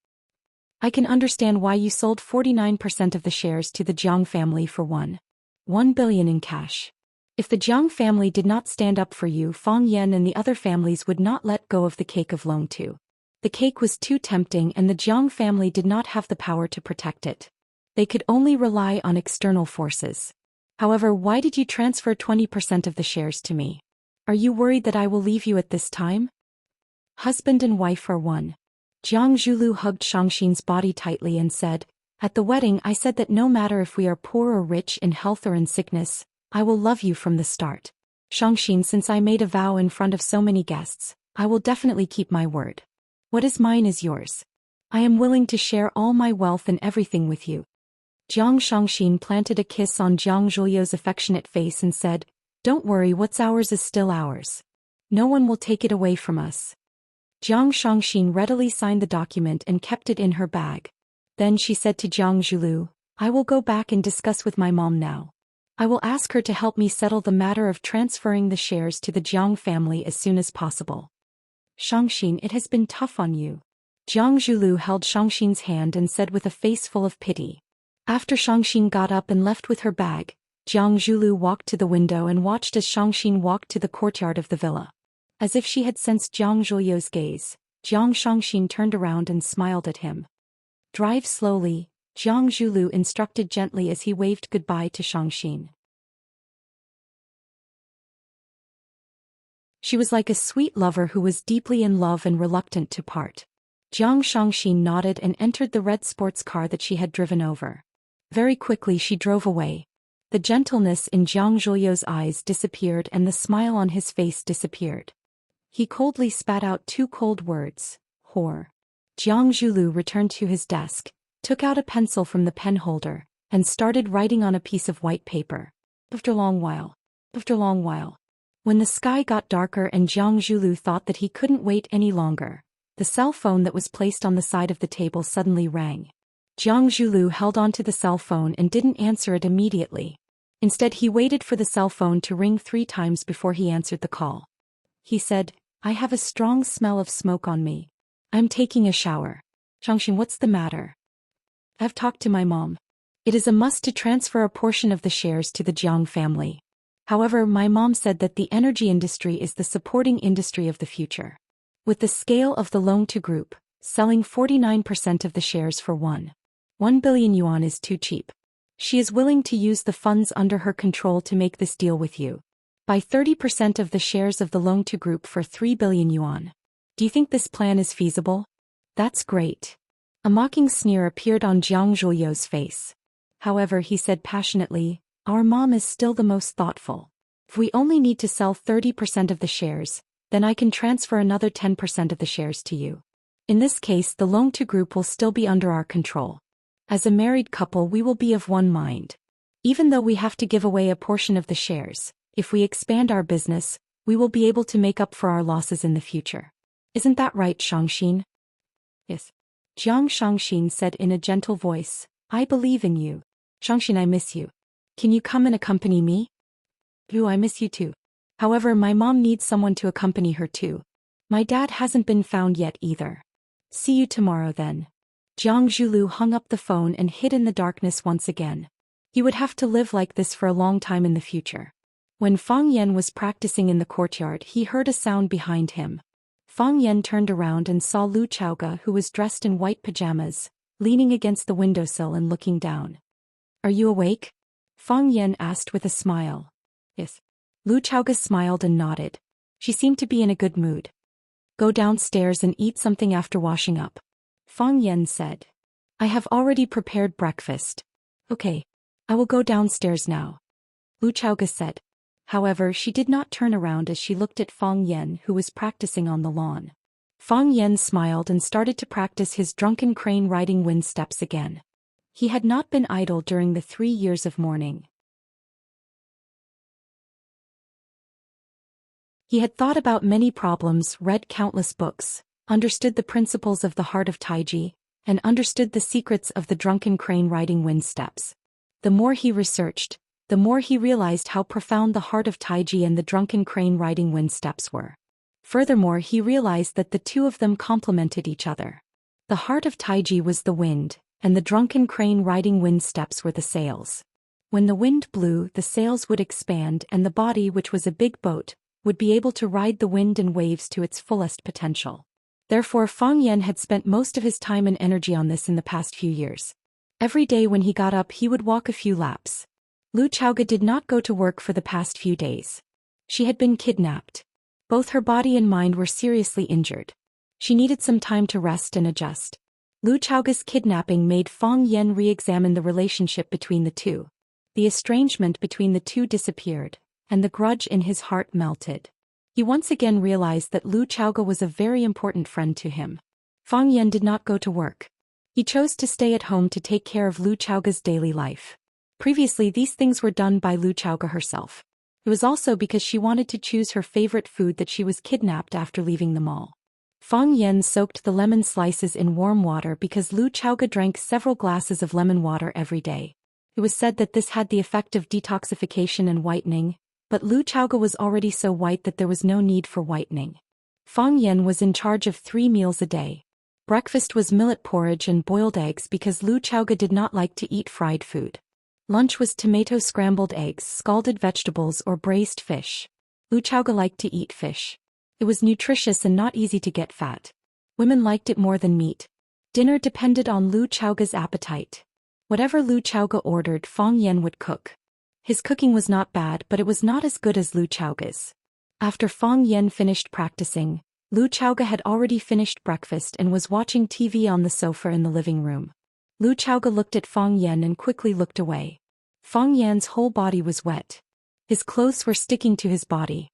I can understand why you sold 49% of the shares to the Jiang family for 1 billion in cash. If the Jiang family did not stand up for you, Fang Yan and the other families would not let go of the cake of Longtu. The cake was too tempting and the Jiang family did not have the power to protect it. They could only rely on external forces. However, why did you transfer 20% of the shares to me? Are you worried that I will leave you at this time? Husband and wife are one. Jiang Zhulu hugged Shangxin's body tightly and said, At the wedding I said that no matter if we are poor or rich, in health or in sickness, I will love you from the start. Shangxin, since I made a vow in front of so many guests, I will definitely keep my word. What is mine is yours. I am willing to share all my wealth and everything with you. Jiang Shangxin planted a kiss on Jiang Zhuliu's affectionate face and said, Don't worry, what's ours is still ours. No one will take it away from us. Jiang Shangxin readily signed the document and kept it in her bag. Then she said to Jiang Zhulu, I will go back and discuss with my mom now. I will ask her to help me settle the matter of transferring the shares to the Jiang family as soon as possible. Shangxin, it has been tough on you. Jiang Zhulu held Shangxin's hand and said with a face full of pity. After Shangxin got up and left with her bag, Jiang Zhulu walked to the window and watched as Shangxin walked to the courtyard of the villa. As if she had sensed Jiang Zhuliu's gaze, Jiang Shangxin turned around and smiled at him. Drive slowly, Jiang Zhulu instructed gently as he waved goodbye to Shangxin. She was like a sweet lover who was deeply in love and reluctant to part. Jiang Shangxin nodded and entered the red sports car that she had driven over. Very quickly she drove away. The gentleness in Jiang Zhuliu's eyes disappeared and the smile on his face disappeared. He coldly spat out 2 cold words, whore. Jiang Zhulu returned to his desk, took out a pencil from the pen holder, and started writing on a piece of white paper. After a long while. When the sky got darker and Jiang Zhulu thought that he couldn't wait any longer, the cell phone that was placed on the side of the table suddenly rang. Jiang Zhulu held onto the cell phone and didn't answer it immediately. Instead he waited for the cell phone to ring 3 times before he answered the call. He said, I have a strong smell of smoke on me. I'm taking a shower. Xianxia, what's the matter? I've talked to my mom. It is a must to transfer a portion of the shares to the Jiang family. However, my mom said that the energy industry is the supporting industry of the future. With the scale of the Long-Tu Group, selling 49% of the shares for 1 billion yuan is too cheap. She is willing to use the funds under her control to make this deal with you. Buy 30% of the shares of the Long-Tu Group for 3 billion yuan. Do you think this plan is feasible? That's great. A mocking sneer appeared on Jiang Zhuoyou's face. However, he said passionately, our mom is still the most thoughtful. If we only need to sell 30% of the shares, then I can transfer another 10% of the shares to you. In this case, the Long-Tu Group will still be under our control. As a married couple, we will be of one mind. Even though we have to give away a portion of the shares, if we expand our business, we will be able to make up for our losses in the future. Isn't that right, Xianxia? Yes. Jiang Xianxia said in a gentle voice, I believe in you. Xianxia, I miss you. Can you come and accompany me? Ooh, I miss you too. However, my mom needs someone to accompany her too. My dad hasn't been found yet either. See you tomorrow then. Jiang Zhulu hung up the phone and hid in the darkness once again. He would have to live like this for a long time in the future. When Fang Yan was practicing in the courtyard, he heard a sound behind him. Fang Yan turned around and saw Lu Chaoge, who was dressed in white pajamas, leaning against the windowsill and looking down. Are you awake? Fang Yan asked with a smile. Yes. Lu Chaoge smiled and nodded. She seemed to be in a good mood. Go downstairs and eat something after washing up. Fang Yan said. I have already prepared breakfast. Okay. I will go downstairs now. Lu Chaoge said. However, she did not turn around as she looked at Fang Yan, who was practicing on the lawn. Fang Yan smiled and started to practice his drunken crane riding wind steps again. He had not been idle during the 3 years of mourning. He had thought about many problems, read countless books, understood the principles of the heart of Taiji, and understood the secrets of the drunken crane riding wind steps. The more he researched, the more he realized how profound the heart of Taiji and the drunken crane riding wind steps were. Furthermore, he realized that the two of them complemented each other. The heart of Taiji was the wind, and the drunken crane riding wind steps were the sails. When the wind blew, the sails would expand and the body, which was a big boat, would be able to ride the wind and waves to its fullest potential. Therefore, Fang Yan had spent most of his time and energy on this in the past few years. Every day when he got up, he would walk a few laps. Lu Chaoge did not go to work for the past few days. She had been kidnapped. Both her body and mind were seriously injured. She needed some time to rest and adjust. Lu Chaoge's kidnapping made Fang Yan re-examine the relationship between the two. The estrangement between the two disappeared, and the grudge in his heart melted. He once again realized that Lu Chaoge was a very important friend to him. Fang Yan did not go to work. He chose to stay at home to take care of Lu Chaoge's daily life. Previously, these things were done by Lu Chaoge herself. It was also because she wanted to choose her favorite food that she was kidnapped after leaving the mall. Fang Yan soaked the lemon slices in warm water because Lu Chaoge drank several glasses of lemon water every day. It was said that this had the effect of detoxification and whitening, but Lu Chaoge was already so white that there was no need for whitening. Fang Yan was in charge of 3 meals a day. Breakfast was millet porridge and boiled eggs because Lu Chaoge did not like to eat fried food. Lunch was tomato scrambled eggs, scalded vegetables or braised fish. Lu Chaoge liked to eat fish. It was nutritious and not easy to get fat. Women liked it more than meat. Dinner depended on Lu Chaoge's appetite. Whatever Lu Chaoge ordered, Fang Yan would cook. His cooking was not bad, but it was not as good as Lu Chaoge's. After Fang Yan finished practicing, Lu Chaoge had already finished breakfast and was watching TV on the sofa in the living room. Lu Chaoge looked at Fang Yan and quickly looked away. Fang Yan's whole body was wet. His clothes were sticking to his body.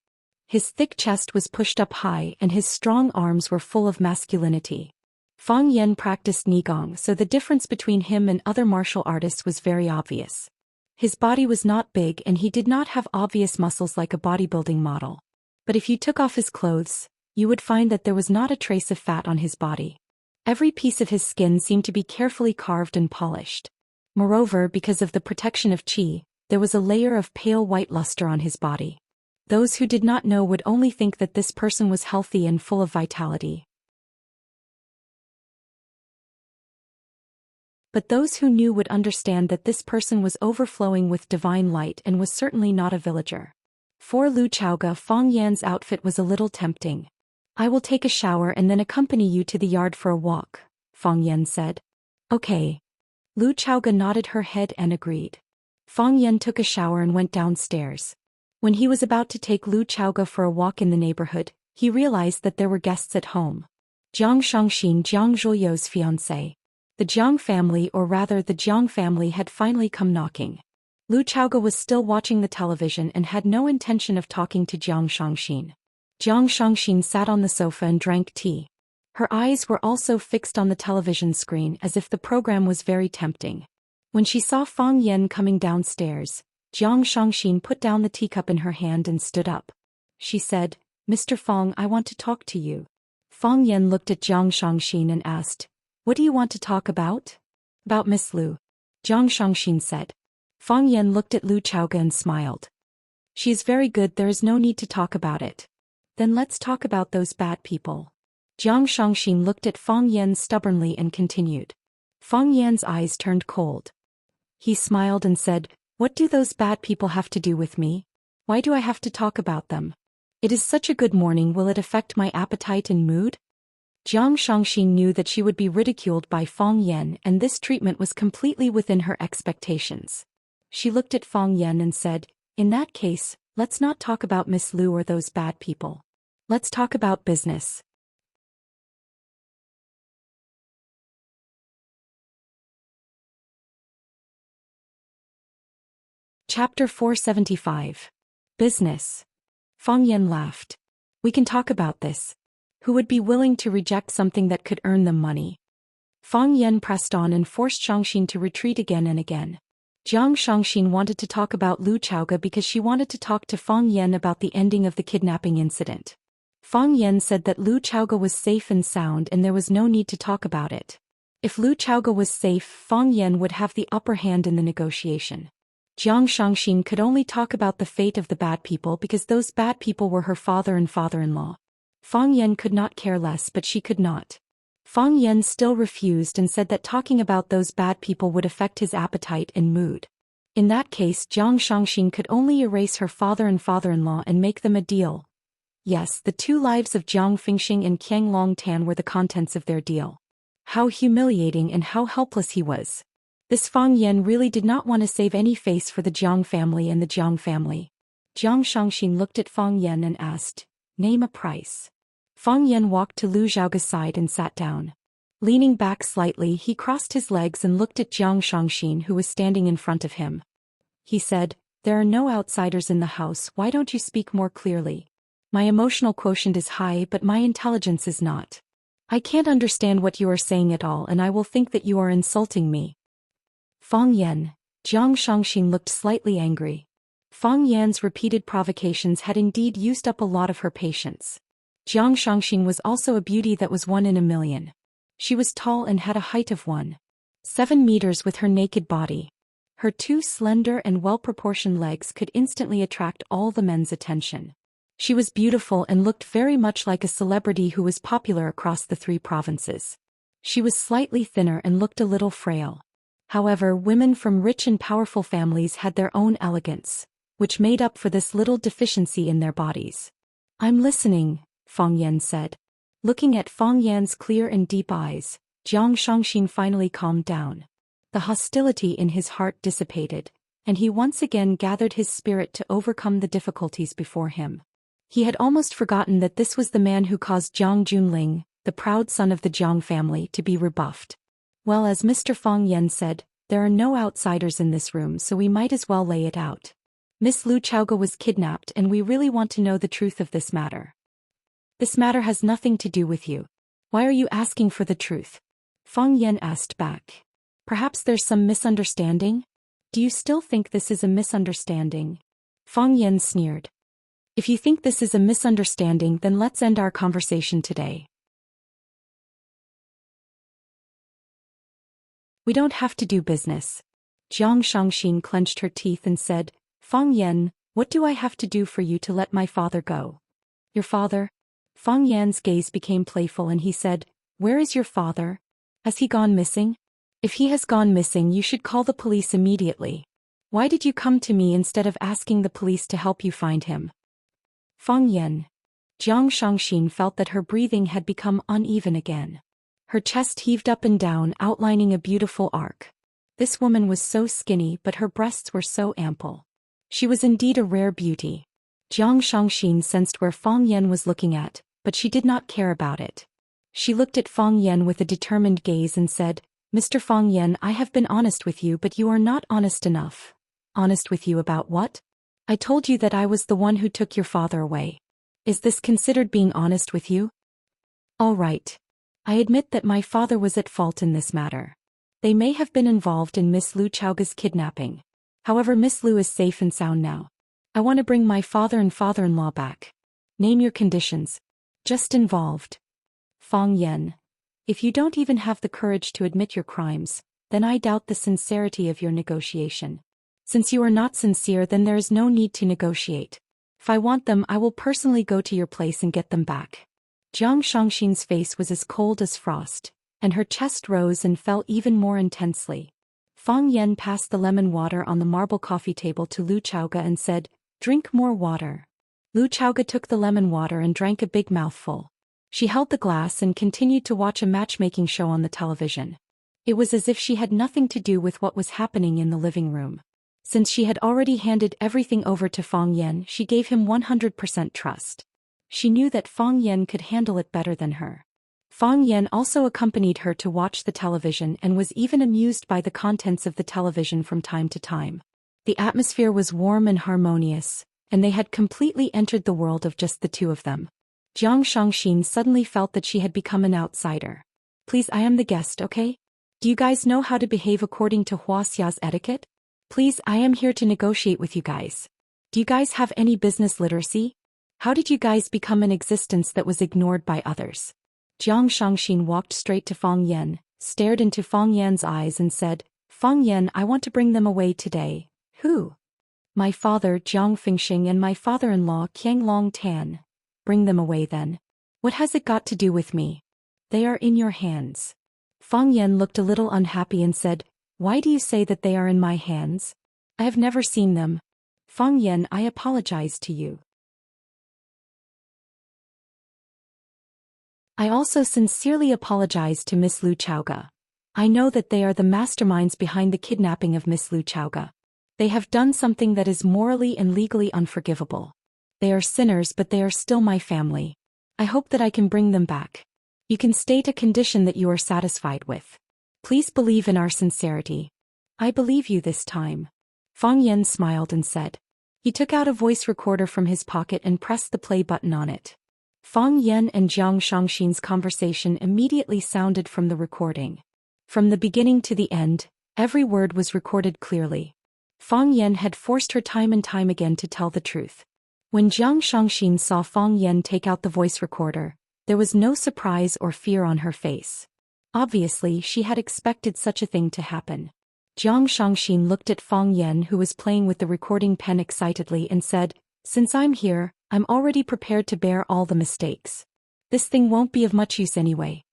His thick chest was pushed up high and his strong arms were full of masculinity. Fang Yan practiced Nigong, so the difference between him and other martial artists was very obvious. His body was not big and he did not have obvious muscles like a bodybuilding model. But if you took off his clothes, you would find that there was not a trace of fat on his body. Every piece of his skin seemed to be carefully carved and polished. Moreover, because of the protection of qi, there was a layer of pale white luster on his body. Those who did not know would only think that this person was healthy and full of vitality. But those who knew would understand that this person was overflowing with divine light and was certainly not a villager. For Lu Chaoge, Fang Yan's outfit was a little tempting. "I will take a shower and then accompany you to the yard for a walk," Fang Yan said. "Okay." Lu Chaoge nodded her head and agreed. Fang Yan took a shower and went downstairs. When he was about to take Lu Chaoge for a walk in the neighborhood, he realized that there were guests at home. Jiang Xianxin, Jiang Zhuoyou's fiancé. The Jiang family, or rather the Jiang family, had finally come knocking. Lu Chaoge was still watching the television and had no intention of talking to Jiang Xianxin. Jiang Xianxin sat on the sofa and drank tea. Her eyes were also fixed on the television screen as if the program was very tempting. When she saw Fang Yan coming downstairs, Jiang Xianxin put down the teacup in her hand and stood up. She said, "Mr. Fang, I want to talk to you." Fang Yan looked at Jiang Xianxin and asked, "What do you want to talk about?" "About Miss Lu," Jiang Xianxin said. Fang Yan looked at Lu Chaoge and smiled. "She is very good, there is no need to talk about it." "Then let's talk about those bad people." Jiang Xianxin looked at Fang Yan stubbornly and continued. Fang Yan's eyes turned cold. He smiled and said, "What do those bad people have to do with me? Why do I have to talk about them? It is such a good morning, will it affect my appetite and mood?" Jiang Xianxin knew that she would be ridiculed by Fang Yan, and this treatment was completely within her expectations. She looked at Fang Yan and said, "In that case, let's not talk about Miss Lu or those bad people. Let's talk about business." Chapter 475. Business. Fang Yan laughed. "We can talk about this. Who would be willing to reject something that could earn them money?" Fang Yan pressed on and forced Xianxin to retreat again and again. Jiang Xianxin wanted to talk about Lu Chaoge because she wanted to talk to Fang Yan about the ending of the kidnapping incident. Fang Yan said that Lu Chaoge was safe and sound and there was no need to talk about it. If Lu Chaoge was safe, Fang Yan would have the upper hand in the negotiation. Jiang Xianxin could only talk about the fate of the bad people because those bad people were her father and father-in-law. Fang Yan could not care less, but she could not. Fang Yan still refused and said that talking about those bad people would affect his appetite and mood. In that case, Jiang Xianxin could only erase her father and father-in-law and make them a deal. Yes, the two lives of Jiang Fingxing and Qiang Longtan were the contents of their deal. How humiliating and how helpless he was. This Fang Yan really did not want to save any face for the Jiang family and the Jiang family. Jiang Xianxin looked at Fang Yan and asked, "Name a price." Fang Yan walked to Lu Zhaoge's side and sat down. Leaning back slightly, he crossed his legs and looked at Jiang Xianxin, who was standing in front of him. He said, "There are no outsiders in the house, why don't you speak more clearly? My emotional quotient is high, but my intelligence is not. I can't understand what you are saying at all, and I will think that you are insulting me." Fang Yan. Jiang Xianxin looked slightly angry. Fang Yan's repeated provocations had indeed used up a lot of her patience. Jiang Xianxin was also a beauty that was 1 in a million. She was tall and had a height of 1.7 meters with her naked body. Her 2 slender and well-proportioned legs could instantly attract all the men's attention. She was beautiful and looked very much like a celebrity who was popular across the 3 provinces. She was slightly thinner and looked a little frail. However, women from rich and powerful families had their own elegance, which made up for this little deficiency in their bodies. "I'm listening," Fang Yan said. Looking at Fang Yan's clear and deep eyes, Jiang Xianxin finally calmed down. The hostility in his heart dissipated, and he once again gathered his spirit to overcome the difficulties before him. He had almost forgotten that this was the man who caused Jiang Junling, the proud son of the Jiang family, to be rebuffed. "Well, as Mr. Fang Yan said, there are no outsiders in this room, so we might as well lay it out. Miss Lu Chaoge was kidnapped and we really want to know the truth of this matter." "This matter has nothing to do with you. Why are you asking for the truth?" Fang Yan asked back. "Perhaps there's some misunderstanding? Do you still think this is a misunderstanding?" Fang Yan sneered. "If you think this is a misunderstanding, then let's end our conversation today. We don't have to do business." Jiang Xianxin clenched her teeth and said, "Fang Yan, What do I have to do for you to let my father go? Your father? Fang Yan's gaze became playful and he said, Where is your father? Has he gone missing? If he has gone missing, you should call the police immediately. Why did you come to me instead of asking the police to help you find him? Fang Yan. Xianxia felt that her breathing had become uneven again. Her chest heaved up and down, outlining a beautiful arc. This woman was so skinny, but her breasts were so ample. She was indeed a rare beauty. Xianxia sensed where Fang Yan was looking at, but she did not care about it. She looked at Fang Yan with a determined gaze and said, Mr. Fang Yan, I have been honest with you, but you are not honest enough. Honest with you about what? I told you that I was the one who took your father away. Is this considered being honest with you? All right. I admit that my father was at fault in this matter. They may have been involved in Miss Lu Chaoga's kidnapping. However, Miss Lu is safe and sound now. I want to bring my father and father-in-law back. Name your conditions. Just involved. Fang Yan. If you don't even have the courage to admit your crimes, then I doubt the sincerity of your negotiation. Since you are not sincere, then there is no need to negotiate. If I want them, I will personally go to your place and get them back. Xianxia's face was as cold as frost, and her chest rose and fell even more intensely. Fang Yan passed the lemon water on the marble coffee table to Lu Chaoga and said, Drink more water. Lu Chaoga took the lemon water and drank a big mouthful. She held the glass and continued to watch a matchmaking show on the television. It was as if she had nothing to do with what was happening in the living room. Since she had already handed everything over to Fang Yan, she gave him 100% trust. She knew that Fang Yan could handle it better than her. Fang Yan also accompanied her to watch the television and was even amused by the contents of the television from time to time. The atmosphere was warm and harmonious, and they had completely entered the world of just the two of them. Xianxia suddenly felt that she had become an outsider. Please, I am the guest, okay? Do you guys know how to behave according to Wuxia's etiquette? Please, I am here to negotiate with you guys. Do you guys have any business literacy? How did you guys become an existence that was ignored by others? Xianxia walked straight to Fang Yan, stared into Fang Yan's eyes and said, Fang Yan, I want to bring them away today. Who? My father Jiang Fingxing and my father-in-law Qianglong Tan. Bring them away then. What has it got to do with me? They are in your hands. Fang Yan looked a little unhappy and said, Why do you say that they are in my hands? I have never seen them. Fang Yan, I apologize to you. I also sincerely apologize to Miss Lu Chaoga. I know that they are the masterminds behind the kidnapping of Miss Lu Chaoga. They have done something that is morally and legally unforgivable. They are sinners, but they are still my family. I hope that I can bring them back. You can state a condition that you are satisfied with. Please believe in our sincerity. I believe you this time. Fang Yan smiled and said. He took out a voice recorder from his pocket and pressed the play button on it. Fang Yan and Xianxia's conversation immediately sounded from the recording. From the beginning to the end, every word was recorded clearly. Fang Yan had forced her time and time again to tell the truth. When Xianxia saw Fang Yan take out the voice recorder, there was no surprise or fear on her face. Obviously, she had expected such a thing to happen. Xianxia looked at Fang Yan, who was playing with the recording pen excitedly, and said, Since I'm here, I'm already prepared to bear all the mistakes. This thing won't be of much use anyway.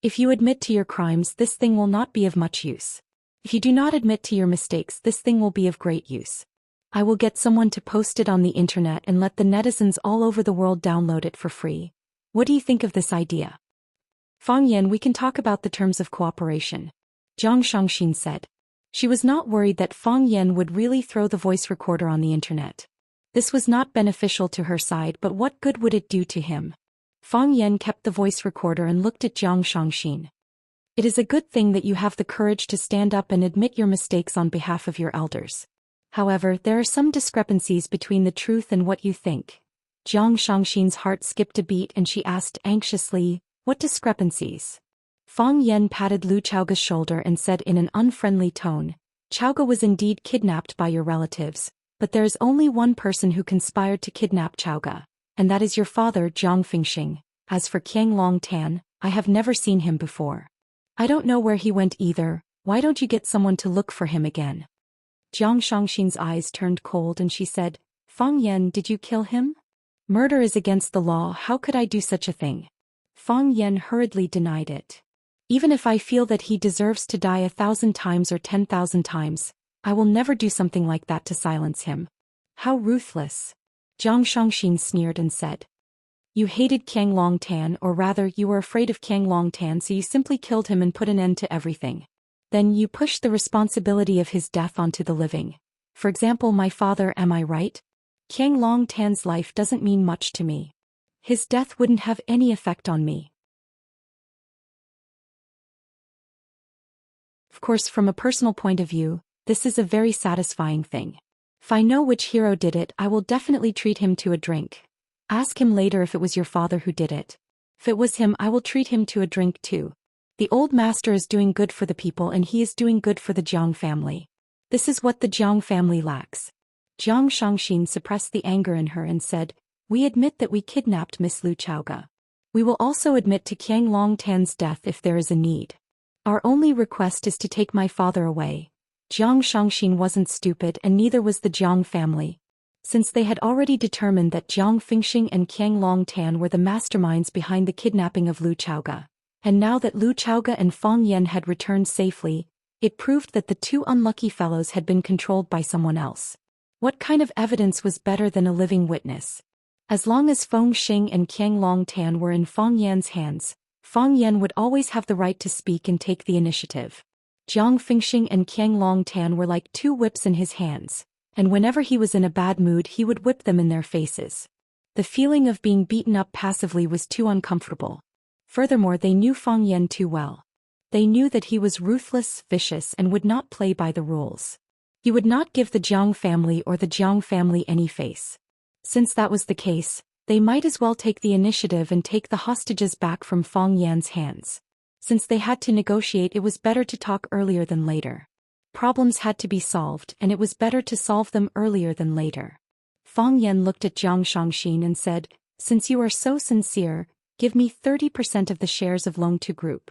If you admit to your crimes, this thing will not be of much use. If you do not admit to your mistakes, this thing will be of great use. I will get someone to post it on the internet and let the netizens all over the world download it for free. What do you think of this idea? Fang Yan, we can talk about the terms of cooperation. Xianxia said. She was not worried that Fang Yan would really throw the voice recorder on the internet. This was not beneficial to her side, but what good would it do to him? Fang Yan kept the voice recorder and looked at Xianxia. It is a good thing that you have the courage to stand up and admit your mistakes on behalf of your elders. However, there are some discrepancies between the truth and what you think. Xianxia's heart skipped a beat and she asked anxiously, What discrepancies? Fang Yan patted Lu Chaoga's shoulder and said in an unfriendly tone, Chaoga was indeed kidnapped by your relatives, but there is only one person who conspired to kidnap Chaoga, and that is your father Jiang Fingxing. As for Qianglong Tan, I have never seen him before. I don't know where he went either. Why don't you get someone to look for him again? Xianxia's eyes turned cold and she said, Fang Yan, did you kill him? Murder is against the law, how could I do such a thing? Fang Yan hurriedly denied it. Even if I feel that he deserves to die 1,000 times or 10,000 times, I will never do something like that to silence him. How ruthless. Zhang Xianxia sneered and said. You hated Qiang Longtan, or rather you were afraid of Qiang Longtan, so you simply killed him and put an end to everything. Then you pushed the responsibility of his death onto the living. For example, my father, am I right? Qiang Longtan's life doesn't mean much to me. His death wouldn't have any effect on me. Of course, from a personal point of view, this is a very satisfying thing. If I know which hero did it, I will definitely treat him to a drink. Ask him later if it was your father who did it. If it was him, I will treat him to a drink too. The old master is doing good for the people and he is doing good for the Jiang family. This is what the Jiang family lacks. Zhang Xianxia suppressed the anger in her and said, we admit that we kidnapped Miss Lu Chaoga. We will also admit to Qiang Longtan's death if there is a need. Our only request is to take my father away. Zhang Xianxia wasn't stupid and neither was the Jiang family. Since they had already determined that Jiang Fingxing and Qiang Longtan were the masterminds behind the kidnapping of Lu Chaoga, and now that Lu Chaoga and Fang Yan had returned safely, it proved that the two unlucky fellows had been controlled by someone else. What kind of evidence was better than a living witness? As long as Feng Xing and Qiang Longtan were in Fang Yan's hands, Fang Yan would always have the right to speak and take the initiative. Jiang Fingxing and Qiang Longtan were like two whips in his hands, and whenever he was in a bad mood he would whip them in their faces. The feeling of being beaten up passively was too uncomfortable. Furthermore, they knew Fang Yan too well. They knew that he was ruthless, vicious, and would not play by the rules. He would not give the Jiang family or the Jiang family any face. Since that was the case, they might as well take the initiative and take the hostages back from Fang Yan's hands. Since they had to negotiate, it was better to talk earlier than later. Problems had to be solved, and it was better to solve them earlier than later. Fang Yan looked at Zhang Xianxia and said, since you are so sincere, give me 30% of the shares of Long2 Group.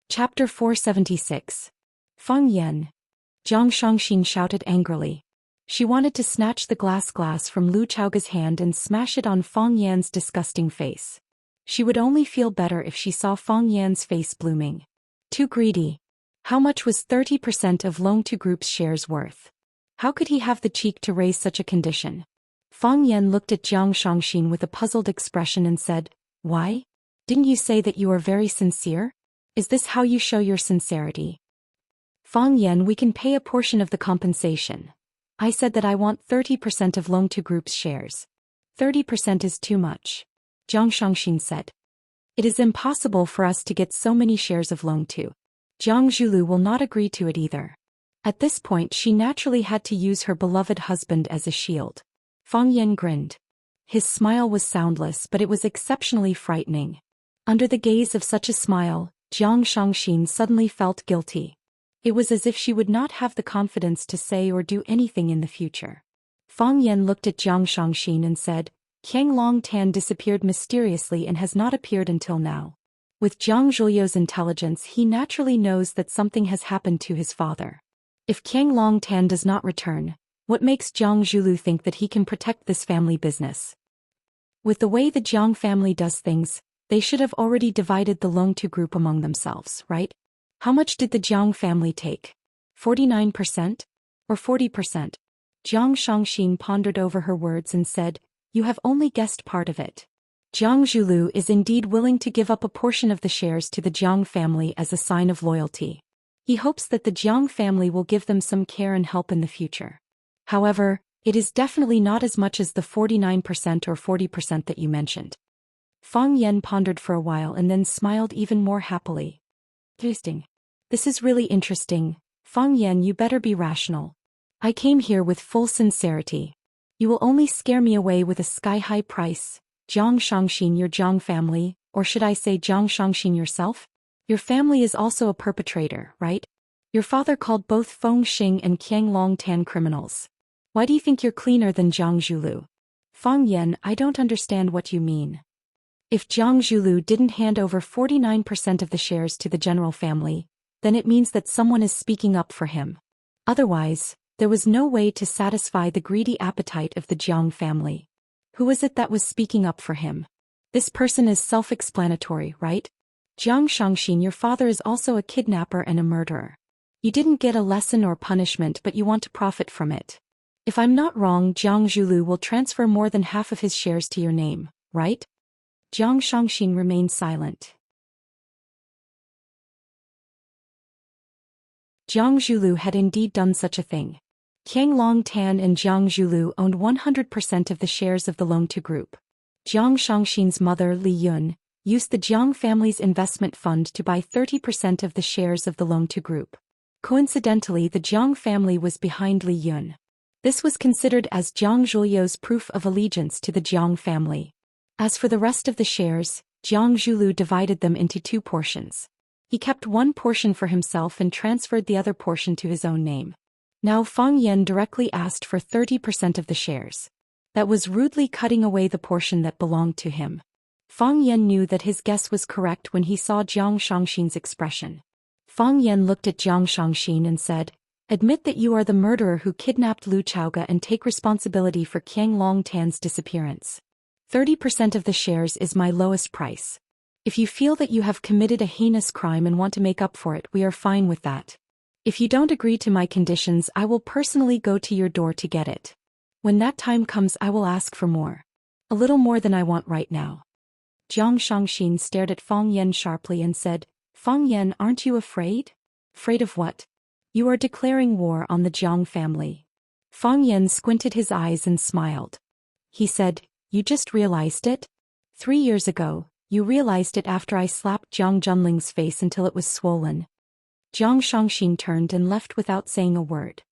Chapter 476. Fang Yan. Zhang Xianxia shouted angrily. She wanted to snatch the glass from Lu Chaoga's hand and smash it on Fang Yan's disgusting face. She would only feel better if she saw Fang Yan's face blooming. Too greedy. How much was 30% of Long2 Group's shares worth? How could he have the cheek to raise such a condition? Fang Yan looked at Zhang Xianxia with a puzzled expression and said, why? Didn't you say that you are very sincere? Is this how you show your sincerity? Fang Yan, we can pay a portion of the compensation. I said that I want 30% of Long2 Group's shares. 30% is too much. Zhang Xianxia said. It is impossible for us to get so many shares of Long2. Jiang Zhulu will not agree to it either. At this point she naturally had to use her beloved husband as a shield. Fang Yan grinned. His smile was soundless, but it was exceptionally frightening. Under the gaze of such a smile, Zhang Xianxia suddenly felt guilty. It was as if she would not have the confidence to say or do anything in the future. Fang Yan looked at Zhang Xianxia and said, Qiang Longtan disappeared mysteriously and has not appeared until now. With Jiang Zhuliu's intelligence, he naturally knows that something has happened to his father. If Qiang Longtan does not return, what makes Jiang Zhulu think that he can protect this family business? With the way the Jiang family does things, they should have already divided the Long2 Group among themselves, right? How much did the Jiang family take? 49%? Or 40%? Zhang Xianxia pondered over her words and said, you have only guessed part of it. Jiang Zhulu is indeed willing to give up a portion of the shares to the Jiang family as a sign of loyalty. He hopes that the Jiang family will give them some care and help in the future. However, it is definitely not as much as the 49% or 40% that you mentioned. Fang Yan pondered for a while and then smiled even more happily. Interesting. This is really interesting. Fang Yan, you better be rational. I came here with full sincerity. You will only scare me away with a sky-high price. Zhang Xianxia, your Jiang family, or should I say Zhang Xianxia yourself? Your family is also a perpetrator, right? Your father called both Feng Xing and Qiang Longtan criminals. Why do you think you're cleaner than Jiang Zhulu? Fang Yan, I don't understand what you mean. If Jiang Zhulu didn't hand over 49% of the shares to the general family, then it means that someone is speaking up for him. Otherwise, there was no way to satisfy the greedy appetite of the Jiang family. Who was it that was speaking up for him? This person is self-explanatory, right? Jiang Xianxia, your father is also a kidnapper and a murderer. You didn't get a lesson or punishment, but you want to profit from it. If I'm not wrong, Jiang Zhulu will transfer more than half of his shares to your name, right? Jiang Xianxia remained silent. Jiang Zhulu had indeed done such a thing. Qiang Longtan and Jiang Zhulu owned 100% of the shares of the Longtu Group. Jiang Xianxian's mother, Li Yun, used the Jiang family's investment fund to buy 30% of the shares of the Longtu Group. Coincidentally, the Jiang family was behind Li Yun. This was considered as Jiang Zhuliu's proof of allegiance to the Jiang family. As for the rest of the shares, Jiang Zhulu divided them into 2 portions. He kept one portion for himself and transferred the other portion to his own name. Now Fang Yan directly asked for 30% of the shares. That was rudely cutting away the portion that belonged to him. Fang Yan knew that his guess was correct when he saw Jiang Xianxian's expression. Fang Yan looked at Jiang Xianxia and said, "Admit that you are the murderer who kidnapped Lu Chaoga and take responsibility for Qiang Longtan's disappearance. 30% of the shares is my lowest price. If you feel that you have committed a heinous crime and want to make up for it, we are fine with that. If you don't agree to my conditions, I will personally go to your door to get it. When that time comes, I will ask for more. A little more than I want right now." Jiang Xianxia stared at Fang Yan sharply and said, "Fang Yan, aren't you afraid?" "Afraid of what?" "You are declaring war on the Jiang family." Fang Yan squinted his eyes and smiled. He said, "You just realized it? 3 years ago, you realized it after I slapped Jiang Junling's face until it was swollen." Jiang Xianxia turned and left without saying a word.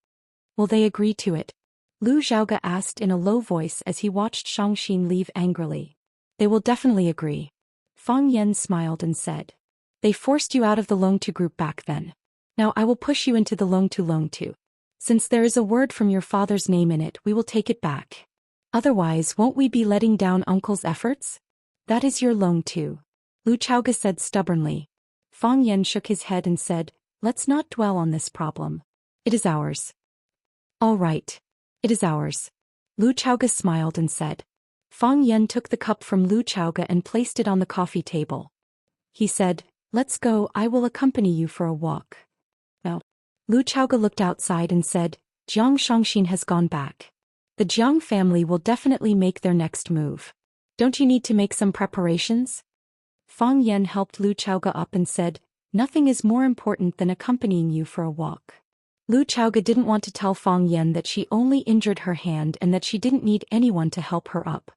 "Will they agree to it?" Lu Zhaoga asked in a low voice as he watched Xianxia leave angrily. "They will definitely agree." Fang Yan smiled and said, "They forced you out of the Longtu Group back then. Now I will push you into the Longtu. Since there is a word from your father's name in it, we will take it back. Otherwise, won't we be letting down uncle's efforts? That is your Longtu," Lu Chaoga said stubbornly. Fang Yan shook his head and said, "Let's not dwell on this problem. It is ours." "All right. It is ours." Lu Chaoga smiled and said. Fang Yan took the cup from Lu Chaoga and placed it on the coffee table. He said, "Let's go, I will accompany you for a walk." "No." Lu Chaoga looked outside and said, "Jiang Xianxia has gone back. The Jiang family will definitely make their next move. Don't you need to make some preparations?" Fang Yan helped Lu Chaoga up and said, "Nothing is more important than accompanying you for a walk." Lu Chaoga didn't want to tell Fang Yan that she only injured her hand and that she didn't need anyone to help her up.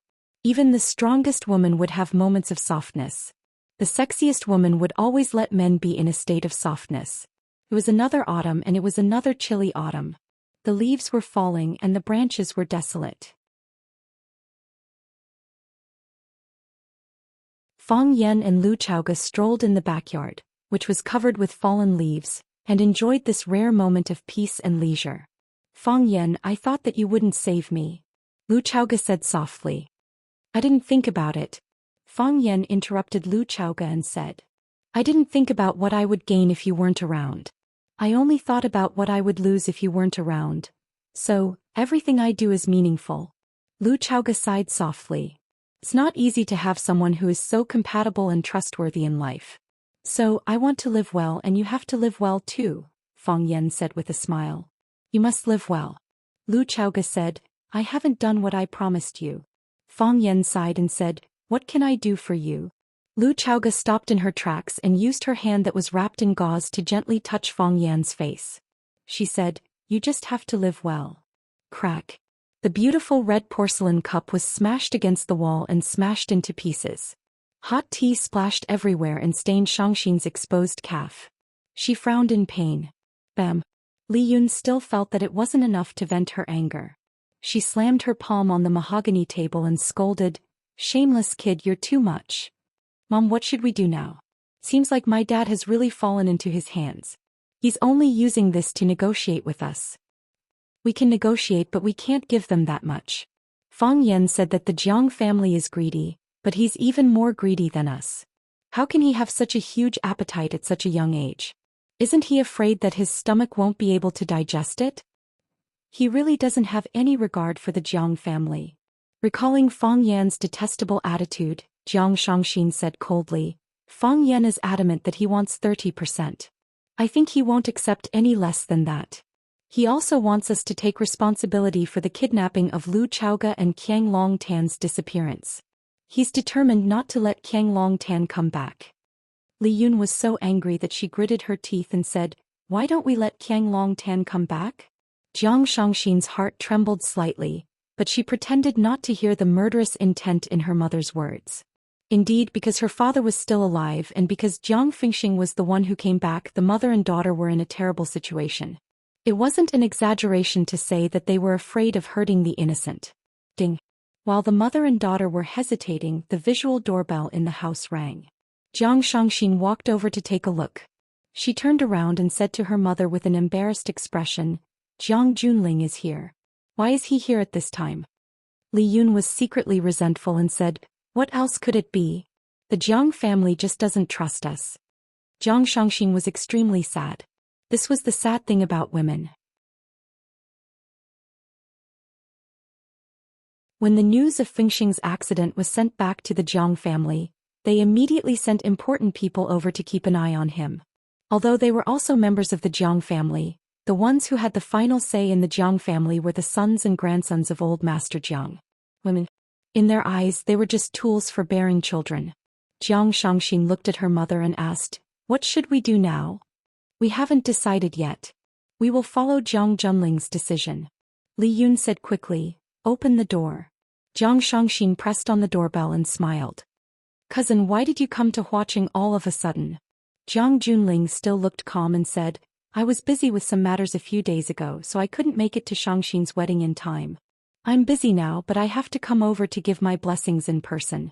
Even the strongest woman would have moments of softness. The sexiest woman would always let men be in a state of softness. It was another autumn, and it was another chilly autumn. The leaves were falling and the branches were desolate. Fang Yan and Lu Chaoga strolled in the backyard, which was covered with fallen leaves, and enjoyed this rare moment of peace and leisure. "Fang Yan, I thought that you wouldn't save me," Lu Chaoga said softly. "I didn't think about it." Fang Yan interrupted Lu Chaoga and said, "I didn't think about what I would gain if you weren't around. I only thought about what I would lose if you weren't around. So, everything I do is meaningful." Lu Chaoga sighed softly. It's not easy to have someone who is so compatible and trustworthy in life. "So, I want to live well and you have to live well too," Fang Yan said with a smile. "You must live well." Lu Chaoga said, "I haven't done what I promised you." Fang Yan sighed and said, "What can I do for you?" Lu Chaoga stopped in her tracks and used her hand that was wrapped in gauze to gently touch Fang Yan's face. She said, "You just have to live well." Crack. The beautiful red porcelain cup was smashed against the wall and smashed into pieces. Hot tea splashed everywhere and stained Xianxia's exposed calf. She frowned in pain. Bam. Li Yun still felt that it wasn't enough to vent her anger. She slammed her palm on the mahogany table and scolded, "Shameless kid, you're too much. Mom, what should we do now? Seems like my dad has really fallen into his hands. He's only using this to negotiate with us." "We can negotiate, but we can't give them that much." Fang Yan said that the Jiang family is greedy, But he's even more greedy than us. How can he have such a huge appetite at such a young age? Isn't he afraid that his stomach won't be able to digest it? He really doesn't have any regard for the Jiang family. Recalling Fang Yan's detestable attitude, Jiang Shangxin said coldly, Fang Yan is adamant that he wants 30%. I think he won't accept any less than that. He also wants us to take responsibility for the kidnapping of Lu Chaoga and Qiang Longtan's disappearance. He's determined not to let Qiang Longtan come back. Li Yun was so angry that she gritted her teeth and said, Why don't we let Qiang Longtan come back? Jiang Shangxin's heart trembled slightly, but she pretended not to hear the murderous intent in her mother's words. Indeed, because her father was still alive and because Jiang Fengxing was the one who came back, the mother and daughter were in a terrible situation. It wasn't an exaggeration to say that they were afraid of hurting the innocent. Ding. While the mother and daughter were hesitating, the visual doorbell in the house rang. Jiang Shangxin walked over to take a look. She turned around and said to her mother with an embarrassed expression, Jiang Junling is here. Why is he here at this time? Li Yun was secretly resentful and said, What else could it be? The Jiang family just doesn't trust us. Jiang Shangxin was extremely sad. This was the sad thing about women. When the news of Fengxing's accident was sent back to the Jiang family, they immediately sent important people over to keep an eye on him. Although they were also members of the Jiang family, the ones who had the final say in the Jiang family were the sons and grandsons of old Master Jiang. Women. In their eyes, they were just tools for bearing children. Jiang Shangxin looked at her mother and asked, What should we do now? We haven't decided yet. We will follow Jiang Junling's decision. Li Yun said quickly, Open the door. Jiang Shangxin pressed on the doorbell and smiled. Cousin, why did you come to Huaqing all of a sudden? Jiang Junling still looked calm and said, I was busy with some matters a few days ago, so I couldn't make it to Shangxin's wedding in time. I'm busy now, but I have to come over to give my blessings in person.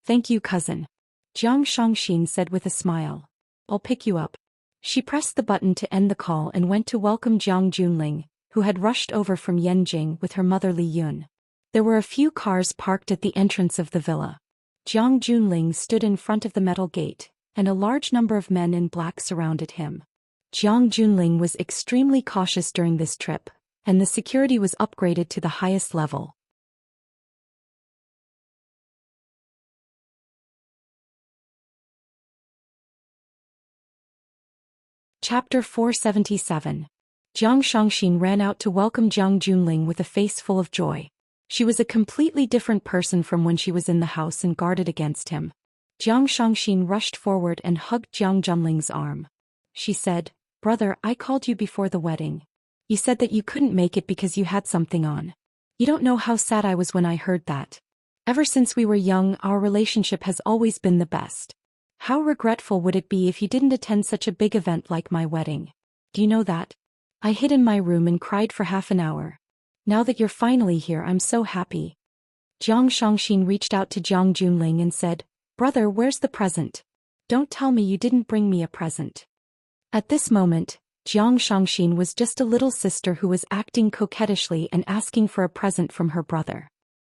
Thank you, cousin. Jiang Shangxin said with a smile. I'll pick you up. She pressed the button to end the call and went to welcome Jiang Junling, who had rushed over from Yanjing with her mother Li Yun. There were a few cars parked at the entrance of the villa. Jiang Junling stood in front of the metal gate, and a large number of men in black surrounded him. Jiang Junling was extremely cautious during this trip, and the security was upgraded to the highest level. Chapter 477. Jiang Shangxin ran out to welcome Jiang Junling with a face full of joy. She was a completely different person from when she was in the house and guarded against him. Jiang Shangxin rushed forward and hugged Jiang Junling's arm. She said, Brother, I called you before the wedding. You said that you couldn't make it because you had something on. You don't know how sad I was when I heard that. Ever since we were young, our relationship has always been the best. How regretful would it be if you didn't attend such a big event like my wedding? Do you know that? I hid in my room and cried for half an hour. Now that you're finally here, I'm so happy. Jiang Shangxin reached out to Jiang Junling and said, Brother, where's the present? Don't tell me you didn't bring me a present. At this moment, Jiang Shangxin was just a little sister who was acting coquettishly and asking for a present from her brother.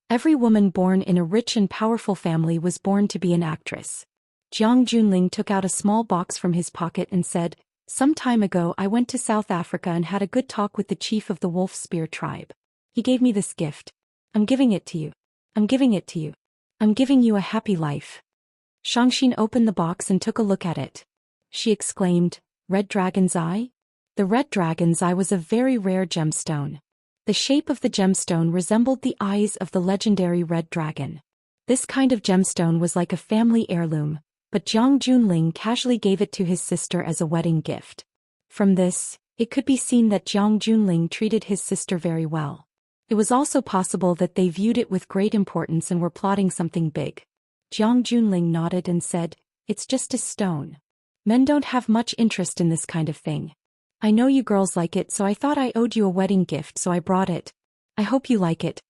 Every woman born in a rich and powerful family was born to be an actress. Jiang Junling took out a small box from his pocket and said, Some time ago I went to South Africa and had a good talk with the chief of the Wolf Spear tribe. He gave me this gift. I'm giving it to you. I'm giving it to you. I'm giving you a happy life. Shangxin opened the box and took a look at it. She exclaimed, Red Dragon's Eye? The Red Dragon's Eye was a very rare gemstone. The shape of the gemstone resembled the eyes of the legendary Red Dragon. This kind of gemstone was like a family heirloom, but Jiang Junling casually gave it to his sister as a wedding gift. From this, it could be seen that Jiang Junling treated his sister very well. It was also possible that they viewed it with great importance and were plotting something big. Jiang Junling nodded and said, It's just a stone. Men don't have much interest in this kind of thing. I know you girls like it, so I thought I owed you a wedding gift, so I brought it. I hope you like it.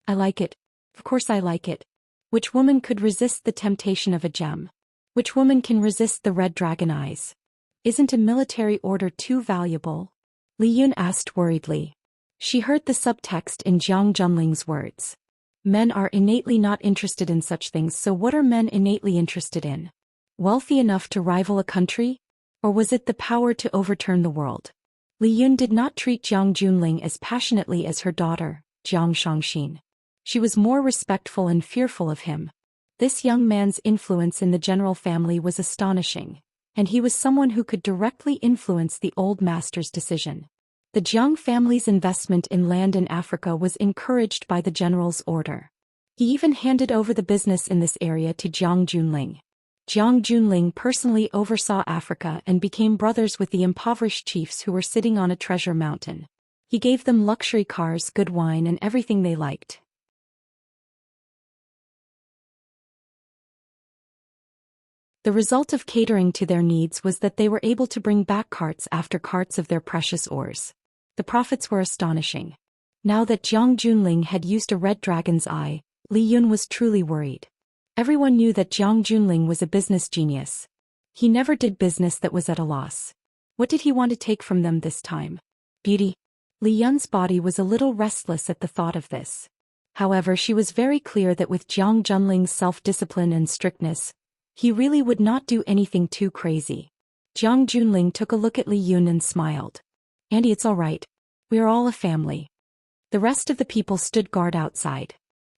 I like it. Of course I like it. Which woman could resist the temptation of a gem? Which woman can resist the red dragon eyes? Isn't a military order too valuable? Li Yun asked worriedly. She heard the subtext in Jiang Junling's words. Men are innately not interested in such things, so what are men innately interested in? Wealthy enough to rival a country? Or was it the power to overturn the world? Li Yun did not treat Jiang Junling as passionately as her daughter, Jiang Shangxin. She was more respectful and fearful of him. This young man's influence in the general family was astonishing, and he was someone who could directly influence the old master's decision. The Jiang family's investment in land in Africa was encouraged by the general's order. He even handed over the business in this area to Jiang Junling. Jiang Junling personally oversaw Africa and became brothers with the impoverished chiefs who were sitting on a treasure mountain. He gave them luxury cars, good wine, and everything they liked. The result of catering to their needs was that they were able to bring back carts after carts of their precious ores. The profits were astonishing. Now that Jiang Junling had used a red dragon's eye, Li Yun was truly worried. Everyone knew that Jiang Junling was a business genius. He never did business that was at a loss. What did he want to take from them this time? Beauty. Li Yun's body was a little restless at the thought of this. However, she was very clear that with Jiang Junling's self-discipline and strictness, he really would not do anything too crazy. Jiang Junling took a look at Li Yun and smiled. "Auntie, it's all right. We are all a family." The rest of the people stood guard outside.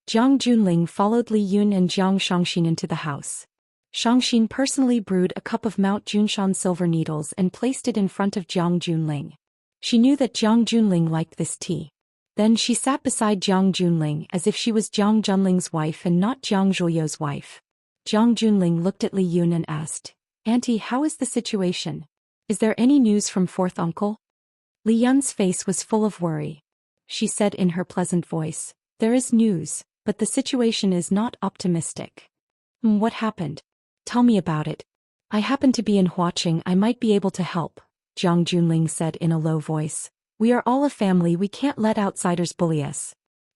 Jiang Junling followed Li Yun and Jiang Shangxin into the house. Shangxin personally brewed a cup of Mount Junshan silver needles and placed it in front of Jiang Junling. She knew that Jiang Junling liked this tea. Then she sat beside Jiang Junling as if she was Jiang Junling's wife and not Jiang Zhuoyou's wife. Jiang Junling looked at Li Yun and asked, "Auntie, how is the situation? Is there any news from fourth uncle?" Li Yun's face was full of worry. She said in her pleasant voice, "There is news, but the situation is not optimistic." "What happened? Tell me about it. I happen to be in Huaqing, I might be able to help," Jiang Junling said in a low voice. "We are all a family, we can't let outsiders bully us."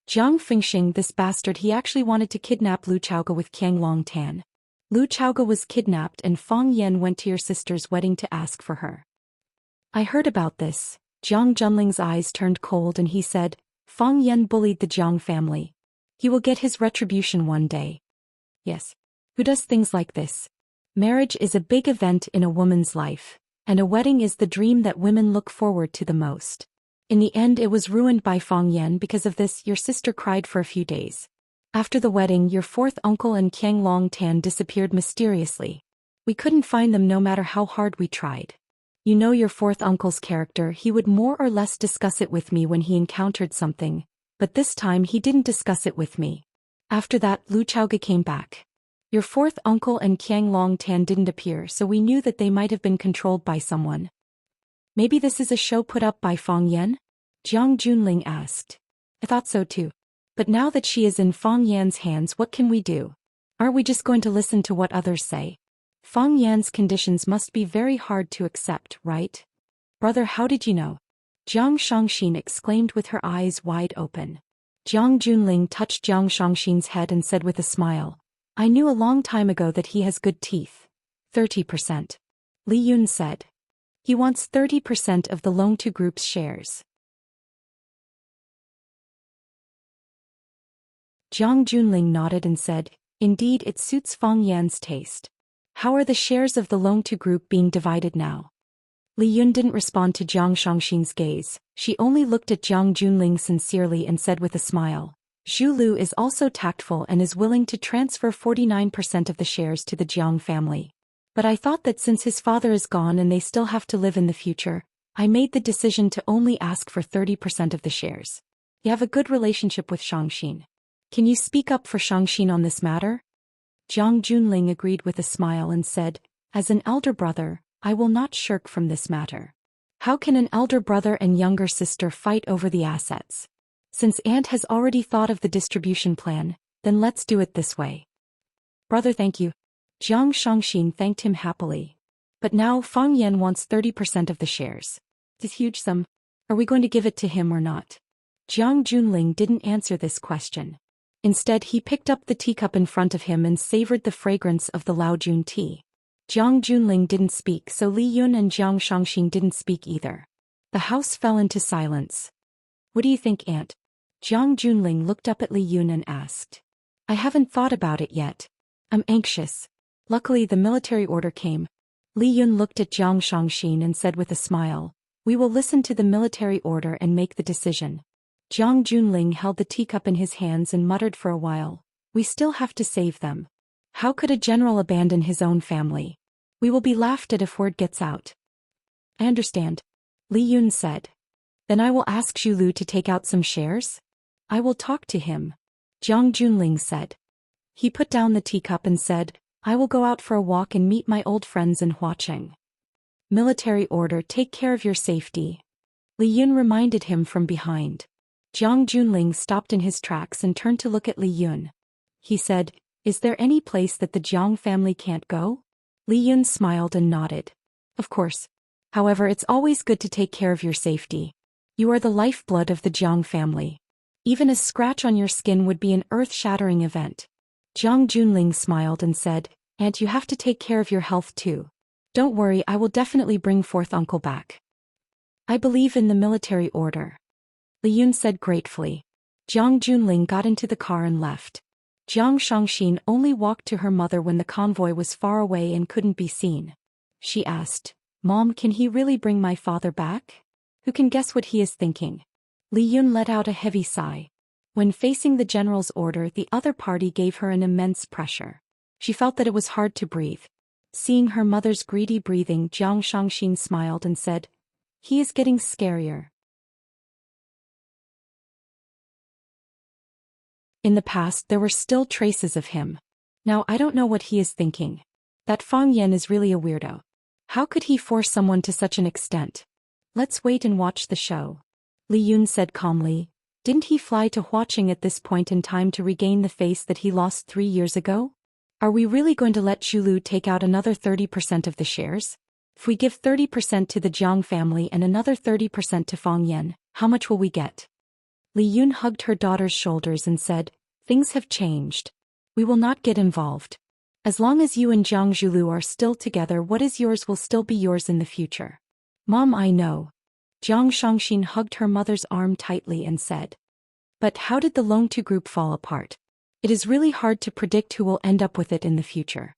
Jiang Fengxing, this bastard, he actually wanted to kidnap Lu Chaoga with Qiang Longtan. Lu Chaoga was kidnapped and Fang Yan went to your sister's wedding to ask for her. "I heard about this." Jiang Junling's eyes turned cold and he said, "Fang Yan bullied the Jiang family. He will get his retribution one day." Yes. Who does things like this? Marriage is a big event in a woman's life, and a wedding is the dream that women look forward to the most. In the end, it was ruined by Fang Yan. Because of this, your sister cried for a few days. After the wedding, your fourth uncle and Qiang Longtan disappeared mysteriously. We couldn't find them no matter how hard we tried. You know your fourth uncle's character, he would more or less discuss it with me when he encountered something, but this time he didn't discuss it with me. After that, Lu Chaoga came back. Your fourth uncle and Qiang Longtan didn't appear, so we knew that they might have been controlled by someone. Maybe this is a show put up by Fang Yan? Jiang Junling asked. I thought so too. But now that she is in Fang Yan's hands, what can we do? Aren't we just going to listen to what others say? Fang Yan's conditions must be very hard to accept, right? Brother, how did you know? Jiang Shangxin exclaimed with her eyes wide open. Jiang Junling touched Jiang Shangxin's head and said with a smile, I knew a long time ago that he has good teeth. 30%. Li Yun said. He wants 30% of the Longtu Group's shares. Jiang Junling nodded and said, Indeed, it suits Fang Yan's taste. How are the shares of the Longtu Group being divided now? Li Yun didn't respond to Jiang Shangxin's gaze. She only looked at Jiang Junling sincerely and said with a smile, Zhu Lu is also tactful and is willing to transfer 49% of the shares to the Jiang family. But I thought that since his father is gone and they still have to live in the future, I made the decision to only ask for 30% of the shares. You have a good relationship with Shangxin. Can you speak up for Shangxin on this matter? Jiang Junling agreed with a smile and said, As an elder brother, I will not shirk from this matter. How can an elder brother and younger sister fight over the assets? Since Aunt has already thought of the distribution plan, then let's do it this way. Brother, thank you. Jiang Shangxin thanked him happily. But now Fang Yan wants 30% of the shares. It's a huge sum. Are we going to give it to him or not? Jiang Junling didn't answer this question. Instead, he picked up the teacup in front of him and savored the fragrance of the Laojun tea. Jiang Junling didn't speak, so Li Yun and Jiang Shangxin didn't speak either. The house fell into silence. What do you think, Aunt? Jiang Junling looked up at Li Yun and asked. I haven't thought about it yet. I'm anxious. Luckily the military order came. Li Yun looked at Jiang Shangxin and said with a smile, we will listen to the military order and make the decision. Jiang Junling held the teacup in his hands and muttered for a while, we still have to save them. How could a general abandon his own family? We will be laughed at if word gets out. I understand. Li Yun said. Then I will ask Zhu Lu to take out some shares? I will talk to him. Jiang Junling said. He put down the teacup and said, I will go out for a walk and meet my old friends in Huacheng. Military order, take care of your safety. Li Yun reminded him from behind. Jiang Junling stopped in his tracks and turned to look at Li Yun. He said, is there any place that the Jiang family can't go? Li Yun smiled and nodded. Of course. However, it's always good to take care of your safety. You are the lifeblood of the Jiang family. Even a scratch on your skin would be an earth-shattering event. Jiang Junling smiled and said, and you have to take care of your health too. Don't worry, I will definitely bring forth uncle back. I believe in the military order. Li Yun said gratefully. Jiang Junling got into the car and left. Jiang Shangxin only walked to her mother when the convoy was far away and couldn't be seen. She asked, Mom, can he really bring my father back? Who can guess what he is thinking? Li Yun let out a heavy sigh. When facing the general's order, the other party gave her an immense pressure. She felt that it was hard to breathe. Seeing her mother's greedy breathing, Jiang Shangxin smiled and said, he is getting scarier. In the past there were still traces of him. Now I don't know what he is thinking. That Fang Yan is really a weirdo. How could he force someone to such an extent? Let's wait and watch the show. Li Yun said calmly. Didn't he fly to Huacheng at this point in time to regain the face that he lost 3 years ago? Are we really going to let Zhu Lu take out another 30% of the shares? If we give 30% to the Jiang family and another 30% to Fang Yan, how much will we get? Li Yun hugged her daughter's shoulders and said, things have changed. We will not get involved. As long as you and Jiang Zhulu are still together, what is yours will still be yours in the future. Mom, I know. Jiang Shangxin hugged her mother's arm tightly and said. But how did the Longtu group fall apart? It is really hard to predict who will end up with it in the future.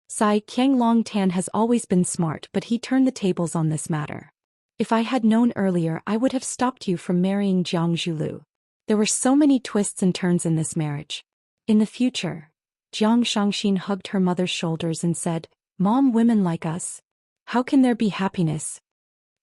Sai Qianglong Tan has always been smart, but he turned the tables on this matter. If I had known earlier, I would have stopped you from marrying Jiang Zhulu. There were so many twists and turns in this marriage. In the future, Jiang Shangxin hugged her mother's shoulders and said, Mom, women like us. How can there be happiness?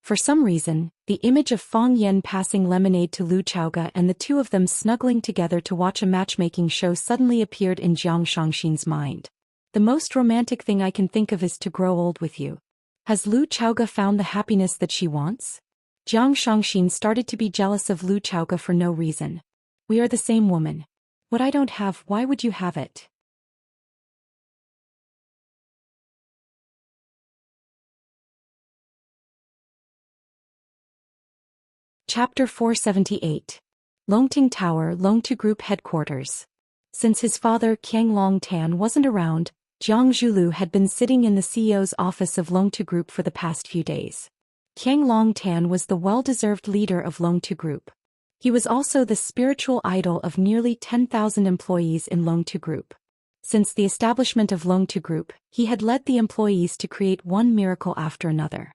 For some reason, the image of Fang Yan passing lemonade to Lu Chaoga and the two of them snuggling together to watch a matchmaking show suddenly appeared in Jiang Shangxin's mind. The most romantic thing I can think of is to grow old with you. Has Lu Chaoga found the happiness that she wants? Jiang Shangxin started to be jealous of Lu Chaoga for no reason. We are the same woman. What I don't have, why would you have it? Chapter 478. Longting Tower, Longtu Group Headquarters. Since his father Qianglong Tan wasn't around, Jiang Zhulu had been sitting in the CEO's office of Longtu Group for the past few days. Qianglong Tan was the well-deserved leader of Longtu Group. He was also the spiritual idol of nearly 10,000 employees in Longtu Group. Since the establishment of Longtu Group, he had led the employees to create one miracle after another.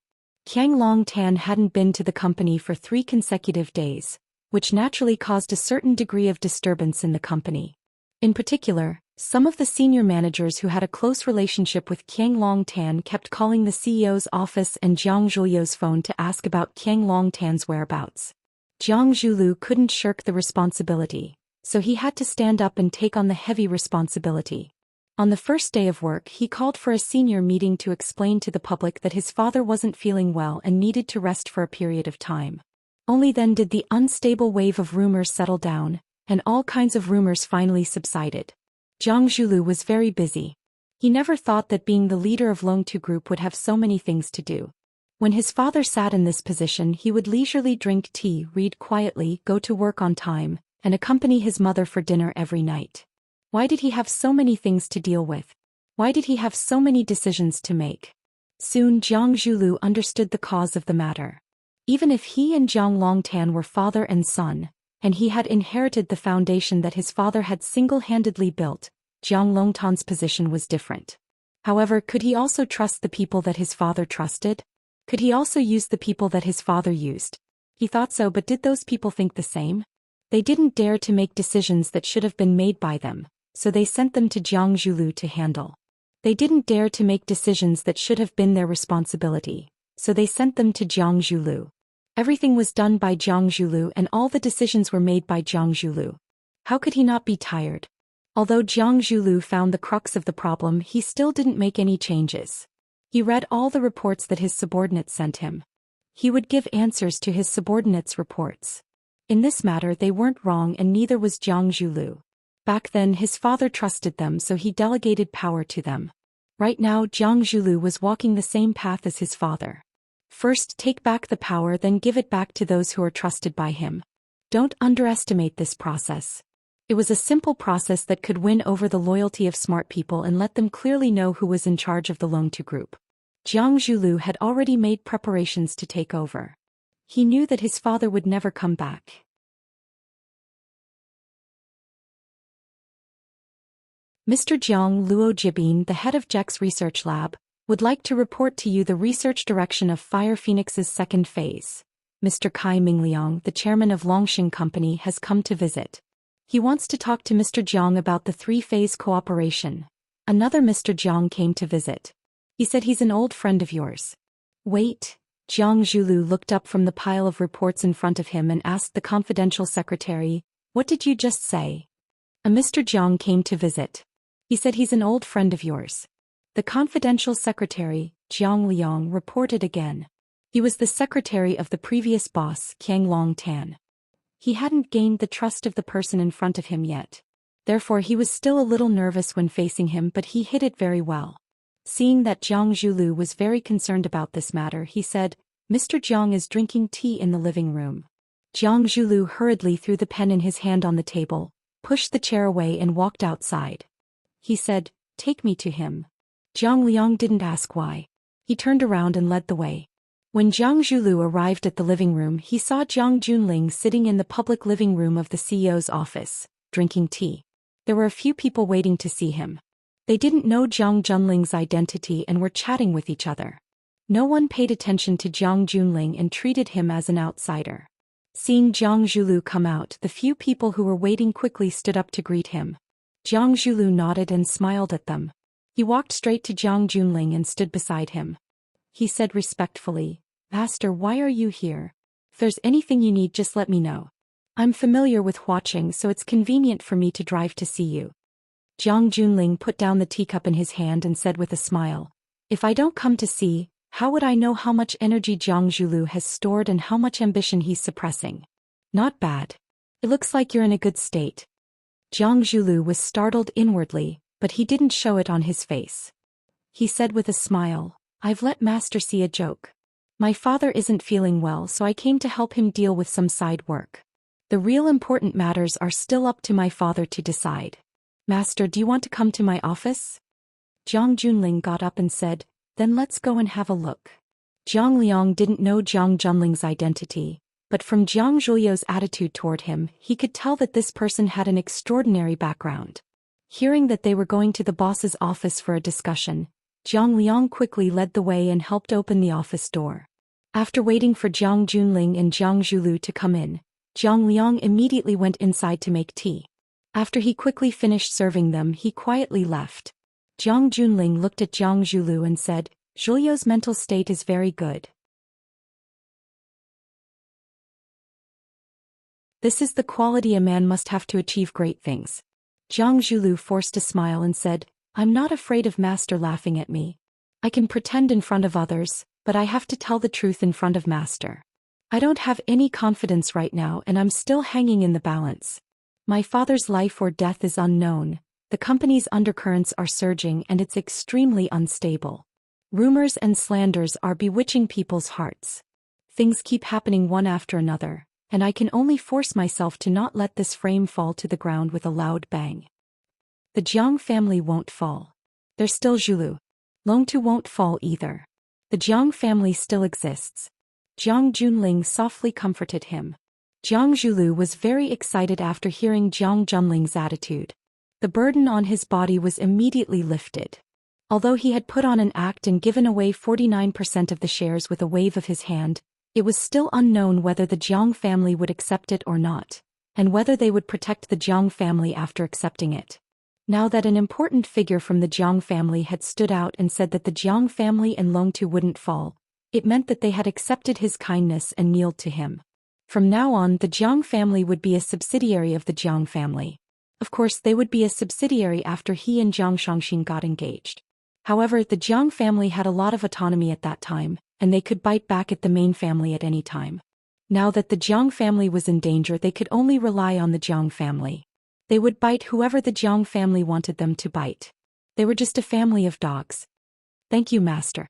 Qianglong Tan hadn't been to the company for 3 consecutive days, which naturally caused a certain degree of disturbance in the company. In particular, some of the senior managers who had a close relationship with Qianglong Tan kept calling the CEO's office and Jiang Zhuliu's phone to ask about Qianglong Tan's whereabouts. Jiang Zhulu couldn't shirk the responsibility, so he had to stand up and take on the heavy responsibility. On the first day of work, he called for a senior meeting to explain to the public that his father wasn't feeling well and needed to rest for a period of time. Only then did the unstable wave of rumors settle down, and all kinds of rumors finally subsided. Jiang Zhulu was very busy. He never thought that being the leader of Longtu Group would have so many things to do. When his father sat in this position, he would leisurely drink tea, read quietly, go to work on time, and accompany his mother for dinner every night. Why did he have so many things to deal with? Why did he have so many decisions to make? Soon Jiang Zhulu understood the cause of the matter. Even if he and Jiang Longtan were father and son, and he had inherited the foundation that his father had single-handedly built. Jiang Longtan's position was different. However, could he also trust the people that his father trusted? Could he also use the people that his father used? He thought so, but did those people think the same? They didn't dare to make decisions that should have been made by them, so they sent them to Jiang Zhulu to handle. They didn't dare to make decisions that should have been their responsibility, so they sent them to Jiang Zhulu. Everything was done by Jiang Zhulu and all the decisions were made by Jiang Zhulu. How could he not be tired? Although Jiang Zhulu found the crux of the problem, he still didn't make any changes. He read all the reports that his subordinates sent him. He would give answers to his subordinates' reports. In this matter they weren't wrong and neither was Jiang Zhulu. Back then his father trusted them, so he delegated power to them. Right now Jiang Zhulu was walking the same path as his father. First take back the power, then give it back to those who are trusted by him. Don't underestimate this process. It was a simple process that could win over the loyalty of smart people and let them clearly know who was in charge of the Longtu group. Jiang Zhulu had already made preparations to take over. He knew that his father would never come back. Mr. Jiang Luo Jibin, the head of Jek's research lab, would like to report to you the research direction of Fire Phoenix's second phase. Mr. Kai Mingliang, the chairman of Longxing Company, has come to visit. He wants to talk to Mr. Jiang about the three-phase cooperation. Another Mr. Jiang came to visit. He said he's an old friend of yours. Wait. Jiang Zhulu looked up from the pile of reports in front of him and asked the confidential secretary, "What did you just say?" A Mr. Jiang came to visit. He said he's an old friend of yours. The confidential secretary, Jiang Liang, reported again. He was the secretary of the previous boss, Qiang Long Tan. He hadn't gained the trust of the person in front of him yet. Therefore he was still a little nervous when facing him, but he hid it very well. Seeing that Jiang Zhulu was very concerned about this matter, he said, "Mr. Jiang is drinking tea in the living room." Jiang Zhulu hurriedly threw the pen in his hand on the table, pushed the chair away and walked outside. He said, "Take me to him." Jiang Liang didn't ask why. He turned around and led the way. When Jiang Zhulu arrived at the living room, he saw Jiang Junling sitting in the public living room of the CEO's office, drinking tea. There were a few people waiting to see him. They didn't know Jiang Junling's identity and were chatting with each other. No one paid attention to Jiang Junling and treated him as an outsider. Seeing Jiang Zhulu come out, the few people who were waiting quickly stood up to greet him. Jiang Zhulu nodded and smiled at them. He walked straight to Jiang Junling and stood beside him. He said respectfully, "Master, why are you here? If there's anything you need, just let me know. I'm familiar with watching, so it's convenient for me to drive to see you." Jiang Junling put down the teacup in his hand and said with a smile, "If I don't come to see, how would I know how much energy Jiang Zhulu has stored and how much ambition he's suppressing? Not bad. It looks like you're in a good state." Jiang Zhulu was startled inwardly, but he didn't show it on his face. He said with a smile, "I've let Master see a joke. My father isn't feeling well, so I came to help him deal with some side work. The real important matters are still up to my father to decide. Master, do you want to come to my office?" Jiang Junling got up and said, "Then let's go and have a look." Jiang Liang didn't know Jiang Junling's identity, but from Jiang Zhuliu's attitude toward him, he could tell that this person had an extraordinary background. Hearing that they were going to the boss's office for a discussion, Jiang Liang quickly led the way and helped open the office door. After waiting for Jiang Junling and Jiang Zhulu to come in, Jiang Liang immediately went inside to make tea. After he quickly finished serving them, he quietly left. Jiang Junling looked at Jiang Zhulu and said, "Zhuliu's mental state is very good. This is the quality a man must have to achieve great things." Jiang Zhulu forced a smile and said, "I'm not afraid of Master laughing at me. I can pretend in front of others, but I have to tell the truth in front of Master. I don't have any confidence right now and I'm still hanging in the balance. My father's life or death is unknown, the company's undercurrents are surging and it's extremely unstable. Rumors and slanders are bewitching people's hearts. Things keep happening one after another, and I can only force myself to not let this frame fall to the ground with a loud bang. The Jiang family won't fall. They're still Zhulu. Longtu won't fall either. The Jiang family still exists." Jiang Junling softly comforted him. Jiang Zhulu was very excited after hearing Jiang Junling's attitude. The burden on his body was immediately lifted. Although he had put on an act and given away 49% of the shares with a wave of his hand, it was still unknown whether the Jiang family would accept it or not, and whether they would protect the Jiang family after accepting it. Now that an important figure from the Jiang family had stood out and said that the Jiang family and Longtu wouldn't fall, it meant that they had accepted his kindness and kneeled to him. From now on, the Jiang family would be a subsidiary of the Jiang family. Of course, they would be a subsidiary after he and Jiang Xianxia got engaged. However, the Jiang family had a lot of autonomy at that time, and they could bite back at the main family at any time. Now that the Jiang family was in danger, they could only rely on the Jiang family. They would bite whoever the Jiang family wanted them to bite. They were just a family of dogs. Thank you, master.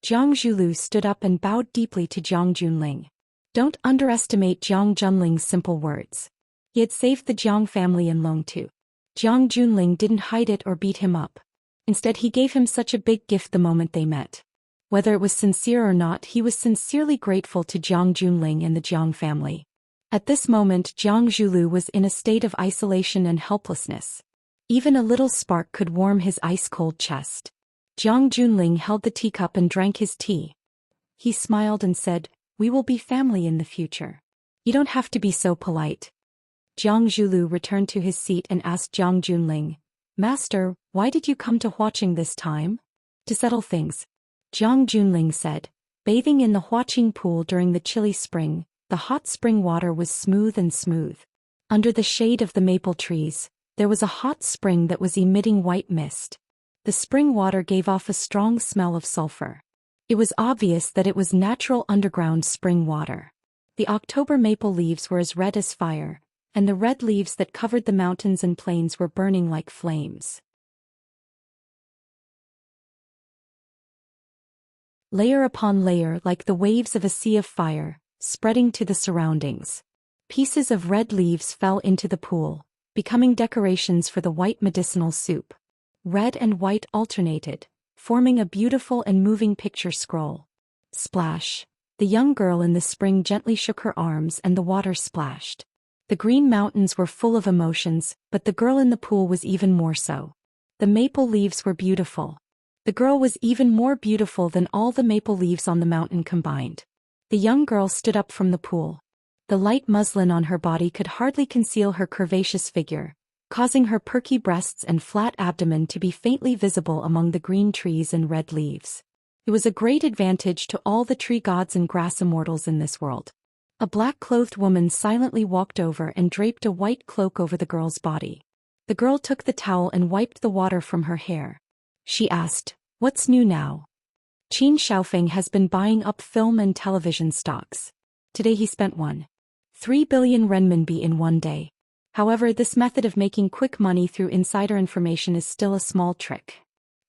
Jiang Zhulu stood up and bowed deeply to Jiang Junling. Don't underestimate Jiang Junling's simple words. He had saved the Jiang family and Longtu. Jiang Junling didn't hide it or beat him up. Instead, he gave him such a big gift the moment they met. Whether it was sincere or not, he was sincerely grateful to Jiang Junling and the Jiang family. At this moment, Jiang Zhulu was in a state of isolation and helplessness. Even a little spark could warm his ice-cold chest. Jiang Junling held the teacup and drank his tea. He smiled and said, "We will be family in the future. You don't have to be so polite." Jiang Zhulu returned to his seat and asked Jiang Junling, "Master, why did you come to Huaqing this time?" "To settle things." Jiang Junling said. Bathing in the Huaqing pool during the chilly spring, the hot spring water was smooth and smooth. Under the shade of the maple trees, there was a hot spring that was emitting white mist. The spring water gave off a strong smell of sulfur. It was obvious that it was natural underground spring water. The October maple leaves were as red as fire, and the red leaves that covered the mountains and plains were burning like flames. Layer upon layer, like the waves of a sea of fire, spreading to the surroundings. Pieces of red leaves fell into the pool, becoming decorations for the white medicinal soup. Red and white alternated, forming a beautiful and moving picture scroll. Splash! The young girl in the spring gently shook her arms and the water splashed. The green mountains were full of emotions, but the girl in the pool was even more so. The maple leaves were beautiful. The girl was even more beautiful than all the maple leaves on the mountain combined. The young girl stood up from the pool. The light muslin on her body could hardly conceal her curvaceous figure, causing her perky breasts and flat abdomen to be faintly visible among the green trees and red leaves. It was a great advantage to all the tree gods and grass immortals in this world. A black-clothed woman silently walked over and draped a white cloak over the girl's body. The girl took the towel and wiped the water from her hair. She asked, "What's new now?" Qin Xiaofeng has been buying up film and television stocks. Today he spent 1.3 billion renminbi in one day. However, this method of making quick money through insider information is still a small trick.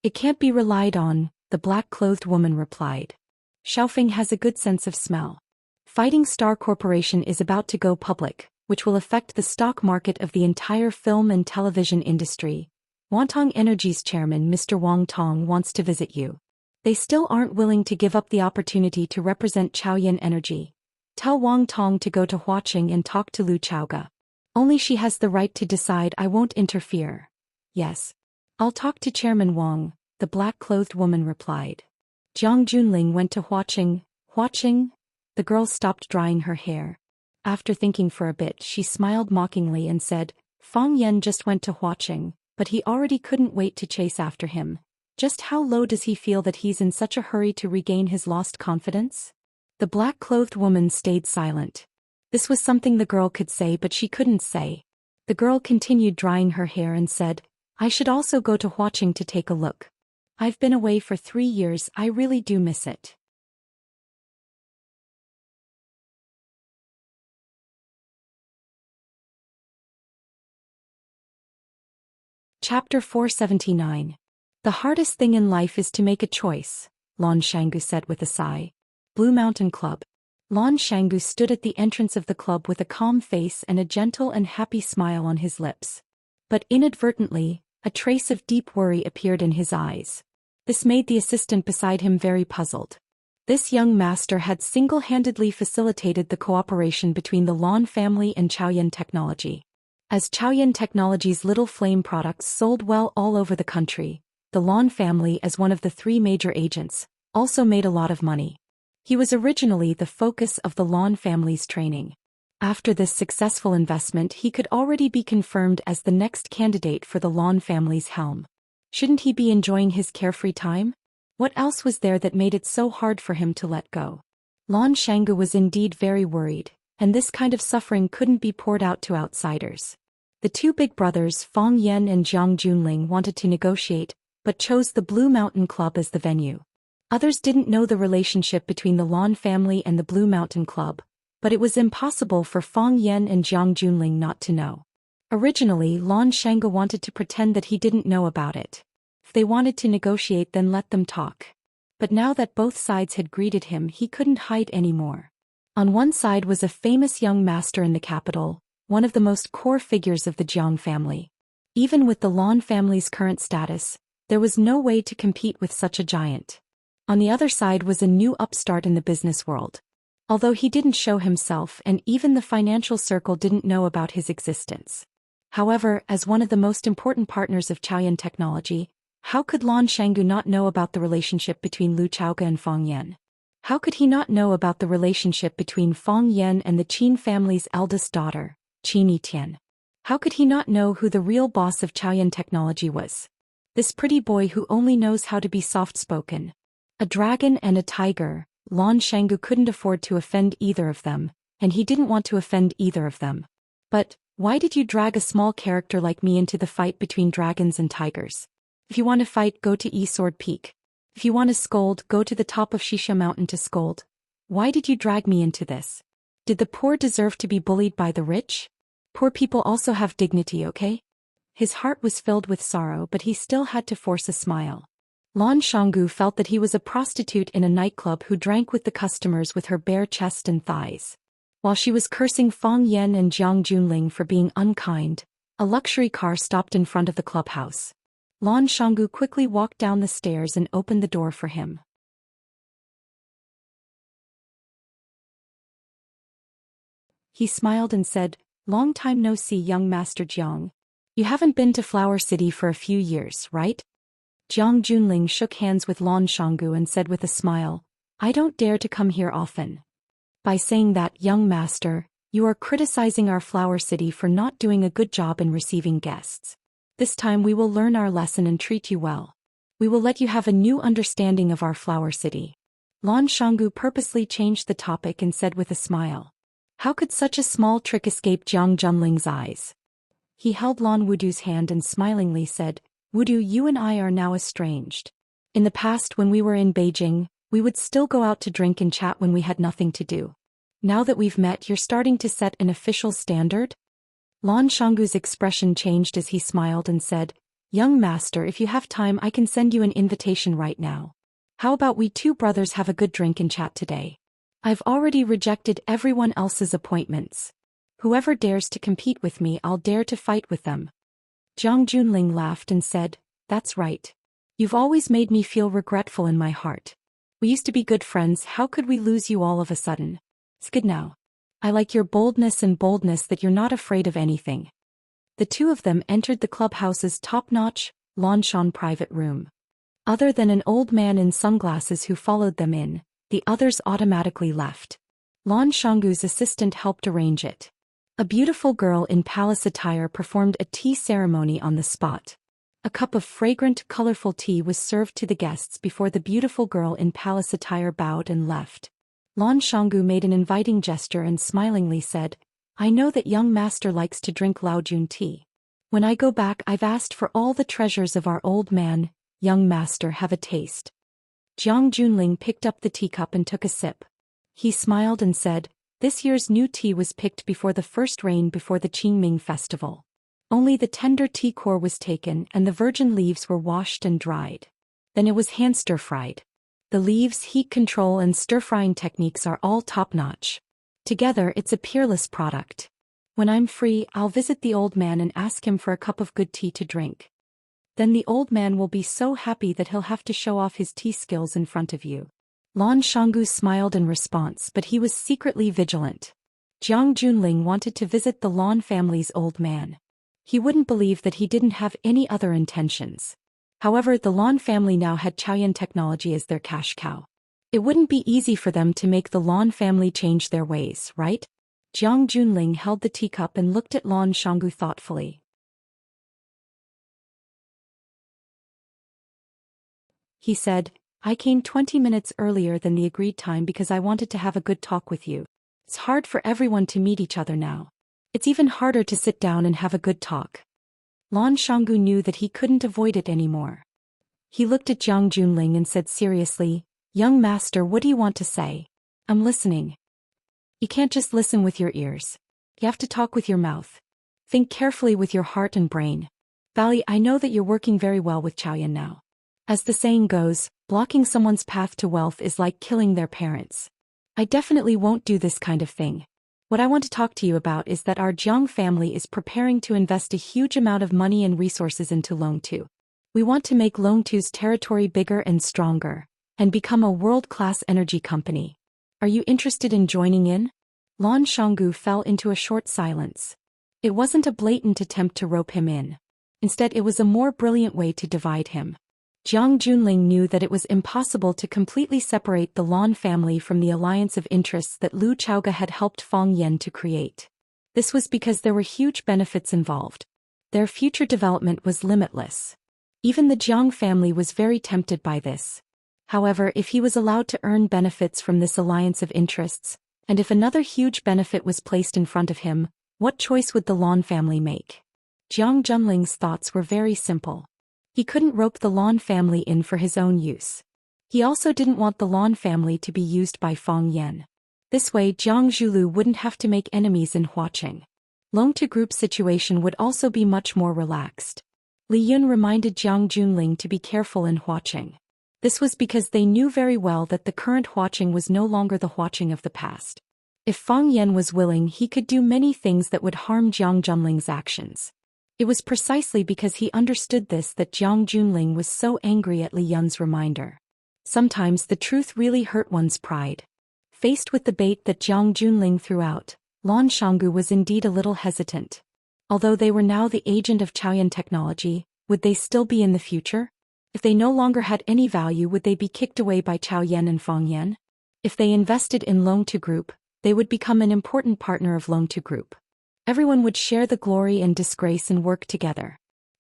It can't be relied on, the black-clothed woman replied. Xiaofeng has a good sense of smell. Fighting Star Corporation is about to go public, which will affect the stock market of the entire film and television industry. Wangtong Energy's chairman Mr. Wang Tong wants to visit you. They still aren't willing to give up the opportunity to represent Chaoyan Energy. Tell Wang Tong to go to Huaqing and talk to Lu Chaoga. Only she has the right to decide. I won't interfere. Yes. I'll talk to Chairman Wang, the black-clothed woman replied. Jiang Junling went to Huaqing. Huaqing? The girl stopped drying her hair. After thinking for a bit, she smiled mockingly and said, Fang Yan just went to Huaqing, but he already couldn't wait to chase after him. Just how low does he feel that he's in such a hurry to regain his lost confidence? The black-clothed woman stayed silent. This was something the girl could say, but she couldn't say. The girl continued drying her hair and said, I should also go to Huaqing to take a look. I've been away for 3 years, I really do miss it. Chapter 479. The hardest thing in life is to make a choice, Lan Shanggu said with a sigh. Blue Mountain Club. Lan Shanggu stood at the entrance of the club with a calm face and a gentle and happy smile on his lips. But inadvertently, a trace of deep worry appeared in his eyes. This made the assistant beside him very puzzled. This young master had single-handedly facilitated the cooperation between the Lan family and Xiaoyan Technology. As Xiaoyan Technology's little flame products sold well all over the country, the Lan family, as one of the three major agents, also made a lot of money. He was originally the focus of the Lan family's training. After this successful investment, he could already be confirmed as the next candidate for the Lan family's helm. Shouldn't he be enjoying his carefree time? What else was there that made it so hard for him to let go? Lan Shanggu was indeed very worried, and this kind of suffering couldn't be poured out to outsiders. The two big brothers Fang Yan and Jiang Junling wanted to negotiate, but chose the Blue Mountain Club as the venue. Others didn't know the relationship between the Lan family and the Blue Mountain Club, but it was impossible for Fang Yan and Jiang Junling not to know. Originally, Lan Shanggu wanted to pretend that he didn't know about it. If they wanted to negotiate, then let them talk. But now that both sides had greeted him, he couldn't hide anymore. On one side was a famous young master in the capital, one of the most core figures of the Jiang family. Even with the Lan family's current status, there was no way to compete with such a giant. On the other side was a new upstart in the business world. Although he didn't show himself, and even the financial circle didn't know about his existence. However, as one of the most important partners of Xiaoyan Technology, how could Lan Shanggu not know about the relationship between Lu Chaoge and Fang Yan? How could he not know about the relationship between Fang Yan and the Qin family's eldest daughter, Qin Yitian? How could he not know who the real boss of Xiaoyan Technology was? This pretty boy who only knows how to be soft-spoken. A dragon and a tiger, Lan Shanggu couldn't afford to offend either of them, and he didn't want to offend either of them. But, why did you drag a small character like me into the fight between dragons and tigers? If you want to fight, go to Sword Peak. If you want to scold, go to the top of Xianxia Mountain to scold. Why did you drag me into this? Did the poor deserve to be bullied by the rich? Poor people also have dignity, okay? His heart was filled with sorrow, but he still had to force a smile. Lan Shanggu felt that he was a prostitute in a nightclub who drank with the customers with her bare chest and thighs. While she was cursing Fang Yan and Jiang Junling for being unkind, a luxury car stopped in front of the clubhouse. Lan Shanggu quickly walked down the stairs and opened the door for him. He smiled and said, "Long time no see, young Master Jiang. You haven't been to Flower City for a few years, right?" Jiang Junling shook hands with Lan Shanggu and said with a smile, "I don't dare to come here often." By saying that, young master, you are criticizing our Flower City for not doing a good job in receiving guests. This time we will learn our lesson and treat you well. We will let you have a new understanding of our Flower City. Lan Shanggu purposely changed the topic and said with a smile. How could such a small trick escape Jiang Junling's eyes? He held Lan Wudu's hand and smilingly said, "Wudu, you and I are now estranged. In the past, when we were in Beijing, we would still go out to drink and chat when we had nothing to do. Now that we've met, you're starting to set an official standard?" Lan Shanggu's expression changed as he smiled and said, "Young master, if you have time, I can send you an invitation right now. How about we two brothers have a good drink and chat today? I've already rejected everyone else's appointments. Whoever dares to compete with me, I'll dare to fight with them." Jiang Junling laughed and said, "That's right. You've always made me feel regretful in my heart. We used to be good friends, how could we lose you all of a sudden? It's good now. I like your boldness that you're not afraid of anything." The two of them entered the clubhouse's top-notch, Lanshan private room. Other than an old man in sunglasses who followed them in, the others automatically left. Lan Shanggu's assistant helped arrange it. A beautiful girl in palace attire performed a tea ceremony on the spot. A cup of fragrant, colorful tea was served to the guests before the beautiful girl in palace attire bowed and left. Lan Shanggu made an inviting gesture and smilingly said, "I know that young master likes to drink Laojun tea. When I go back, I've asked for all the treasures of our old man. Young master, have a taste." Jiang Junling picked up the teacup and took a sip. He smiled and said, "This year's new tea was picked before the first rain before the Qingming festival. Only the tender tea core was taken and the virgin leaves were washed and dried. Then it was hand stir-fried. The leaves, heat control and stir-frying techniques are all top-notch. Together, it's a peerless product. When I'm free, I'll visit the old man and ask him for a cup of good tea to drink. Then the old man will be so happy that he'll have to show off his tea skills in front of you." Lan Shanggu smiled in response, but he was secretly vigilant. Jiang Junling wanted to visit the Lan family's old man. He wouldn't believe that he didn't have any other intentions. However, the Lan family now had Chaoyan technology as their cash cow. It wouldn't be easy for them to make the Lan family change their ways, right? Jiang Junling held the teacup and looked at Lan Shanggu thoughtfully. He said, I came 20 minutes earlier than the agreed time because I wanted to have a good talk with you. It's hard for everyone to meet each other now. It's even harder to sit down and have a good talk. Lan Shanggu knew that he couldn't avoid it anymore. He looked at Jiang Junling and said seriously, Young master, what do you want to say? I'm listening. You can't just listen with your ears. You have to talk with your mouth. Think carefully with your heart and brain. Valley, I know that you're working very well with Chaoyan now. As the saying goes, blocking someone's path to wealth is like killing their parents. I definitely won't do this kind of thing. What I want to talk to you about is that our Jiang family is preparing to invest a huge amount of money and resources into Longtu. We want to make Longtu's territory bigger and stronger, and become a world-class energy company. Are you interested in joining in? Lan Shanggu fell into a short silence. It wasn't a blatant attempt to rope him in. Instead, it was a more brilliant way to divide him. Jiang Junling knew that it was impossible to completely separate the Lan family from the alliance of interests that Lu Chaoga had helped Fang Yan to create. This was because there were huge benefits involved. Their future development was limitless. Even the Jiang family was very tempted by this. However, if he was allowed to earn benefits from this alliance of interests, and if another huge benefit was placed in front of him, what choice would the Lan family make? Jiang Junling's thoughts were very simple. He couldn't rope the Lan family in for his own use. He also didn't want the Lan family to be used by Fang Yan. This way Jiang Zhulu wouldn't have to make enemies in Huaqing. Longtu Group's situation would also be much more relaxed. Li Yun reminded Jiang Junling to be careful in Huaqing. This was because they knew very well that the current Huaqing was no longer the Huaqing of the past. If Fang Yan was willing, he could do many things that would harm Jiang Junling's actions. It was precisely because he understood this that Jiang Junling was so angry at Li Yun's reminder. Sometimes the truth really hurt one's pride. Faced with the bait that Jiang Junling threw out, Lan Shanggu was indeed a little hesitant. Although they were now the agent of Chaoyan technology, would they still be in the future? If they no longer had any value, would they be kicked away by Chaoyan and Fang Yan? If they invested in Longtu Group, they would become an important partner of Longtu Group. Everyone would share the glory and disgrace and work together.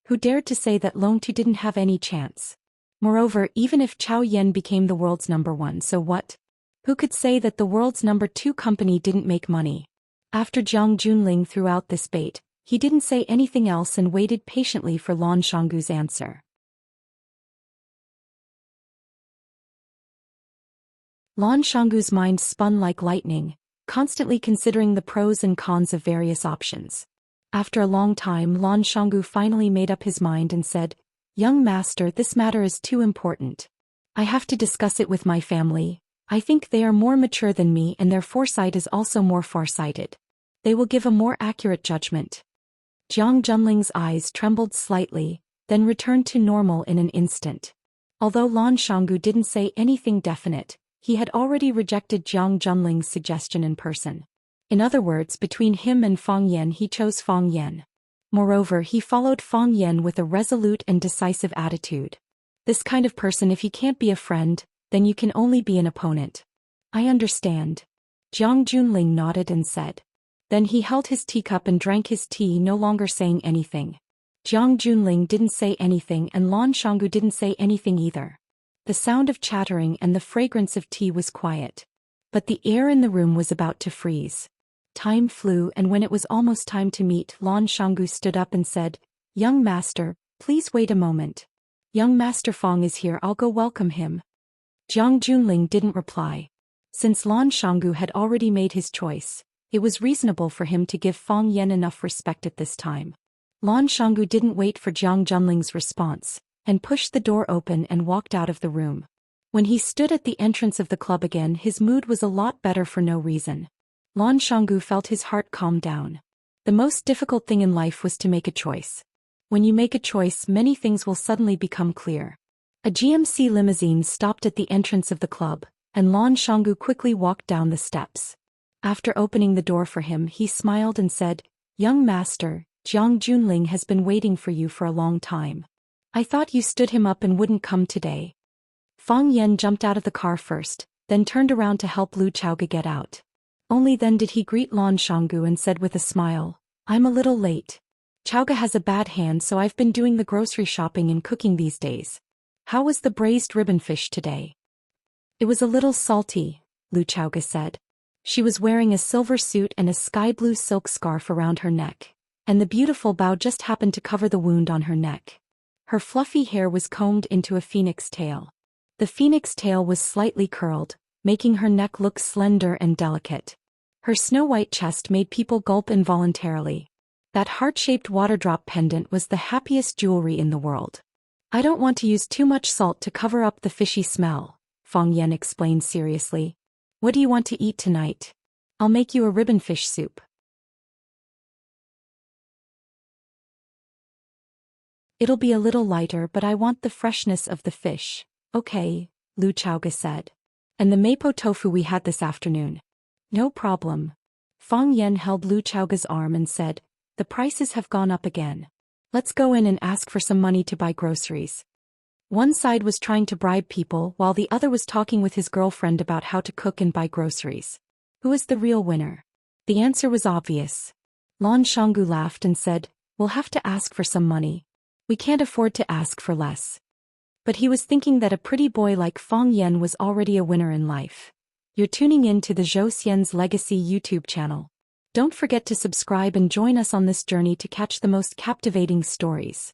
Who dared to say that Longtu didn't have any chance? Moreover, even if Chaoyan became the world's #1, so what? Who could say that the world's #2 company didn't make money? After Jiang Junling threw out this bait, he didn't say anything else and waited patiently for Lan Shanggu's answer. Lan Shanggu's mind spun like lightning, constantly considering the pros and cons of various options. After a long time, Lan Shanggu finally made up his mind and said, Young master, this matter is too important. I have to discuss it with my family. I think they are more mature than me and their foresight is also more farsighted. They will give a more accurate judgment. Jiang Junling's eyes trembled slightly, then returned to normal in an instant. Although Lan Shanggu didn't say anything definite, he had already rejected Jiang Junling's suggestion in person. In other words, between him and Fang Yan, he chose Fang Yan. Moreover, he followed Fang Yan with a resolute and decisive attitude. This kind of person, if you can't be a friend, then you can only be an opponent. I understand. Jiang Junling nodded and said. Then he held his teacup and drank his tea, no longer saying anything. Jiang Junling didn't say anything and Lan Shanggu didn't say anything either. The sound of chattering and the fragrance of tea was quiet. But the air in the room was about to freeze. Time flew, and when it was almost time to meet, Lan Shanggu stood up and said, Young master, please wait a moment. Young Master Fang is here, I'll go welcome him. Jiang Junling didn't reply. Since Lan Shanggu had already made his choice, it was reasonable for him to give Fang Yan enough respect at this time. Lan Shanggu didn't wait for Jiang Junling's response, and pushed the door open and walked out of the room. When he stood at the entrance of the club again, his mood was a lot better for no reason. Lan Shanggu felt his heart calm down. The most difficult thing in life was to make a choice. When you make a choice, many things will suddenly become clear. A GMC limousine stopped at the entrance of the club, and Lan Shanggu quickly walked down the steps. After opening the door for him, he smiled and said, "Young master, Jiang Junling has been waiting for you for a long time. I thought you stood him up and wouldn't come today." Fang Yan jumped out of the car first, then turned around to help Lu Chaoga get out. Only then did he greet Lan Shanggu and said with a smile, "I'm a little late. Chaoga has a bad hand, so I've been doing the grocery shopping and cooking these days. How was the braised ribbonfish today?" "It was a little salty," Lu Chaoga said. She was wearing a silver suit and a sky-blue silk scarf around her neck, and the beautiful bow just happened to cover the wound on her neck. Her fluffy hair was combed into a phoenix tail. The phoenix tail was slightly curled, making her neck look slender and delicate. Her snow-white chest made people gulp involuntarily. That heart-shaped water-drop pendant was the happiest jewelry in the world. "I don't want to use too much salt to cover up the fishy smell," Fang Yan explained seriously. "What do you want to eat tonight? I'll make you a ribbonfish soup." "It'll be a little lighter, but I want the freshness of the fish." "Okay," Lu Chaoga said. "And the mapo tofu we had this afternoon." "No problem." Fang Yan held Lu Chaoga's arm and said, "The prices have gone up again. Let's go in and ask for some money to buy groceries." One side was trying to bribe people while the other was talking with his girlfriend about how to cook and buy groceries. Who is the real winner? The answer was obvious. Lan Shanggu laughed and said, "We'll have to ask for some money. We can't afford to ask for less." But he was thinking that a pretty boy like Fang Yan was already a winner in life. You're tuning in to the Zhou Xian's Legacy YouTube channel. Don't forget to subscribe and join us on this journey to catch the most captivating stories.